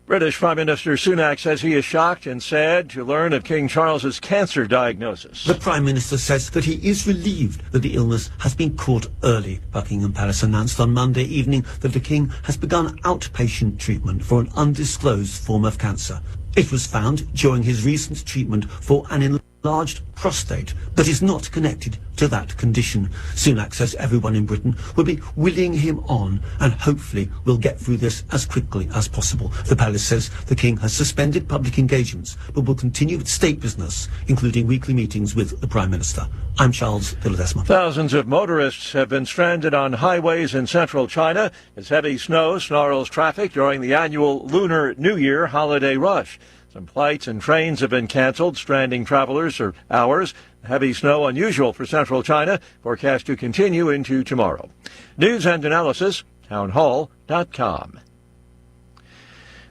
British Prime Minister Sunak says he is shocked and sad to learn of King Charles's cancer diagnosis. The Prime Minister says that he is relieved that the illness has been caught early. Buckingham Palace announced on Monday evening that the King has begun outpatient treatment for an undisclosed form of cancer. It was found during his recent treatment for an enlarged prostate that is not connected to that condition. Sunak says everyone in Britain will be willing him on and hopefully we'll get through this as quickly as possible. The palace says the king has suspended public engagements but will continue with state business, including weekly meetings with the Prime Minister. I'm Charles de Ledesma. Thousands of motorists have been stranded on highways in central China as heavy snow snarls traffic during the annual Lunar New Year holiday rush. Some flights and trains have been canceled, stranding travelers for hours. Heavy snow unusual for central China, forecast to continue into tomorrow. News and analysis, townhall.com.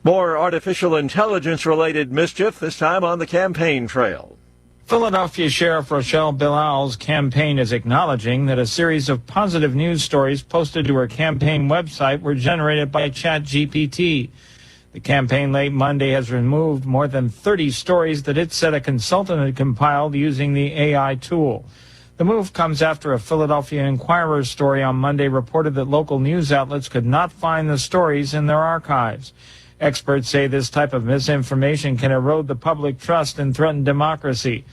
More artificial intelligence-related mischief, this time on the campaign trail. Philadelphia Sheriff Rochelle Bilal's campaign is acknowledging that a series of positive news stories posted to her campaign website were generated by ChatGPT. The campaign late Monday has removed more than 30 stories that it said a consultant had compiled using the AI tool. The move comes after a Philadelphia Inquirer story on Monday reported that local news outlets could not find the stories in their archives. Experts say this type of misinformation can erode the public trust and threaten democracy.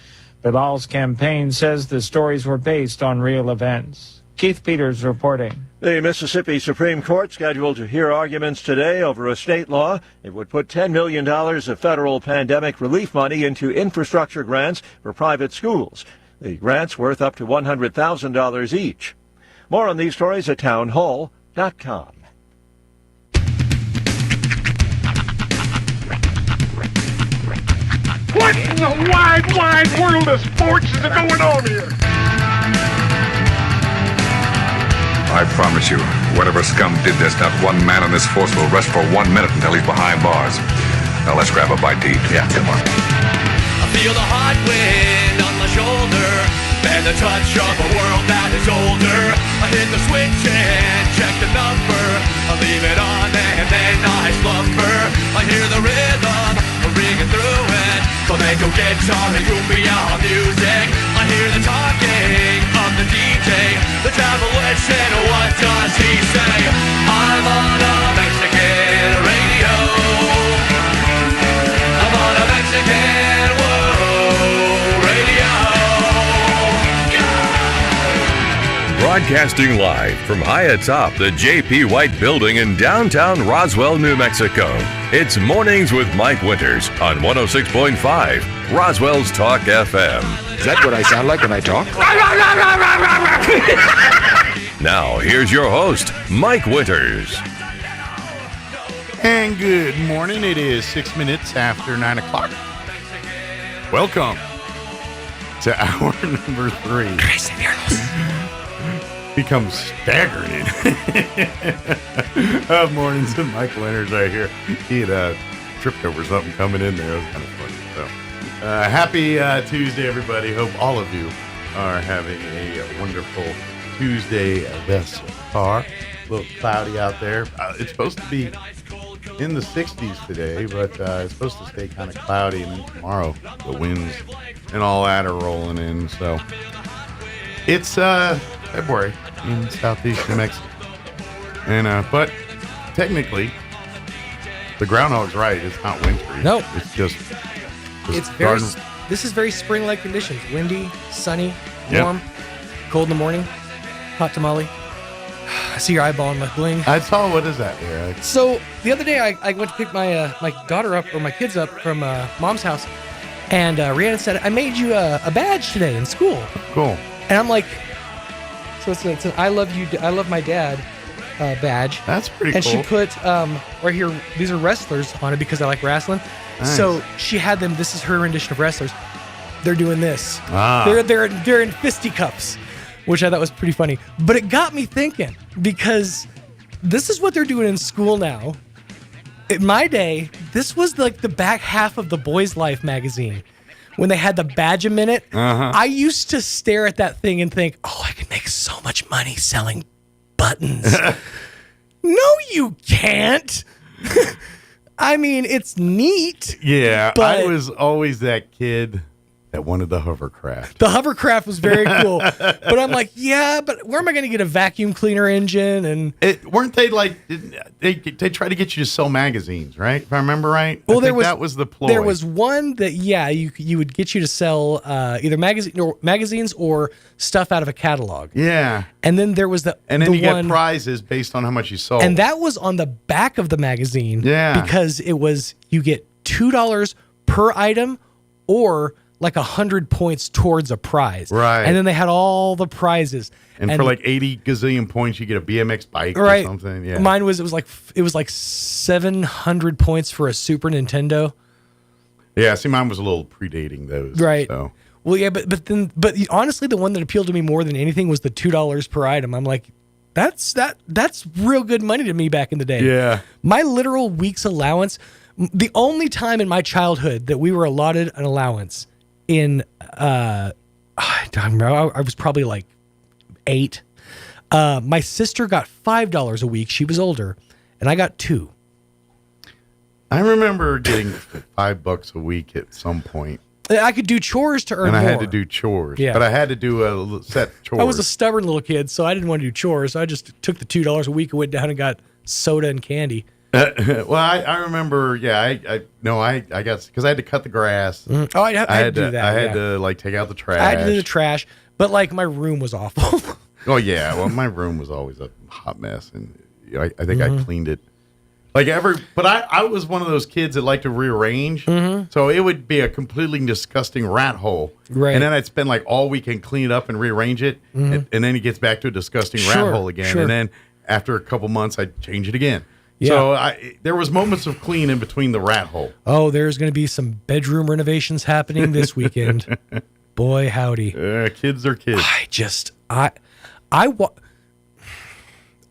Bilal's campaign says the stories were based on real events. Keith Peters reporting. The Mississippi Supreme Court scheduled to hear arguments today over a state law. It would put $10 million of federal pandemic relief money into infrastructure grants for private schools. The grants worth up to $100,000 each. More on these stories at townhall.com. What in the wide, wide world of sports is going on here? I promise you, whatever scum did this, not one man in this force will rest for 1 minute until he's behind bars. Now let's grab a bite to eat. Yeah, come on. I feel the hot wind on my shoulder and the touch of a world that is older. I hit the switch and check the number. I leave it on and then I slumber. I hear the rhythm ringing through it. Flamenco guitar and cumbia music. I hear the talking of the DJ. The travelician, what does he say? I'm on a Mexican radio. I'm on a Mexican radio. Broadcasting live from high atop the J.P. White Building in downtown Roswell, New Mexico. It's Mornings with Mike Winters on 106.5 Roswell's Talk FM. Is that what I sound like when I talk? Now, here's your host, Mike Winters. And good morning. It is 6 minutes after 9 o'clock. Welcome to hour number 3. Becomes staggering. Mornings with Mike Winters right here. He had tripped over something coming in there. It was kind of funny. So, happy Tuesday, everybody. Hope all of you are having a wonderful Tuesday thus far. A little cloudy out there. It's supposed to be in the 60s today, but it's supposed to stay kind of cloudy, and then tomorrow the winds and all that are rolling in. So it's February in southeast New Mexico, and but technically the groundhog's right. It's not wintry. No, it's just it's very. This is very spring-like conditions. Windy, sunny, warm, cold in the morning, hot tamale. I see your eyeball in my bling. I saw. What is that here? So the other day, I went to pick my my daughter up, or my kids up from mom's house, and Rhiannon said, "I made you a badge today in school." Cool. And I'm like, so it's an "I love you, I love my dad" badge. That's pretty and cool. And she put right here, these are wrestlers on it because I like wrestling. Nice. So she had them. This is her rendition of wrestlers. They're doing this. Ah. They're in fisticuffs, which I thought was pretty funny. But it got me thinking, because this is what they're doing in school now. In my day, this was like the back half of the Boys Life magazine. When they had the badge a minute, I used to stare at that thing and think, oh, I could make so much money selling buttons. No, you can't. I mean, it's neat. Yeah, but I was always that kid that wanted the hovercraft. The hovercraft was very cool. But I'm like, yeah, but where am I going to get a vacuum cleaner engine? And weren't they like, they tried to get you to sell magazines, right? If I remember right. Well, that was the ploy. There was one that, you would get you to sell either magazines or stuff out of a catalog. Yeah. And then there was and then you got prizes based on how much you sold. And that was on the back of the magazine. Yeah. Because it was, you get $2 per item or like 100 points towards a prize. Right. And then they had all the prizes. And for like 80 gazillion points, you get a BMX bike or something. Yeah. Mine was, it was like 700 points for a Super Nintendo. Yeah. See, mine was a little predating those. Right. So. Well, yeah, but honestly, the one that appealed to me more than anything was the $2 per item. I'm like, that's real good money to me back in the day. Yeah. My literal week's allowance, the only time in my childhood that we were allotted an allowance in, I don't remember, I was probably like 8. My sister got $5 a week. She was older, and I got $2. I remember getting $5 a week at some point. I could do chores to earn more. And I had to do chores. Yeah. But I had to do a set chores. I was a stubborn little kid, so I didn't want to do chores. So I just took the $2 a week and went down and got soda and candy. Well, I remember, I got, because I had to cut the grass. Mm. Oh, I had to do that. I had to like take out the trash. I had to do the trash, but like my room was awful. Oh yeah, well my room was always a hot mess, and I think I cleaned it. But I was one of those kids that liked to rearrange. So it would be a completely disgusting rat hole. Right. And then I'd spend like all weekend clean it up and rearrange it. And then it gets back to a disgusting rat hole again. Sure. And then after a couple months, I'd change it again. Yeah. So there was moments of clean in between the rat hole. Oh, there's going to be some bedroom renovations happening this weekend. Boy, howdy. Kids are kids.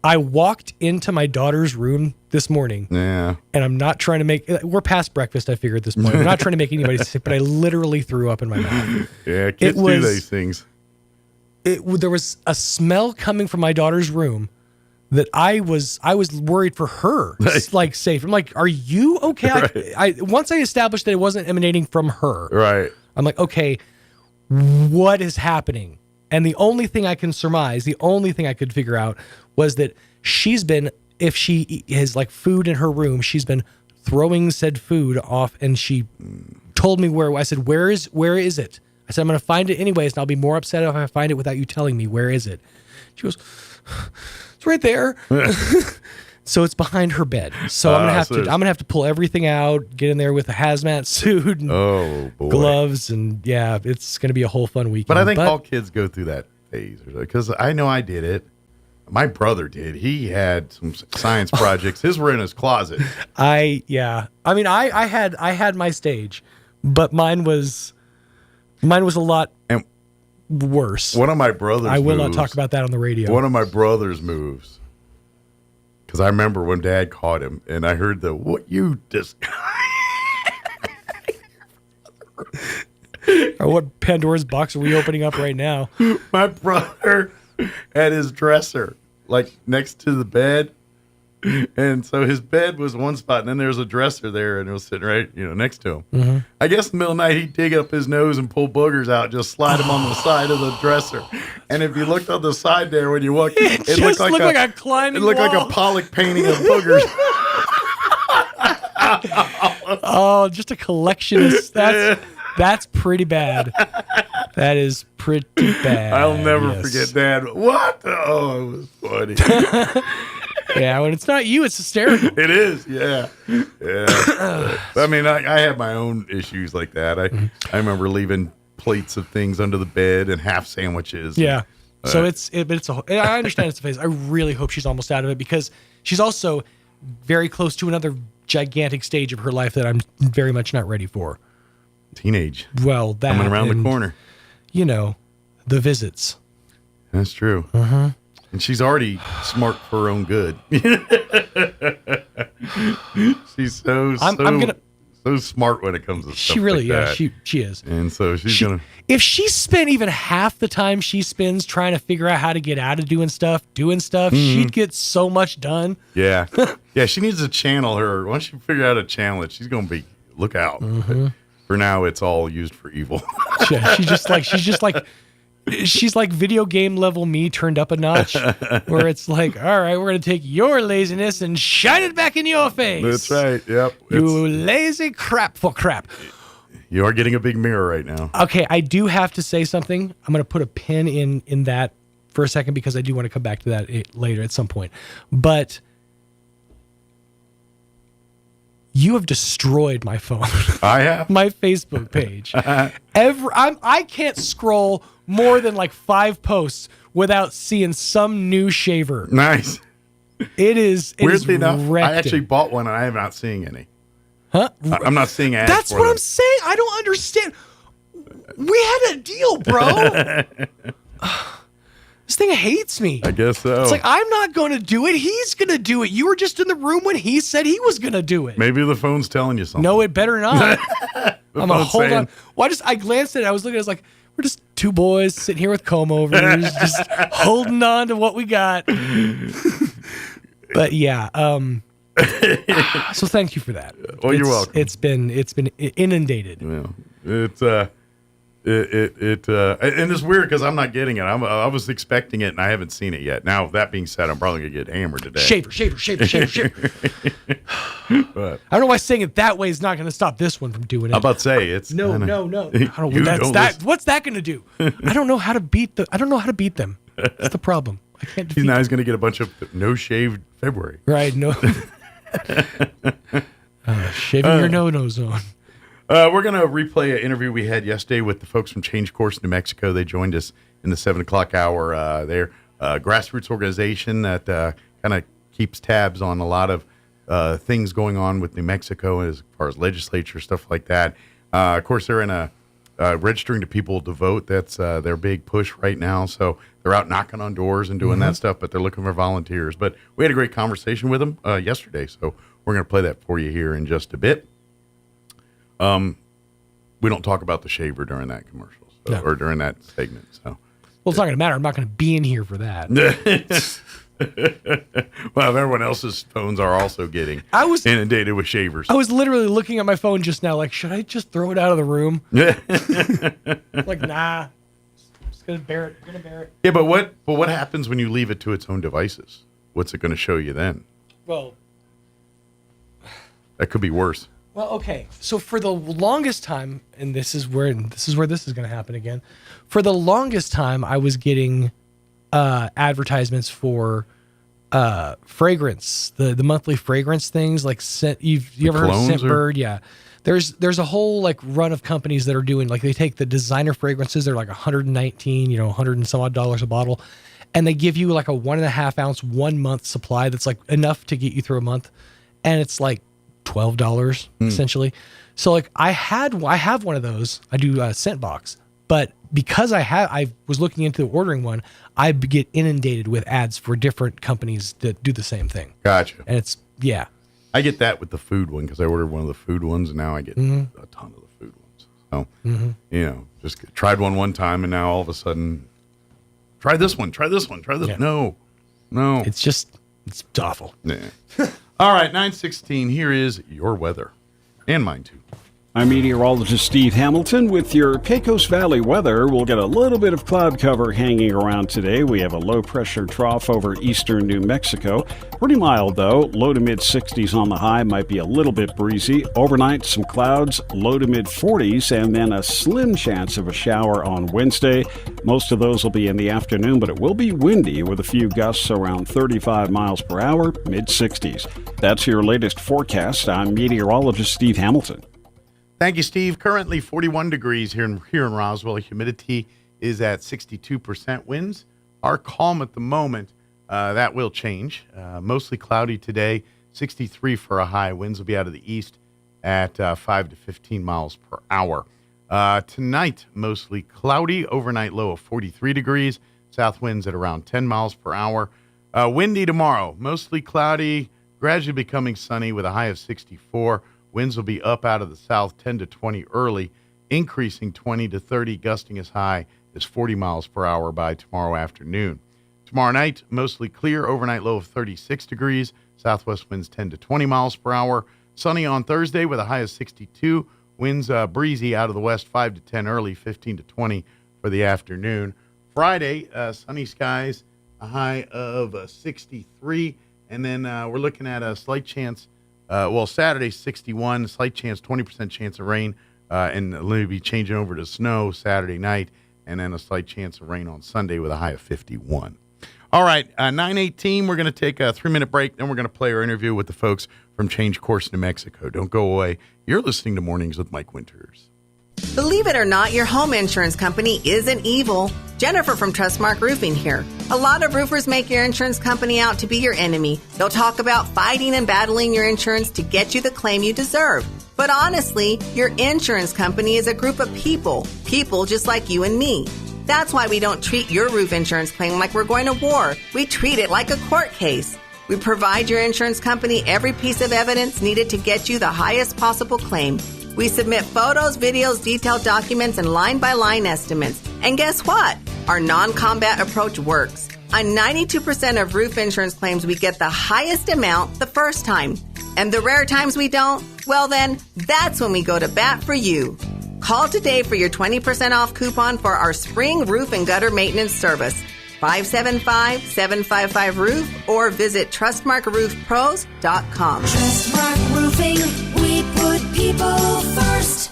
I walked into my daughter's room this morning. Yeah. And I'm not trying to make, we're past breakfast, I figure at this point. I'm not trying to make anybody sick, but I literally threw up in my mouth. Yeah, kids do these things. There was a smell coming from my daughter's room that I was worried for her, like safe. I'm like, are you okay? Right. Once I established that it wasn't emanating from her, right? I'm like, okay, what is happening? And the only thing I can surmise, the only thing I could figure out was that she's been, if she has like food in her room, she's been throwing said food off, and she told me where. I said, where is it? I said, I'm going to find it anyways, and I'll be more upset if I find it without you telling me. Where is it? She goes, it's right there. So it's behind her bed. So I'm gonna have to pull everything out, get in there with a hazmat suit and gloves, and it's gonna be a whole fun weekend. But I think all kids go through that phase, because I know I did it. My brother did. He had some science projects. His were in his closet. I mean, I had my stage, but mine was a lot worse. One of my brothers' I will not talk about that on the radio. One of my brother's moves, because I remember when Dad caught him, and I heard what you just... Or what Pandora's box are we opening up right now? My brother had his dresser, like, next to the bed. And so his bed was one spot, and then there was a dresser there, and it was sitting right, next to him. Mm-hmm. I guess in the middle of the night, he'd dig up his nose and pull boogers out, just slide them on the side of the dresser. And if you looked on the side there when you walked, it looked like a climbing. It looked like a Pollock painting of boogers. Oh, just a collection of that's pretty bad. That is pretty bad. I'll never forget Dad. What? Oh, it was funny. Yeah, when it's not you, it's hysterical. It is, yeah. I mean, I have my own issues like that. I remember leaving plates of things under the bed and half sandwiches. Yeah. So I understand it's a phase. I really hope she's almost out of it, because she's also very close to another gigantic stage of her life that I'm very much not ready for. Teenage. Well, that coming around the corner. The visits. That's true. Uh-huh. And she's already smart for her own good. She's so smart when it comes to stuff. She really, like that. she is. And so if she spent even half the time she spends trying to figure out how to get out of doing stuff, she'd get so much done. Yeah. Yeah, she needs to channel her. Once she figure out how to channel it, she's going to be, look out. Mm-hmm. For now, it's all used for evil. Yeah, she's like video game level me turned up a notch, where it's like, all right, we're going to take your laziness and shine it back in your face. That's right. Yep. You lazy crap for crap. You are getting a big mirror right now. Okay, I do have to say something. I'm going to put a pin in that for a second because I do want to come back to that later at some point. But you have destroyed my phone. I have? My Facebook page. I can't scroll more than like 5 posts without seeing some new shaver. Nice. Weirdly enough, wrecked I actually bought one and I am not seeing any. Huh? I'm not seeing ads. That's what I'm saying. I don't understand. We had a deal, bro. This thing hates me. I guess so. It's like, I'm not going to do it. He's going to do it. You were just in the room when he said he was going to do it. Maybe the phone's telling you something. No, it better not. I'm a hold on. Well, I glanced at it. I was looking. I was like, we're just 2 boys sitting here with comb overs, just holding on to what we got. But yeah. So thank you for that. Well, you're welcome. It's been inundated. Well, and it's weird because I'm not getting it. I was expecting it and I haven't seen it yet. Now that being said, I'm probably gonna get hammered today. Shaver. But, I don't know why saying it that way is not going to stop this one from doing it. I'm about to say it's no. I don't know what's that going to do? I don't know how to beat them. That's the problem. I can't. He's going to get a bunch of no shaved February. Right. No. Shaving your no zone. We're going to replay an interview we had yesterday with the folks from Change Course, New Mexico. They joined us in the 7 o'clock hour. They're a grassroots organization that kind of keeps tabs on a lot of things going on with New Mexico as far as legislature, stuff like that. Of course, they're in a registering to people to vote. That's their big push right now. So they're out knocking on doors and doing that stuff, but they're looking for volunteers. But we had a great conversation with them yesterday, so we're going to play that for you here in just a bit. We don't talk about the shaver during that commercial or during that segment. So, well, it's not going to matter. I'm not going to be in here for that. Well, everyone else's phones are also getting inundated with shavers. I was literally looking at my phone just now, like, should I just throw it out of the room? Like, nah. I'm just gonna bear it. Yeah, but what happens when you leave it to its own devices? What's it going to show you then? Well, that could be worse. Well, okay. So for the longest time, and this is where this is going to happen again. For the longest time, I was getting advertisements for fragrance, the monthly fragrance things, like scent. You ever heard of Scentbird? Yeah. There's a whole like run of companies that are doing, like, they take the designer fragrances. They're like $119, $100 and some odd dollars a bottle, and they give you like a 1.5 ounce 1 month supply that's like enough to get you through a month, and it's like $12 essentially. So like I have one of those. I do scent box, but because I was looking into ordering one, I get inundated with ads for different companies that do the same thing. Gotcha. And I get that with the food one because I ordered one of the food ones, and now I get a ton of the food ones. So just tried one time, and now all of a sudden, try this one. Yeah. No, it's awful. Yeah. All right, 9:16. Here is your weather, and mine too. I'm meteorologist Steve Hamilton with your Pecos Valley weather. We'll get a little bit of cloud cover hanging around today. We have a low-pressure trough over eastern New Mexico. Pretty mild, though. Low to mid-60s on the high. Might be a little bit breezy. Overnight, some clouds, low to mid-40s, and then a slim chance of a shower on Wednesday. Most of those will be in the afternoon, but it will be windy with a few gusts around 35 miles per hour, mid-60s. That's your latest forecast. I'm meteorologist Steve Hamilton. Thank you, Steve. Currently 41 degrees here in Roswell. Humidity is at 62%. Winds are calm at the moment. That will change. Mostly cloudy today, 63 for a high. Winds will be out of the east at 5 to 15 miles per hour. Tonight, mostly cloudy. Overnight low of 43 degrees. South winds at around 10 miles per hour. Windy tomorrow. Mostly cloudy, gradually becoming sunny with a high of 64. Winds will be up out of the south 10 to 20 early, increasing 20 to 30, gusting as high as 40 miles per hour by tomorrow afternoon. Tomorrow night, mostly clear, overnight low of 36 degrees, southwest winds 10 to 20 miles per hour. Sunny on Thursday with a high of 62, Winds breezy out of the west, 5 to 10 early, 15 to 20 for the afternoon. Friday, sunny skies, a high of 63. And then we're looking at a slight chance, Saturday, 61, slight chance, 20% chance of rain, and maybe changing over to snow Saturday night, and then a slight chance of rain on Sunday with a high of 51. All right, 9:18, we're going to take a 3-minute break, then we're going to play our interview with the folks from Change Course, New Mexico. Don't go away. You're listening to Mornings with Mike Winters. Believe it or not, your home insurance company isn't evil. Jennifer from Trustmark Roofing here. A lot of roofers make your insurance company out to be your enemy. They'll talk about fighting and battling your insurance to get you the claim you deserve. But honestly, your insurance company is a group of people just like you and me. That's why we don't treat your roof insurance claim like we're going to war. We treat it like a court case. We provide your insurance company every piece of evidence needed to get you the highest possible claim. We submit photos, videos, detailed documents, and line-by-line estimates. And guess what? Our non-combat approach works. On 92% of roof insurance claims, we get the highest amount the first time. And the rare times we don't, well then, that's when we go to bat for you. Call today for your 20% off coupon for our spring roof and gutter maintenance service. 575-755-ROOF or visit TrustmarkRoofPros.com. Trustmark Roofing, we put people first.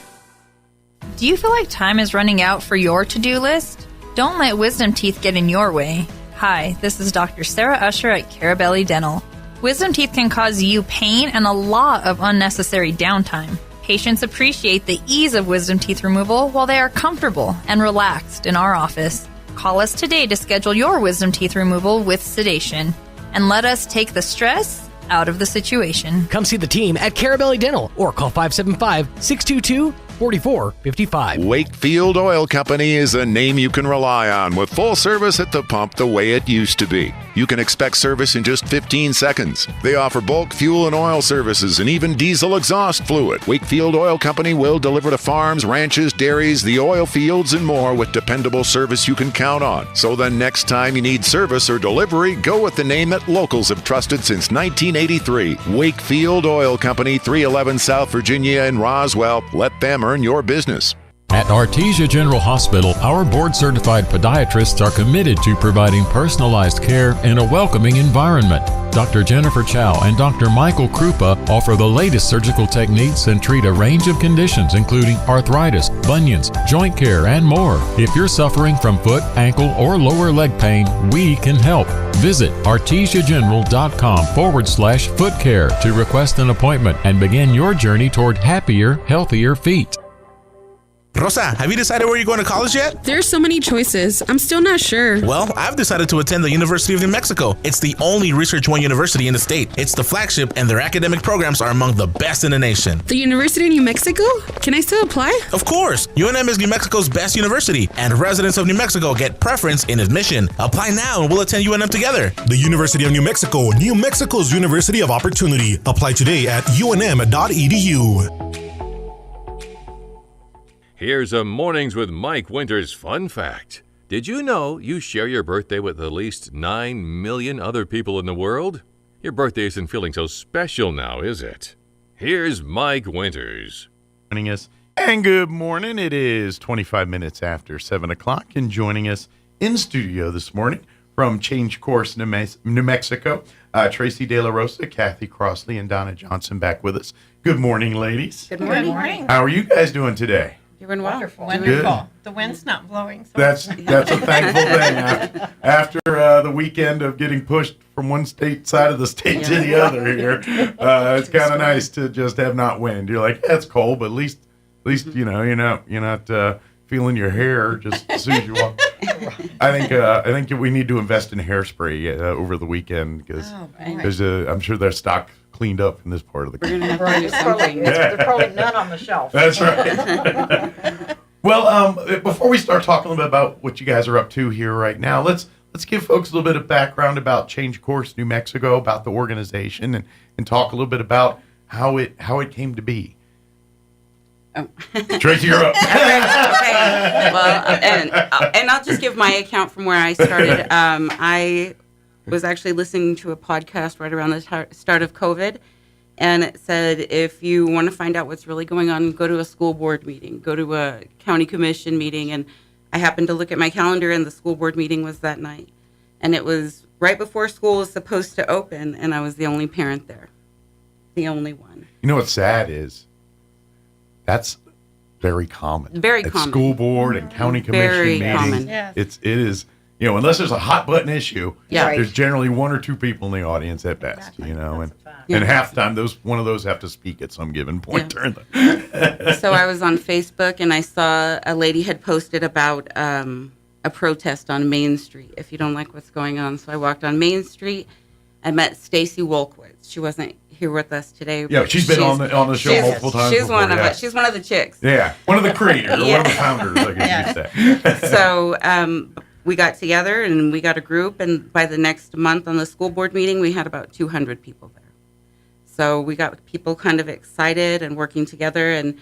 Do you feel like time is running out for your to-do list? Don't let wisdom teeth get in your way. Hi, this is Dr. Sarah Usher at Carabelli Dental. Wisdom teeth can cause you pain and a lot of unnecessary downtime. Patients appreciate the ease of wisdom teeth removal while they are comfortable and relaxed in our office. Call us today to schedule your wisdom teeth removal with sedation and let us take the stress out of the situation. Come see the team at Carabelli Dental or call 575-622-4455. Wakefield Oil Company is a name you can rely on with full service at the pump the way it used to be. You can expect service in just 15 seconds. They offer bulk fuel and oil services and even diesel exhaust fluid. Wakefield Oil Company will deliver to farms, ranches, dairies, the oil fields, and more with dependable service you can count on. So the next time you need service or delivery, go with the name that locals have trusted since 1983. Wakefield Oil Company, 311 South Virginia in Roswell. Let them earn your business. At Artesia General Hospital, our board-certified podiatrists are committed to providing personalized care in a welcoming environment. Dr. Jennifer Chow and Dr. Michael Krupa offer the latest surgical techniques and treat a range of conditions including arthritis, bunions, joint care, and more. If you're suffering from foot, ankle, or lower leg pain, we can help. Visit artesiageneral.com/foot care to request an appointment and begin your journey toward happier, healthier feet. Rosa, have you decided where you're going to college yet? There's so many choices. I'm still not sure. Well, I've decided to attend the University of New Mexico. It's the only Research One university in the state. It's the flagship, and their academic programs are among the best in the nation. The University of New Mexico? Can I still apply? Of course. UNM is New Mexico's best university, and residents of New Mexico get preference in admission. Apply now, and we'll attend UNM together. The University of New Mexico, New Mexico's University of Opportunity. Apply today at unm.edu. Here's a Mornings with Mike Winters fun fact. Did you know you share your birthday with at least 9 million other people in the world? Your birthday isn't feeling so special now, is it? Here's Mike Winters. Joining us, and good morning. It is 25 minutes after 7 o'clock, and joining us in studio this morning from Change Course, New Mexico, Tracy De La Rosa, Kathy Crossley, and Donna Johnson back with us. Good morning, ladies. Good morning. Good morning. How are you guys doing today? Doing wonderful. Wonderful. The wind's not blowing. So That's a thankful thing after the weekend of getting pushed from one side of the state to the other here. It's kind of nice to just have not wind. You're like, it's cold, but at least you know you're not feeling your hair just as soon as you walk. I think we need to invest in hairspray over the weekend because I'm sure their stock cleaned up in this part of the country. We're going to have to do something. There's probably none on the shelf. That's right. Well, before we start talking a little bit about what you guys are up to here right now, let's give folks a little bit of background about Change Course New Mexico, about the organization, and talk a little bit about how it came to be. Oh. Tracy, you're up. Okay. Well, and I'll just give my account from where I started. I was actually listening to a podcast right around the start of COVID, and it said, if you want to find out what's really going on, go to a school board meeting, go to a county commission meeting. And I happened to look at my calendar, and the school board meeting was that night. And it was right before school was supposed to open, and I was the only parent there. The only one. You know what's sad is that's very common. Very at common. School board and county commission Very meetings. common. Yes. It is, you know, unless there's a hot button issue, Yeah. there's generally one or two people in the audience at best, you know, and half the time one of those have to speak at some given point during the. So I was on Facebook, and I saw a lady had posted about a protest on Main Street. If you don't like what's going on, so I walked on Main Street. I met Stacy Wolkowitz. She wasn't here with us today. Yeah, she's been on the show multiple times. She's before, one of yeah. She's one of the chicks. Yeah, one of the creators, or one of the founders, I guess you'd say. So we got together, and we got a group, and by the next month on the school board meeting, we had about 200 people there. So we got people kind of excited and working together, and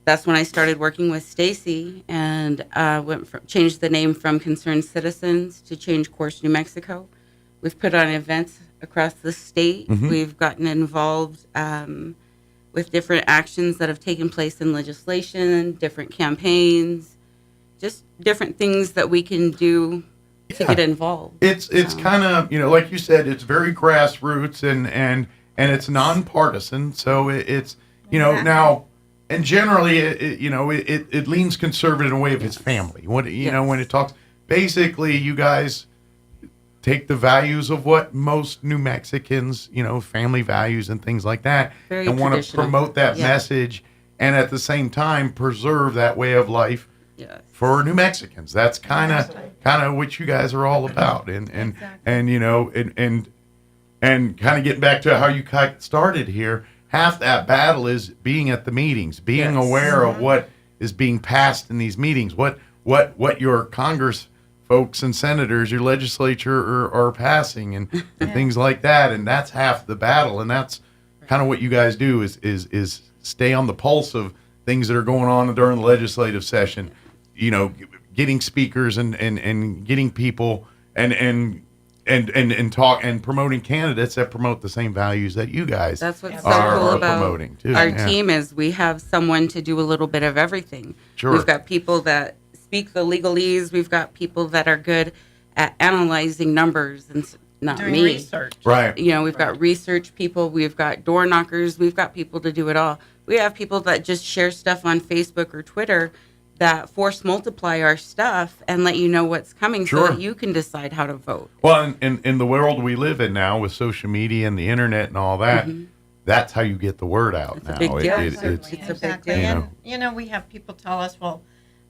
that's when I started working with Stacy, and changed the name from Concerned Citizens to Change Course New Mexico. We've put on events across the state. Mm-hmm. We've gotten involved with different actions that have taken place in legislation, different campaigns, just different things that we can do to get involved. It's kind of, you know, like you said, it's very grassroots and it's nonpartisan. So it's, you know, now, and generally, it leans conservative in a way of its family. What you know, when it talks, basically, you guys take the values of what most New Mexicans, you know, family values and things like that, Very and want to traditional. promote that message, and at the same time preserve that way of life for New Mexicans. That's kind of what you guys are all about, and you know, and kind of getting back to how you started here. Half that battle is being at the meetings, being aware of what is being passed in these meetings, what your Congress folks and senators, your legislature are passing, and things like that, and that's half the battle, and that's kind of what you guys do is stay on the pulse of things that are going on during the legislative session, you know, getting speakers and getting people and talk and promoting candidates that promote the same values that you guys That's what's so are cool about promoting too. our team is we have someone to do a little bit of everything. Sure. We've got people that speak the legalese. We've got people that are good at analyzing numbers, and not Doing me. research. Right. You know, we've got research people. We've got door knockers. We've got people to do it all. We have people that just share stuff on Facebook or Twitter that force multiply our stuff and let you know what's coming so that you can decide how to vote. Well, in the world we live in now with social media and the internet and all that, that's how you get the word out now. a big deal. It's a big deal. And you know, we have people tell us, "Well,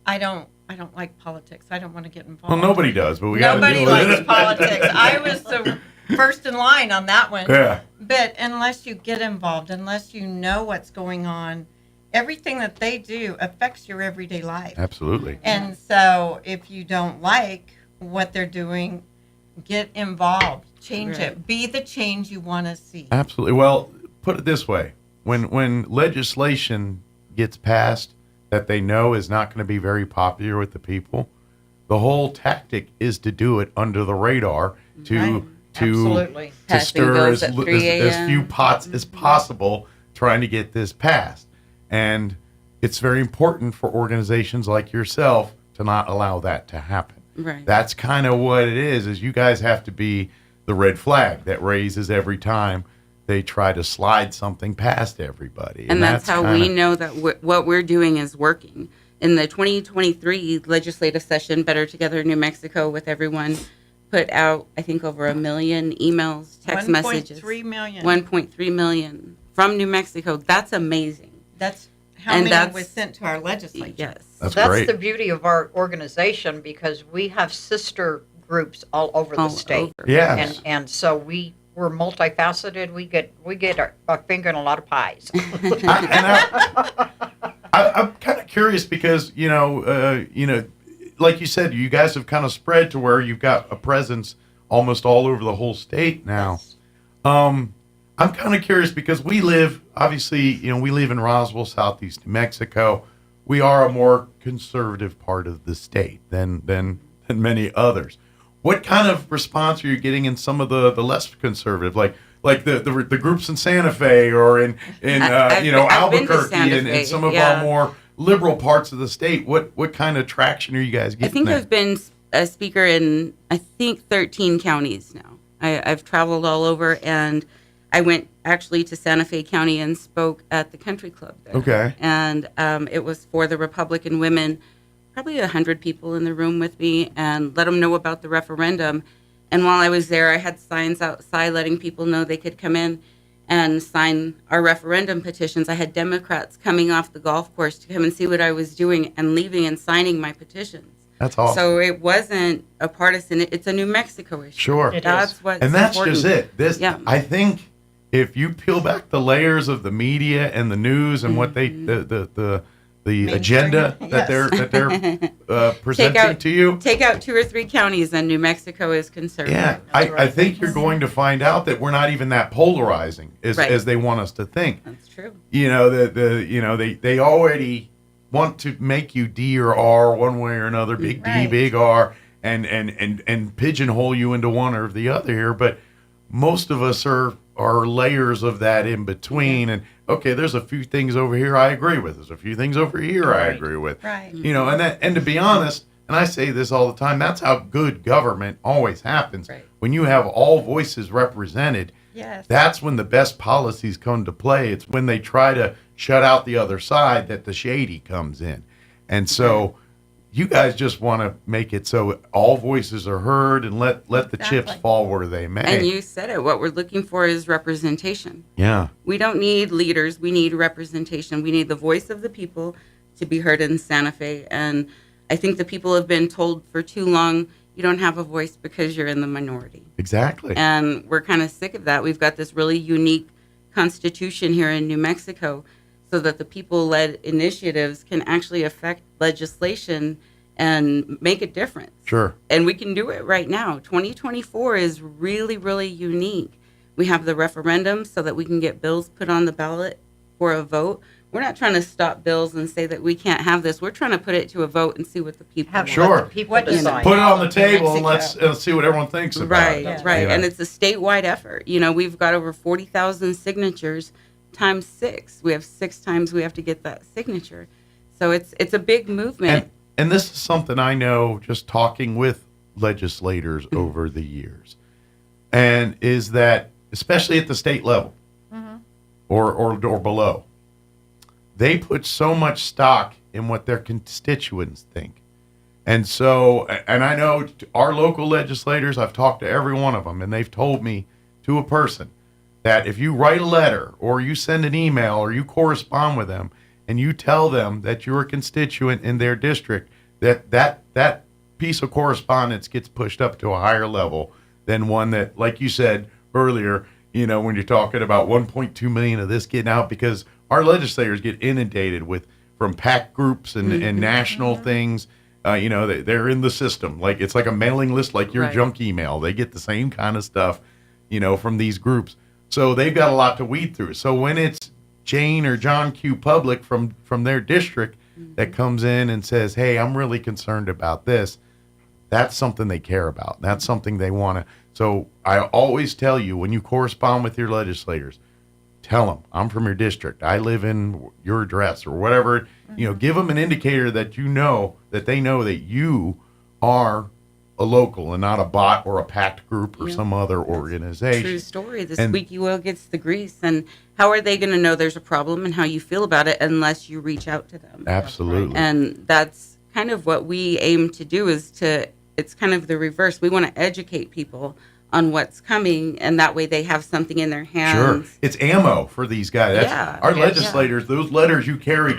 I don't like politics. I don't want to get involved." well, nobody does, but we got to Nobody deal with likes it. politics. I was the first in line on that one. Yeah. But unless you get involved, unless you know what's going on, everything that they do affects your everyday life. Absolutely. And so if you don't like what they're doing, get involved. Change it. Be the change you want to see. Absolutely. Well, put it this way: when legislation gets passed that they know is not going to be very popular with the people, the whole tactic is to do it under the radar to Absolutely. stir as few pots as possible, trying to get this passed. And it's very important for organizations like yourself to not allow that to happen. Right. That's kind of what it is you guys have to be the red flag that raises every time they try to slide something past everybody. And that's how we know that what we're doing is working. In the 2023 legislative session, Better Together New Mexico with everyone put out, I think, over 1 million emails, text messages. 1.3 million. 1.3 million from New Mexico. That's amazing. That's how many was sent to our legislature. Yes. That's the beauty of our organization, because we have sister groups all over the state. Yes. And so we're multifaceted. We get our finger in a lot of pies. I'm kind of curious because, you know, like you said, you guys have kind of spread to where you've got a presence almost all over the whole state now. I'm kind of curious because we live in Roswell, southeast New Mexico. We are a more conservative part of the state than many others. What kind of response are you getting in some of the less conservative, like like the groups in Santa Fe or in I've been to Albuquerque Santa and Fe, some of yeah. our more liberal parts of the state. What kind of traction are you guys getting? I think there? I've been a speaker in, I think, 13 counties now. I've traveled all over, and I went actually to Santa Fe County and spoke at the country club there. Okay. And it was for the Republican women, probably 100 people in the room with me, and let them know about the referendum. And while I was there, I had signs outside letting people know they could come in and sign our referendum petitions. I had Democrats coming off the golf course to come and see what I was doing and leaving and signing my petitions. That's awesome. So it wasn't a partisan. It's a New Mexico issue. Sure. That's what's and that's important. just it. I think if you peel back the layers of the media and the news and what they the agenda that they're presenting to you. Take out 2 or 3 counties, and New Mexico is conservative. Yeah, I think you're going to find out that we're not even that polarizing as they want us to think. That's true. They already want to make you D or R one way or another, big D, big R, and pigeonhole you into one or the other here. But most of us are layers of that in between. And okay, there's a few things over here I agree with. There's a few things over here I agree with. Right. And to be honest, and I say this all the time, that's how good government always happens. Right. When you have all voices represented, Yes. that's when the best policies come to play. It's when they try to shut out the other side that the shady comes in. And so you guys just want to make it so all voices are heard and let the chips fall where they may. And you said it. What we're looking for is representation. Yeah. We don't need leaders. We need representation. We need the voice of the people to be heard in Santa Fe. And I think the people have been told for too long, you don't have a voice because you're in the minority. Exactly. And we're kind of sick of that. We've got this really unique constitution here in New Mexico so that the people-led initiatives can actually affect legislation and make a difference. Sure. And we can do it right now. 2024 is really, really unique. We have the referendum so that we can get bills put on the ballot for a vote. We're not trying to stop bills and say that we can't have this. We're trying to put it to a vote and see what the people want. Sure. People decide. Put it on the table and let's see what everyone thinks about Right, it. right. Yeah. And it's a statewide effort. We've got over 40,000 signatures times 6. We have 6 times we have to get that signature. So it's a big movement. And this is something I know just talking with legislators over the years. And is that, especially at the state level or below, they put so much stock in what their constituents think. And so, and I know our local legislators, I've talked to every one of them, and they've told me to a person that if you write a letter or you send an email or you correspond with them and you tell them that you're a constituent in their district, that piece of correspondence gets pushed up to a higher level than one that, like you said earlier, when you're talking about 1.2 million of this getting out, because our legislators get inundated from PAC groups and national things. They're in the system. Like it's like a mailing list, like your junk email. They get the same kind of stuff, from these groups. So they've got a lot to weed through. So when it's Jane or John Q. Public from their district that comes in and says, hey, I'm really concerned about this, that's something they care about. That's something they want to. So I always tell you, when you correspond with your legislators, tell them, I'm from your district. I live in your address or whatever. Give them an indicator that that they know that you are a local and not a bot or a packed group or some other organization. True story. The squeaky wheel gets the grease. And how are they going to know there's a problem and how you feel about it unless you reach out to them? Absolutely. And that's kind of what we aim to do it's kind of the reverse. We want to educate people on what's coming, and that way they have something in their hands. Sure. It's ammo for these guys. Our legislators, those letters you carry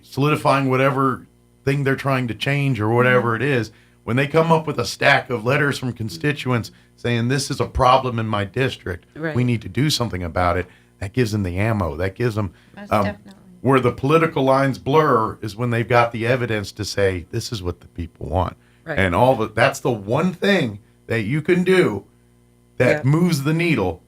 solidifying whatever thing they're trying to change or whatever it is. When they come up with a stack of letters from constituents saying this is a problem in my district, we need to do something about it, that gives them the ammo. That gives them where the political lines blur is when they've got the evidence to say this is what the people want. Right. And that's the one thing that you can do that moves the needle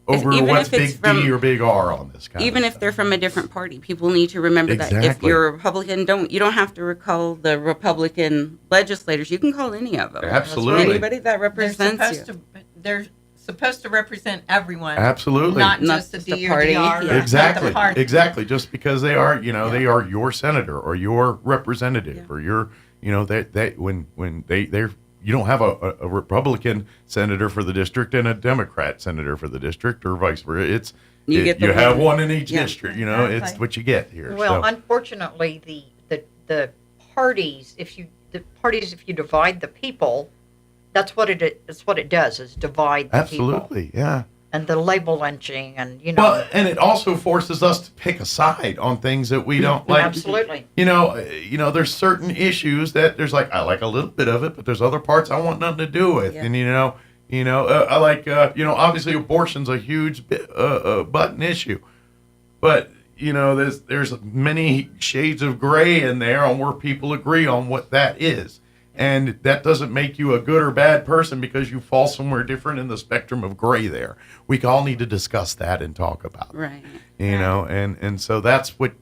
over what's big D or big R on this kind even of if stuff. they're from a different party, people need to remember that if you're a Republican, you don't have to recall the Republican legislators. You can call any of them. Absolutely. Anybody that represents you. They're supposed to represent everyone. Absolutely. Not Not just the just the D or party. DR. Yeah. Not the Exactly. party. Exactly. Just because they are, they are your senator or your representative or your, they're you don't have a Republican senator for the district and a Democrat senator for the district or vice versa. You have one in each district. It's what you get here. Well, so. unfortunately, the parties, if you divide the people, that's what it does is divide the people. Absolutely, yeah. And the label lynching and Well, and it also forces us to pick a side on things that we don't like. Absolutely. There's certain issues that there's I like a little bit of it, but there's other parts I want nothing to do with. Yeah. And I like obviously abortion's a huge button issue, but there's many shades of gray in there on where people agree on what that is. And that doesn't make you a good or bad person because you fall somewhere different in the spectrum of gray there. We all need to discuss that and talk about it. Right. And so that's what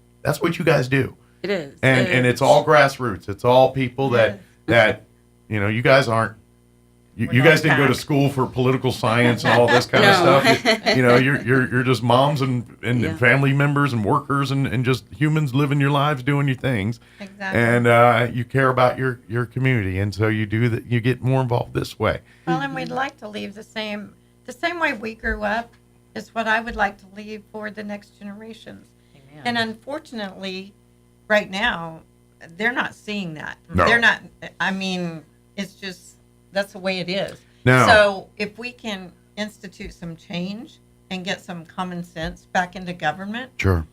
you guys do. It is. And it's all grassroots. It's all people that you guys aren't. You guys didn't go to school for political science and all this kind of stuff. You're just moms and family members and workers and just humans living your lives, doing your things. Exactly. And you care about your community, and so you do that. You get more involved this way. Well, and we'd like to leave the same way we grew up is what I would like to leave for the next generations. Amen. And unfortunately, right now, they're not seeing that. No. They're not. I mean, it's just. That's the way it is. No. So if we can institute some change and get some common sense back into government, Sure.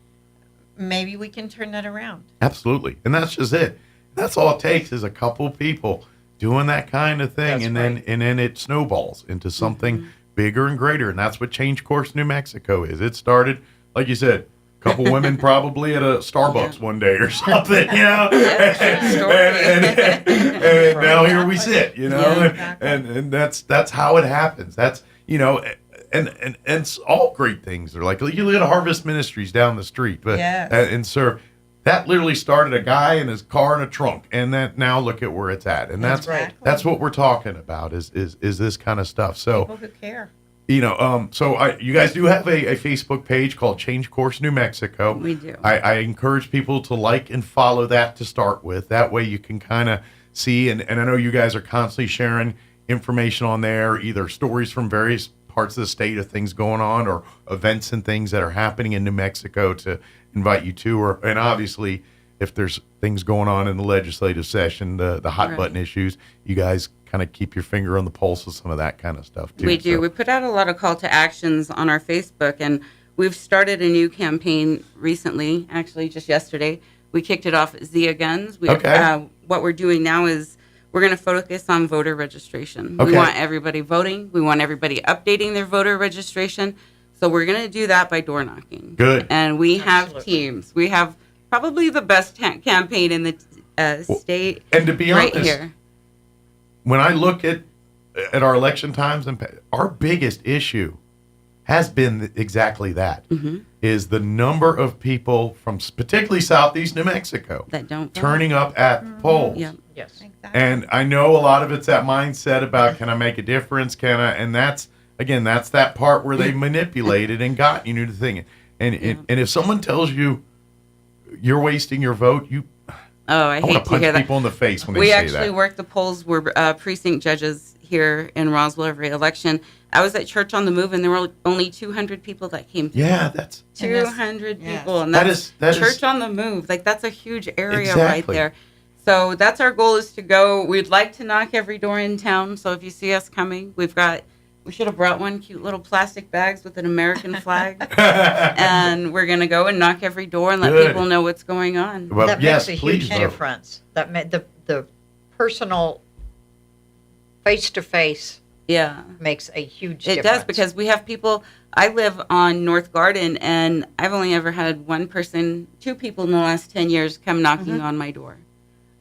maybe we can turn that around. Absolutely. And that's just it. That's all it takes is a couple people doing that kind of thing. That's and then it snowballs into something bigger and greater. And that's what Change Course New Mexico is. It started, like you said, a couple women probably at a Starbucks one day or something, and now here we sit, and that's how it happens. That's and it's all great things. They're like you look at Harvest Ministries down the street, but and serve. That literally started a guy in his car in a trunk, and that now look at where it's at, and that's what we're talking about is this kind of stuff. So people who care. You guys do have a Facebook page called Change Course New Mexico. We do. I encourage people to like and follow that to start with. That way you can kind of see, and I know you guys are constantly sharing information on there, either stories from various parts of the state of things going on or events and things that are happening in New Mexico to invite you to, and obviously if there's things going on in the legislative session, the hot button issues, you guys kind of keep your finger on the pulse of some of that kind of stuff too. We do. So. We put out a lot of call to actions on our Facebook, and we've started a new campaign recently, actually just yesterday. We kicked it off at Zia Guns. What we're doing now is we're going to focus on voter registration. We want everybody voting. We want everybody updating their voter registration. So we're going to do that by door knocking. Good. And we have teams. We have probably the best campaign in the state. And to be right honest, here. When I look at our election times, our biggest issue has been exactly that, is the number of people from particularly southeast New Mexico that don't turning up at the polls. Yeah. Yes. Exactly. And I know a lot of it's that mindset about, can I make a difference? And that's that part where they manipulated and got you to think. And if someone tells you you're wasting your vote, I hate want to hear punch that. people in the face when they We say actually that. work the polls. We're precinct judges here in Roswell every election. I was at Church on the Move, and there were only 200 people that came through. Yeah, that's 200 people, and That that's is- Church on the Move. That's a huge area right Exactly. there. So that's our goal, is to go. We'd like to knock every door in town. So if you see us coming, we should have brought cute little plastic bags with an American flag, and we're gonna go and knock every door and let Good. people know what's going on. Well, that yes, makes a please huge vote. difference. That the personal face-to-face makes a huge difference. It does, because we have people. I live on North Garden, and I've only ever had two people in the last 10 years come knocking on my door.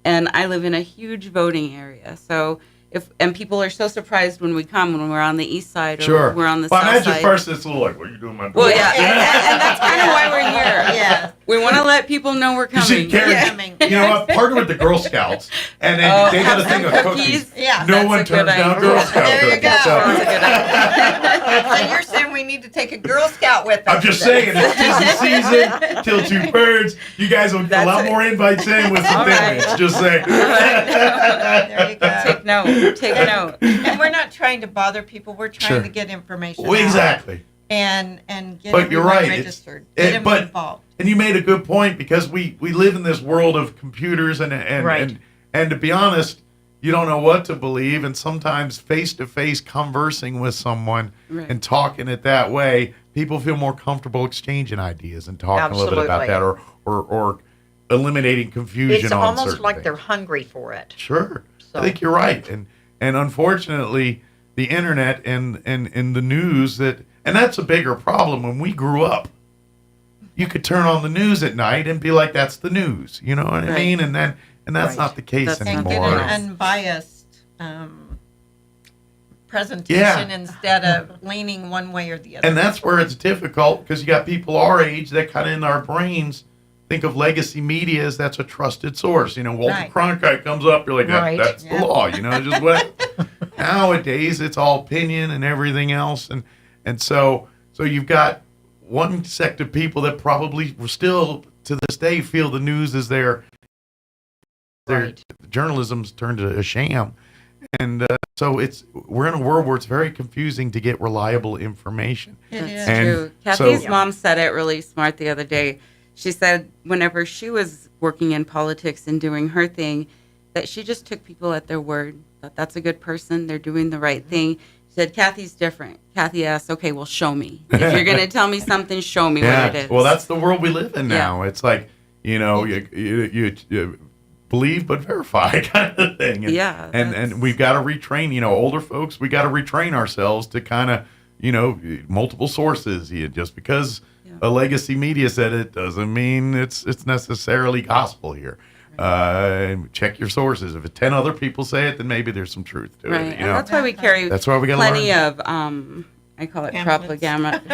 And I live in a huge voting area. So and people are so surprised when we're on the east side or we're on the south imagine side. first it's a little like, what are you doing, my Well, yeah, and that's kind of why we're here. Yeah. We want to let people know we're You coming. should carry, you know what, partner with the Girl Scouts, and then they got a thing of cookies. Yeah, no that's one a turns good down idea. Girl Scout There you cookies. go. So, That's a good idea. So you're saying we need to take a Girl Scout with us? I'm just saying, it's tis the season, kill two birds. You guys will get a lot more invites in with some things. Just saying. There you go. Take note. Take note. And we're not trying to bother people. We're trying Sure. to get information Well, out. exactly. And get But you're everyone right. registered. Get them involved. And you made a good point, because we live in this world of computers and Right. and to be honest, you don't know what to believe, and sometimes face-to-face conversing with someone Right. and talking it that way, people feel more comfortable exchanging ideas and talking a little bit about Absolutely. that, or eliminating confusion It's on almost certain like things. they're hungry for it. Sure. So- I think you're right. And unfortunately, the internet and the news, and that's a bigger problem. When we grew up, you could turn on the news at night and be like, that's the news. You know what I Right. mean? And that's not the case And anymore. get an unbiased presentation Yeah. instead of leaning one way or the other. And that's where it's difficult, because you got people our age that kind of in our brains think of legacy media as that's a trusted source. You know, Walter Right. Cronkite comes up, you're like, Right. that's Yeah. the law. You know, just what nowadays it's all opinion and everything else, and so you've got one sect of people that probably still to this day feel the news is their Right. journalism's turned to a sham. And so we're in a world where it's very confusing to get reliable information. It is. That's true. so- Kathy's mom said it really smart the other day. She said whenever she was working in politics and doing her thing, that she just took people at their word, that that's a good person, they're doing the right thing. She said, Kathy's different. Kathy asked, okay, well, show me. If you're going to tell me something, show me what it is. Well, that's the world we live in Yeah. now. It's like, you believe but verify kind of thing. And, Yeah, and we've got to retrain, older folks, we got to retrain ourselves to kind of, multiple sources. Just because a legacy media said it doesn't mean it's necessarily gospel here. Check your sources. If 10 other people say it, then maybe there's some truth to Right. it. And that's why we carry That's why we gotta plenty learn. of, I call it Pamphlets.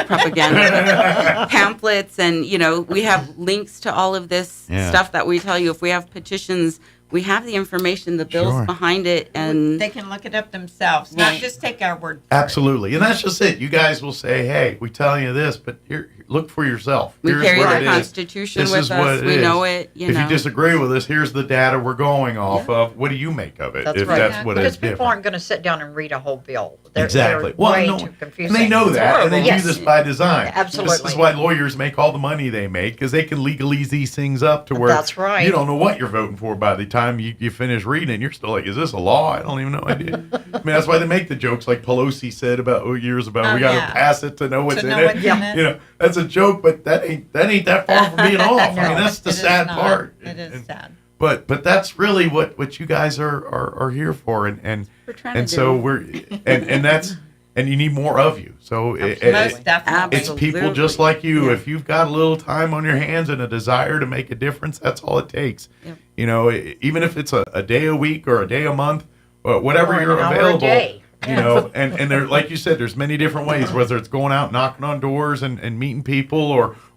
propaganda pamphlets. And, we have links to all of this Yeah. stuff that we tell you. If we have petitions, we have the information, the bills Sure. behind it. And They can look it up themselves, not Right. just take our word for Absolutely. And that's just it. You guys will say, hey, we tell you this, but here, look for yourself. we Here's carry what the it is. Constitution This with is what us. it We is. know it. If you disagree with us, here's the data we're going off of. What do you make of it? That's if right. that's what because is people different. aren't going to sit down and read a whole bill. They're Exactly. way no, too confusing. and they know It's that, and they horrible. do this by design. Absolutely. This is why lawyers make all the money they make, because they can legalese these things up to where That's right. you don't know what you're voting for by the time you finish reading. You're still like, is this a law? I don't even know idea. I mean, that's why they make the jokes like Pelosi said about years ago. We got to pass it to know what's in it. That's a joke, but that ain't that far from being off. I mean, that's the sad part. It is sad. But that's really what you guys are here for, and We're trying to so do. we're and you need more of you. So Most definitely. it's people just like you. If you've got a little time on your hands and a desire to make a difference, that's all it takes. Yep. Even if it's a day a week or a day a month, or whatever Or an you're hour a available. day. And there, like you said, there's many different ways. Whether it's going out knocking on doors and meeting people,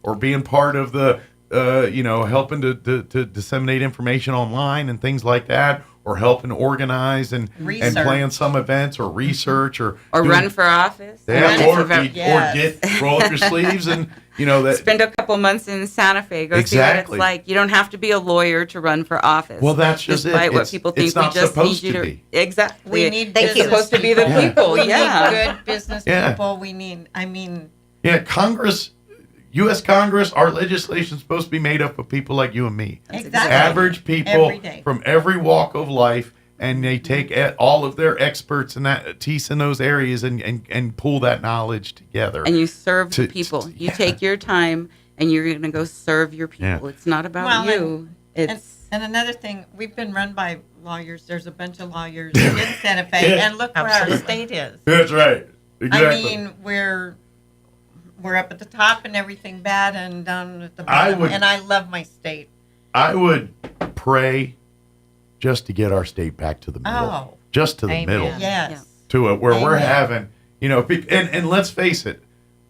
or being part of the helping to disseminate information online and things like that, or helping organize and plan some events or research or doing- run for office. Yeah, or Yes. roll up your sleeves and that. Spend a couple months in Santa Fe. Go see what Exactly. it's like. You don't have to be a lawyer to run for office. Well, that's just it. Despite what It's- people it's think, we not just need supposed you to to. be. Exactly. We need It's business supposed to be the people. people. We Yeah. need good business Yeah. people. We need, Congress, U.S. Congress, our legislation is supposed to be made up of people like you and me. Exactly. Average people Every day. from every walk of life, and they take all of their experts and that tease in those areas and pull that knowledge together. And you serve the people. You take your time and you're going to go serve your people. Yeah. It's not about Well, you. and another thing, we've been run by lawyers. There's a bunch of lawyers in Santa Fe, and look where our state is. That's right. Exactly. I mean, we're up at the top and everything bad, and down at the bottom. And I love my state. I would pray just to get our state back to the middle. Oh. Just to the Amen. middle. Yes. To it where we're Amen. having, and let's face it,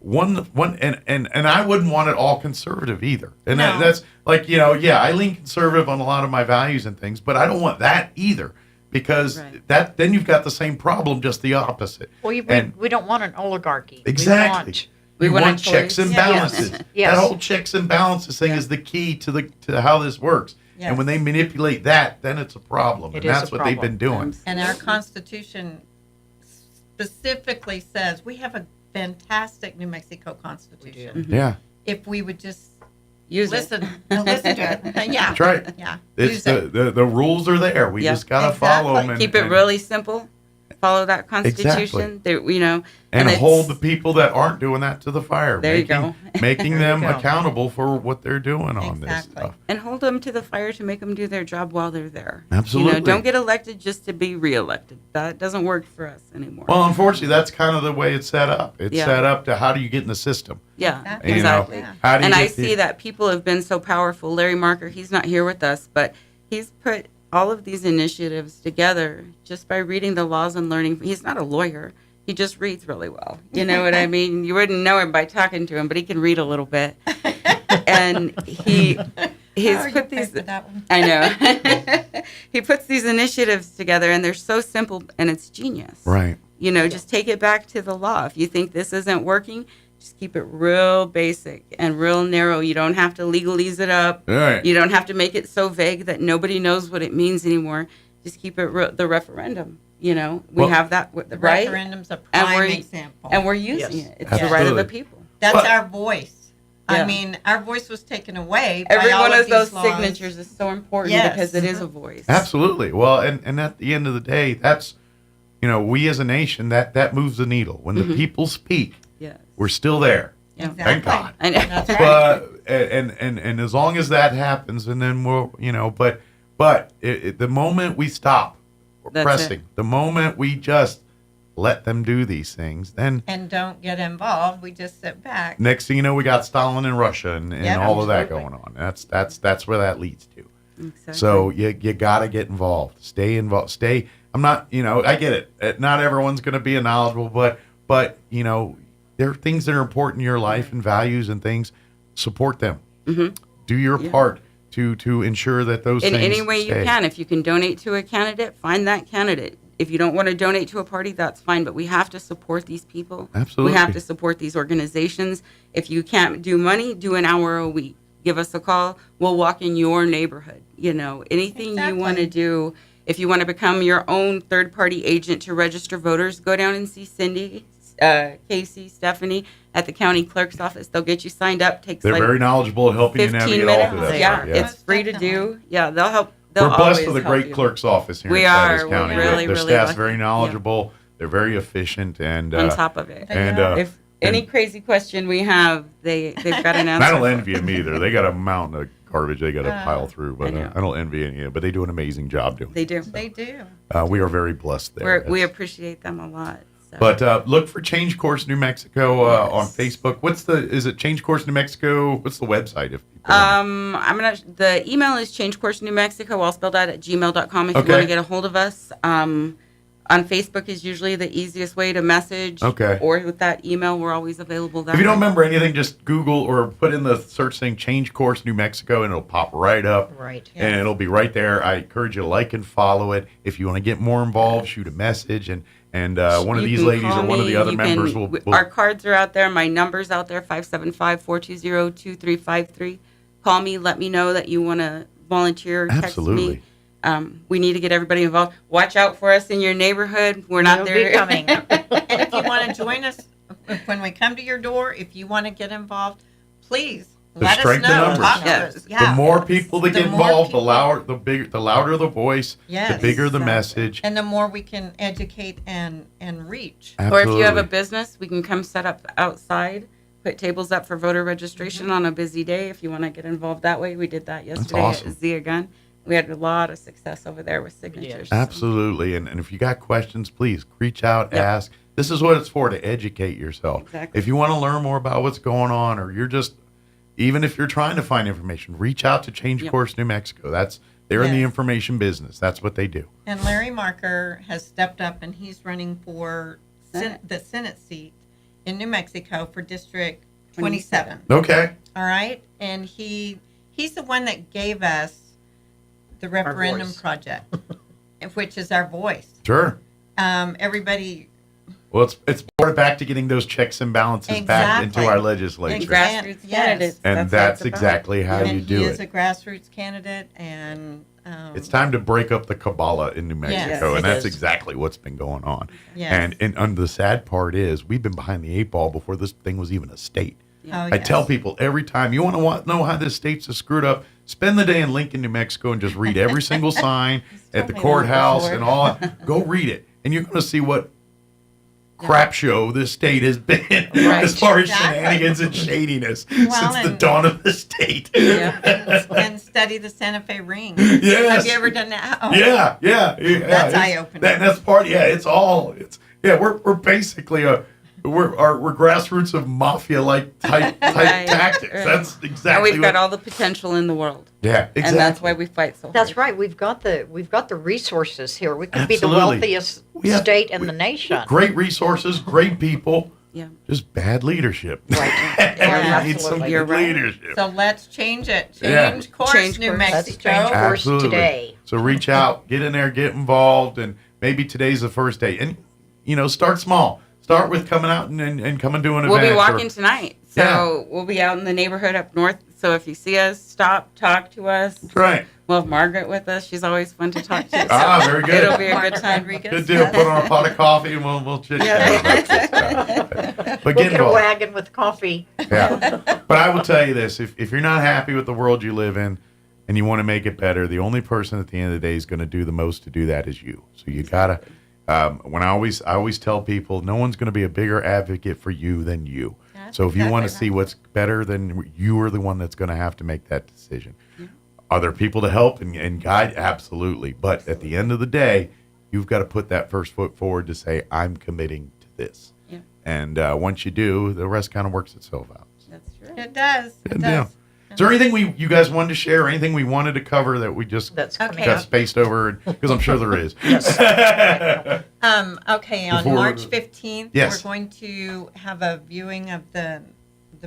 and I wouldn't want it all conservative either. And No. that's like, I lean conservative on a lot of my values and things, but I don't want that either. because then you've got the same problem, just the opposite. Well, we don't want an oligarchy. Exactly. We want checks and balances. Yes. That whole checks and balances thing is the key to how this works. Yes. And when they manipulate that, then it's a problem. And that's what they've been doing. And our Constitution specifically says we have a fantastic New Mexico Constitution. Yeah. If we would just listen to it. Yeah. That's right. Yeah. It's the rules are there. We just got to follow them. Keep it really simple. Follow that Constitution. Exactly. And hold the people that aren't doing that to the fire. There you go. Making them accountable for what they're doing on this stuff. And hold them to the fire to make them do their job while they're there. Absolutely. Don't get elected just to be reelected. That doesn't work for us anymore. Well, unfortunately, that's kind of the way it's set up. It's set up to how do you get in the system? Yeah, exactly. And I see that people have been so powerful. Larry Marker, he's not here with us, but he's put all of these initiatives together just by reading the laws and learning. He's not a lawyer. He just reads really well. You know what I mean? You wouldn't know him by talking to him, but he can read a little bit. And he's put these. I know. He puts these initiatives together, and they're so simple, and it's genius. Right. Just take it back to the law. If you think this isn't working, just keep it real basic and real narrow. You don't have to legalese it up. Right. You don't have to make it so vague that nobody knows what it means anymore. Just keep it the referendum. We have that, The right? referendum's a prime example. And we're using it. It's the right of the people. That's our voice. I mean, our voice was taken away. Every by one all of those laws. signatures is so important because it is a voice. Absolutely. Well, and at the end of the day, that's, we as a nation, that moves the needle. When the people speak, we're still there. Yeah. Thank God. I know. That's right. But and as long as that happens, and then we'll, but the moment we stop pressing, the moment we just let them do these things, then and don't get involved, we just sit back. next thing you know, we got Stalin in Russia and all of that going on. That's where that leads to. Exactly. So you got to get involved. Stay involved. I'm not, I get it. Not everyone's going to be knowledgeable, but there are things that are important in your life and values and things. Support them. Mm-hmm. Do your part to ensure that those in things any way stay. you can. If you can donate to a candidate, find that candidate. If you don't want to donate to a party, that's fine. But we have to support these people. Absolutely. We have to support these organizations. If you can't do money, do an hour a week. Give us a call. We'll walk in your neighborhood. Anything you want to do. If you want to become your own third-party agent to register voters, go down and see Cindy, Casey, Stephanie at the county clerk's office. They'll get you signed up. They're very knowledgeable at helping you 15 navigate all through minutes. that. Yeah, part, yeah. it's free to do. Yeah, they'll help. They'll We're blessed always with a help great you. clerk's office here We in Cadiz are. County. We're really, Their really staff's lucky. very knowledgeable. They're very efficient and On top of it. If any crazy question we have, they've got an and answer. I don't envy them either. They got a mountain of garbage they got to pile through, but I know. I don't envy any of it. But they do an amazing job doing it. They do. They do. We are very blessed there. We appreciate them a lot. So. But look for Change Course New Mexico on Facebook. Is it Change Course New Mexico? What's the website? The email is changecoursenewmexico, all spelled out at gmail.com if you want to get a hold of us. On Facebook is usually the easiest way to message. Okay. Or with that email, we're always available that If you don't way. remember anything, just Google or put in the search thing Change Course New Mexico and it'll pop right up. Right. And it'll be right there. I encourage you to like and follow it. If you want to get more involved, shoot a message and one of You these can ladies call or one of me. the other You members can- will Our cards are out there. My number's out there, 575-420-2353. Call me. Let me know that you want to volunteer. Absolutely. Text me. We need to get everybody involved. Watch out for us in your neighborhood. We're not They'll there. be coming. And if you want to join us when we come to your door, if you want to get involved, please let us know. strengthen numbers. Talk to us. The more people that The get more involved, people- the louder the voice, the Yes, bigger the message. And the more we can educate and reach. Or if you have a Absolutely. business, we can come set up outside, put tables up for voter registration on a busy day if you want to get involved that way. We did that yesterday awesome. at Zia Gun. We had a lot of success over there with signatures. Absolutely. And if you got questions, please reach out, ask. This is what it's for, to educate yourself. Exactly. If you want to learn more about what's going on, or even if you're trying to find information, reach out to Change Course New Mexico. They're in the information business. That's what they do. And Larry Marker has stepped up and he's running for the Senate seat in New Mexico for District 27. Okay. All right. And he's the one that gave us the referendum voice. project. which is our voice. Sure. Everybody. Well, it's brought it back to getting those checks and balances back into our legislature. And grassroots candidates. And that's exactly how you do He it. is a grassroots candidate, and It's time to break up the Kabbalah in New Mexico, and that's is. exactly what's been going on. Yes. And the sad part is we've been behind the 8 ball before this thing was even a state. Oh, I tell people every time, you want to know how this state's screwed up, spend the day in Lincoln, New Mexico, and just read every single sign at the courthouse and all. Go read it, and you're going to see what crap show this state has been as far as shenanigans and shadiness since the dawn of the state. And study the Santa Fe ring. Yes. Have you ever done that? Oh. Yeah. That's eye-opening. That's part. Yeah, we're basically we're grassroots of mafia-like type tactics. Right. That's And exactly. we've got all the potential in the world. Yeah, exactly. And that's why we fight so hard. That's right. We've got the resources here. We could be the Absolutely. wealthiest Yeah. state in the nation. Great resources, great people. Yeah. Just bad leadership. Yeah, We need some You're good right. leadership. So let's change it. Yeah. Change course, Change New course. Mexico. Absolutely. today. So reach out, get in there, get involved, and maybe today's the first day. And start small. Start with coming out and come and do an event. We'll be walking tonight. So we'll be out in the neighborhood up north. So if you see us, stop, talk to us. That's right. We'll have Margaret with us. She's always fun to talk to. So Very good. It'll be a good time. Good deal. Put on a pot of coffee and we'll chit chat. But We'll get get a involved. wagon with coffee. Yeah. But I will tell you this: if you're not happy with the world you live in, and you want to make it better, the only person at the end of the day is going to do the most to do that is you. So you gotta. When I always tell people, no one's going to be a bigger advocate for you than you. So if you want to see what's better, then you are the one that's going to have to make that decision. Are there people to help and guide? Absolutely. But at the end of the day, you've got to put that first foot forward to say, I'm committing to this. Yeah. And once you do, the rest kind of works itself out. That's true. It does. Good deal. Is there anything you guys wanted to share, or anything we wanted to cover that we just got spaced over? Because I'm sure there is. Okay, on Before- March 15th, Yes. we're going to have a viewing of the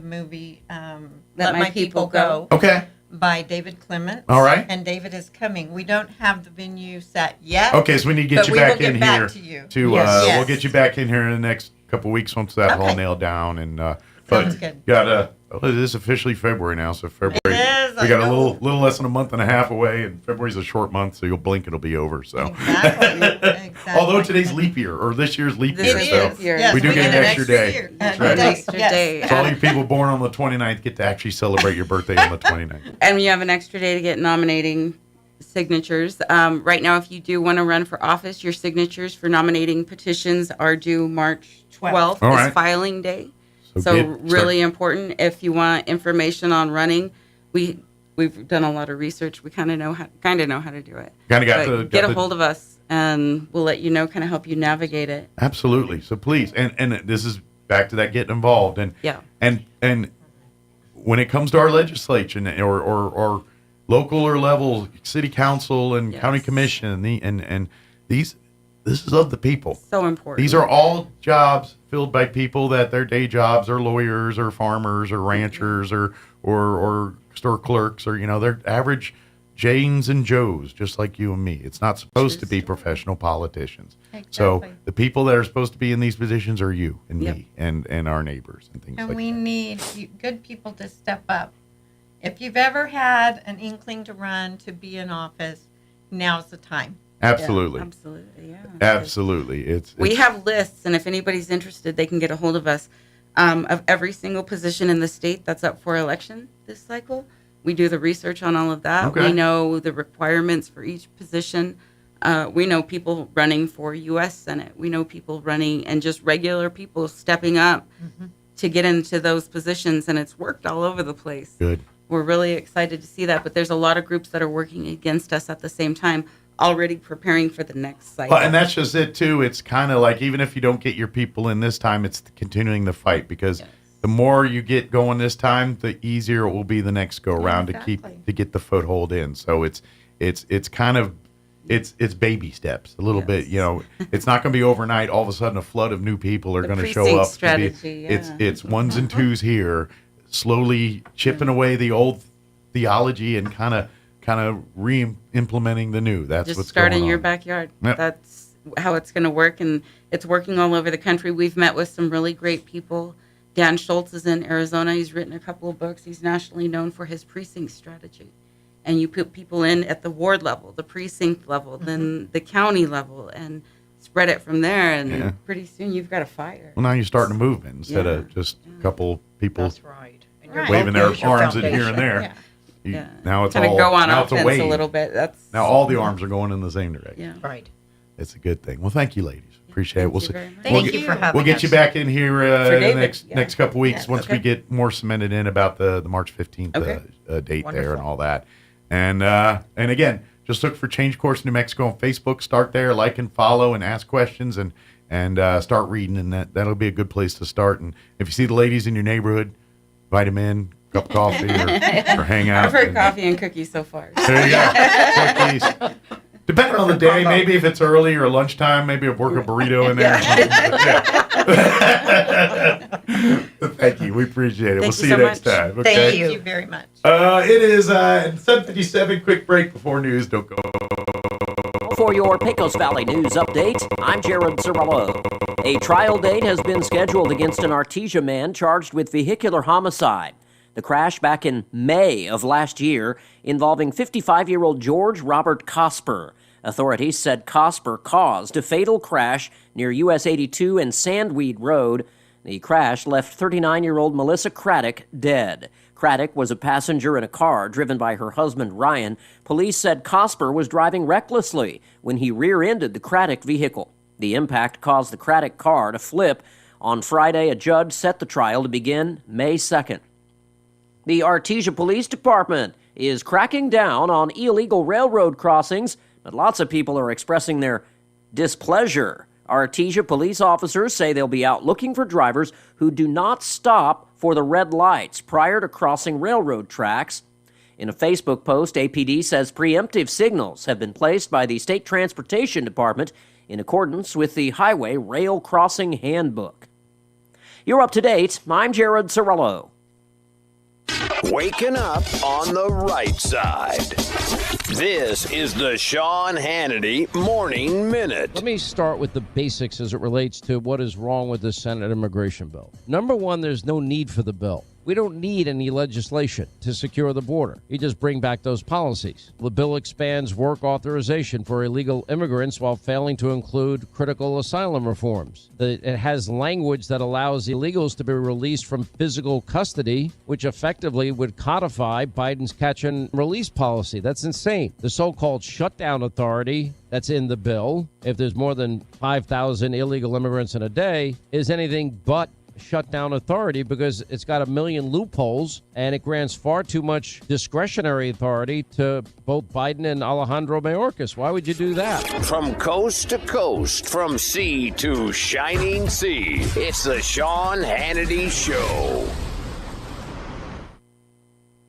movie Let My People Go. Okay. By David Clements. All right. And David is coming. We don't have the venue set yet. Okay, so we need to get but you we back will in get back here. to you. We'll Yes. get you back in here in the next couple of weeks once that's all nailed down. And Sounds good. it is officially February now, so February. It is, We I got a know. little less than a month and a half away, and February's a short month, so you'll blink, it'll be over. So, Exactly. although today's leap year, or this year's leap This year, is so leap year. Yes, we do we get get an an extra extra day. year. That's An right. Extra day. So all you people born on the 29th get to actually celebrate your birthday on the 29th. And you have an extra day to get nominating signatures. Right now, if you do want to run for office, your signatures for nominating petitions are due March 12th. All is right. filing day. So So get- really important. If you want information on running, we've done a lot of research. We kind of know how to do it. Kinda got But the- get got a the- hold of us, and we'll let you know. Kind of help you navigate it. Absolutely. So please, and this is back to that getting involved, and when it comes to our legislature or local or level city council and county commission and these, this is of the people. So important. These are all jobs filled by people that their day jobs are lawyers or farmers or ranchers or store clerks or they're average Janes and Joes, just like you and me. It's not supposed to be professional politicians. So Exactly. the people that are supposed to be in these positions are you and Yep. me and our neighbors and things And like we that. need good people to step up. If you've ever had an inkling to run to be in office, now's the time. Absolutely. Yeah, absolutely. Yeah. Absolutely. It's We have lists, and if anybody's interested, they can get a hold of us of every single position in the state that's up for election this cycle. We do the research on all of that. Okay. We know the requirements for each position. We know people running for U.S. Senate. We know people running and just regular people stepping up to get into those positions, and it's worked all over the place. Good. We're really excited to see that, but there's a lot of groups that are working against us at the same time, already preparing for the next cycle. Well, and that's just it too. It's kind of like, even if you don't get your people in this time, it's continuing the fight, because the more you get going this time, the easier it will be the next go around to get the foothold in. So it's kind of it's baby steps a little bit. It's not going to be overnight. All of a sudden, a flood of new people are going to show precinct up. strategy, It's ones and twos here, slowly chipping away the old theology and kind of kind of re-implementing the new. That's Just what's start going in your on. backyard. Yep. That's how it's going to work, and it's working all over the country. We've met with some really great people. Dan Schultz is in Arizona. He's written a couple of books. He's nationally known for his precinct strategy. And you put people in at the ward level, the precinct level, then the county level, and spread it from there. And pretty soon you've got a fire. Well, now you're starting a movement instead of just a couple people That's right. And your waving their local arms in here foundation. and there. Yeah. You- Now it's Kinda all go on now it's offense a wave. little bit. That's Now all the arms are going in the same direction. Yeah. Right. It's a good thing. Well, thank you, ladies. Appreciate it. We'll see. Thank you for having We'll get us. you back in here For in the David, next couple weeks Yeah, once we get more cemented in about the March 15th Okay. date Wonderful. there and all that. And again, just look for Change Course New Mexico on Facebook. Start there, like and follow, and ask questions, and start reading. And that'll be a good place to start. And if you see the ladies in your neighborhood, invite them in, cup of coffee, or hang out. I've heard coffee and cookies so far. There you go. Cookies. Depending on the day, maybe if it's early or lunchtime, maybe I'll work a burrito in there. Or something. But Thank you. We appreciate it. We'll see you next time. Okay? Thank you very much. It is 7:57. Quick break before news. Don't go. For your Pecos Valley News update, I'm Jared Cirillo. A trial date has been scheduled against an Artesia man charged with vehicular homicide. The crash back in May of last year involving 55-year-old George Robert Cosper. Authorities said Cosper caused a fatal crash near US 82 and Sandweed Road. The crash left 39-year-old Melissa Craddock dead. Craddock was a passenger in a car driven by her husband Ryan. Police said Cosper was driving recklessly when he rear-ended the Craddock vehicle. The impact caused the Craddock car to flip. On Friday, a judge set the trial to begin May 2nd. The Artesia Police Department is cracking down on illegal railroad crossings, but lots of people are expressing their displeasure. Artesia police officers say they'll be out looking for drivers who do not stop for the red lights prior to crossing railroad tracks. In a Facebook post, APD says preemptive signals have been placed by the State Transportation Department in accordance with the Highway Rail Crossing Handbook. You're up to date. I'm Jared Cirillo. Waking up on the right side. This is the Sean Hannity Morning Minute. Let me start with the basics as it relates to what is wrong with the Senate immigration bill. Number one, there's no need for the bill. We don't need any legislation to secure the border. You just bring back those policies. The bill expands work authorization for illegal immigrants while failing to include critical asylum reforms. It has language that allows illegals to be released from physical custody, which effectively would codify Biden's catch and release policy. That's insane. The so-called shutdown authority that's in the bill, if there's more than 5,000 illegal immigrants in a day, is anything but shutdown authority because it's got a million loopholes and it grants far too much discretionary authority to both Biden and Alejandro Mayorkas. Why would you do that? From coast to coast, from sea to shining sea, it's the Sean Hannity Show.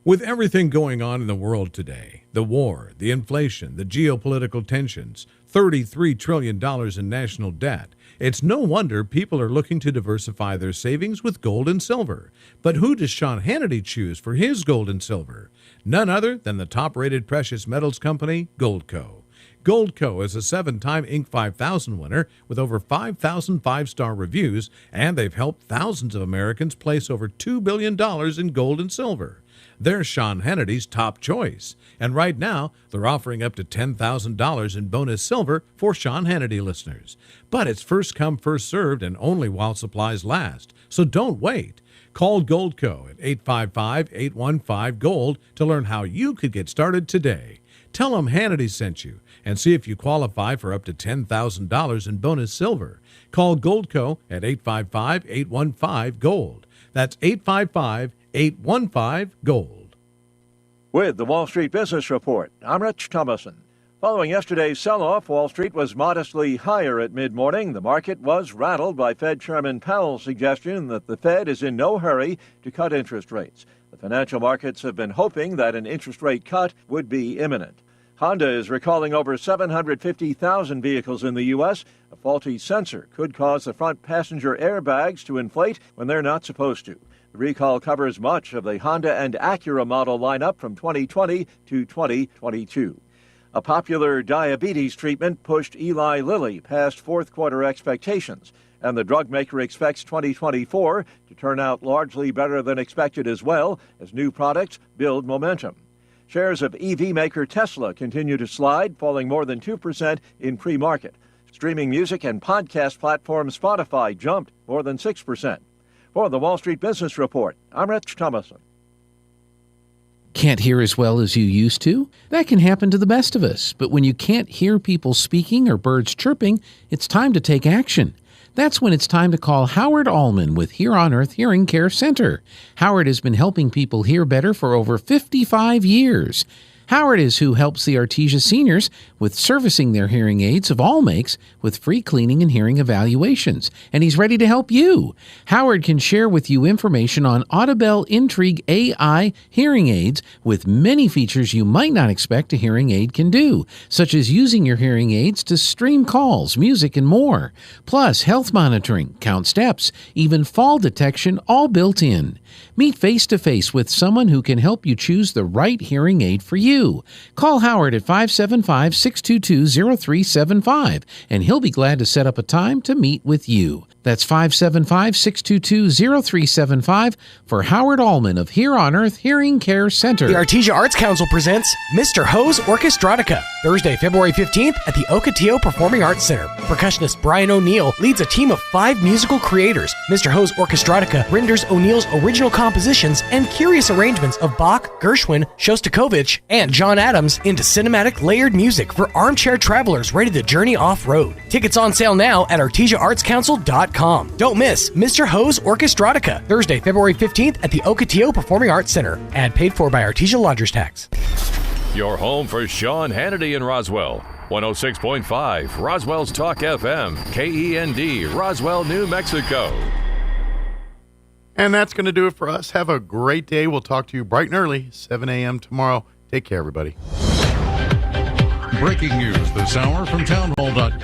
With everything going on in the world today, the war, the inflation, the geopolitical tensions, $33 trillion in national debt, it's no wonder people are looking to diversify their savings with gold and silver. But who does Sean Hannity choose for his gold and silver? None other than the top-rated precious metals company, Goldco. Goldco is a 7-time Inc. 5000 winner with over 5,000 five-star reviews, and they've helped thousands of Americans place over $2 billion in gold and silver. They're Sean Hannity's top choice. And right now, they're offering up to $10,000 in bonus silver for Sean Hannity listeners. But it's first come, first served, and only while supplies last. So don't wait. Call Goldco at 855-815-GOLD to learn how you could get started today. Tell them Hannity sent you and see if you qualify for up to $10,000 in bonus silver. Call Goldco at 855-815-GOLD. That's 855-815-GOLD. With the Wall Street Business Report, I'm Rich Thomason. Following yesterday's sell-off, Wall Street was modestly higher at mid-morning. The market was rattled by Fed Chairman Powell's suggestion that the Fed is in no hurry to cut interest rates. The financial markets have been hoping that an interest rate cut would be imminent. Honda is recalling over 750,000 vehicles in the U.S. A faulty sensor could cause the front passenger airbags to inflate when they're not supposed to. The recall covers much of the Honda and Acura model lineup from 2020 to 2022. A popular diabetes treatment pushed Eli Lilly past fourth quarter expectations, and the drug maker expects 2024 to turn out largely better than expected as well as new products build momentum. Shares of EV maker Tesla continue to slide, falling more than 2% in pre-market. Streaming music and podcast platform Spotify jumped more than 6%. For the Wall Street Business Report, I'm Rich Thomason. Can't hear as well as you used to? That can happen to the best of us. But when you can't hear people speaking or birds chirping, it's time to take action. That's when it's time to call Howard Allman with Here on Earth Hearing Care Center. Howard has been helping people hear better for over 55 years. Howard is who helps the Artesia seniors with servicing their hearing aids of all makes with free cleaning and hearing evaluations. And he's ready to help you. Howard can share with you information on Audibel Intrigue AI hearing aids with many features you might not expect a hearing aid can do, such as using your hearing aids to stream calls, music, and more. Plus, health monitoring, count steps, even fall detection, all built in. Meet face-to-face with someone who can help you choose the right hearing aid for you. Call Howard at 575-622-0375, and he'll be glad to set up a time to meet with you. That's 575-622-0375 for Howard Allman of Here on Earth Hearing Care Center. The Artesia Arts Council presents Mr. Ho's Orchestratica, Thursday, February 15th at the Ocotillo Performing Arts Center. Percussionist Brian O'Neill leads a team of 5 musical creators. Mr. Ho's Orchestratica renders O'Neill's original compositions and curious arrangements of Bach, Gershwin, Shostakovich, and John Adams into cinematic layered music for armchair travelers ready to journey off-road. Tickets on sale now at artesiaartscouncil.com. Don't miss Mr. Ho's Orchestratica, Thursday, February 15th at the Ocotillo Performing Arts Center. Ad paid for by Artesia Lodgers Tax. Your home for Sean Hannity in Roswell. 106.5 Roswell's Talk FM, KEND, Roswell, New Mexico. And that's going to do it for us. Have a great day. We'll talk to you bright and early, 7 a.m. tomorrow. Take care, everybody. Breaking news this hour from townhall.com.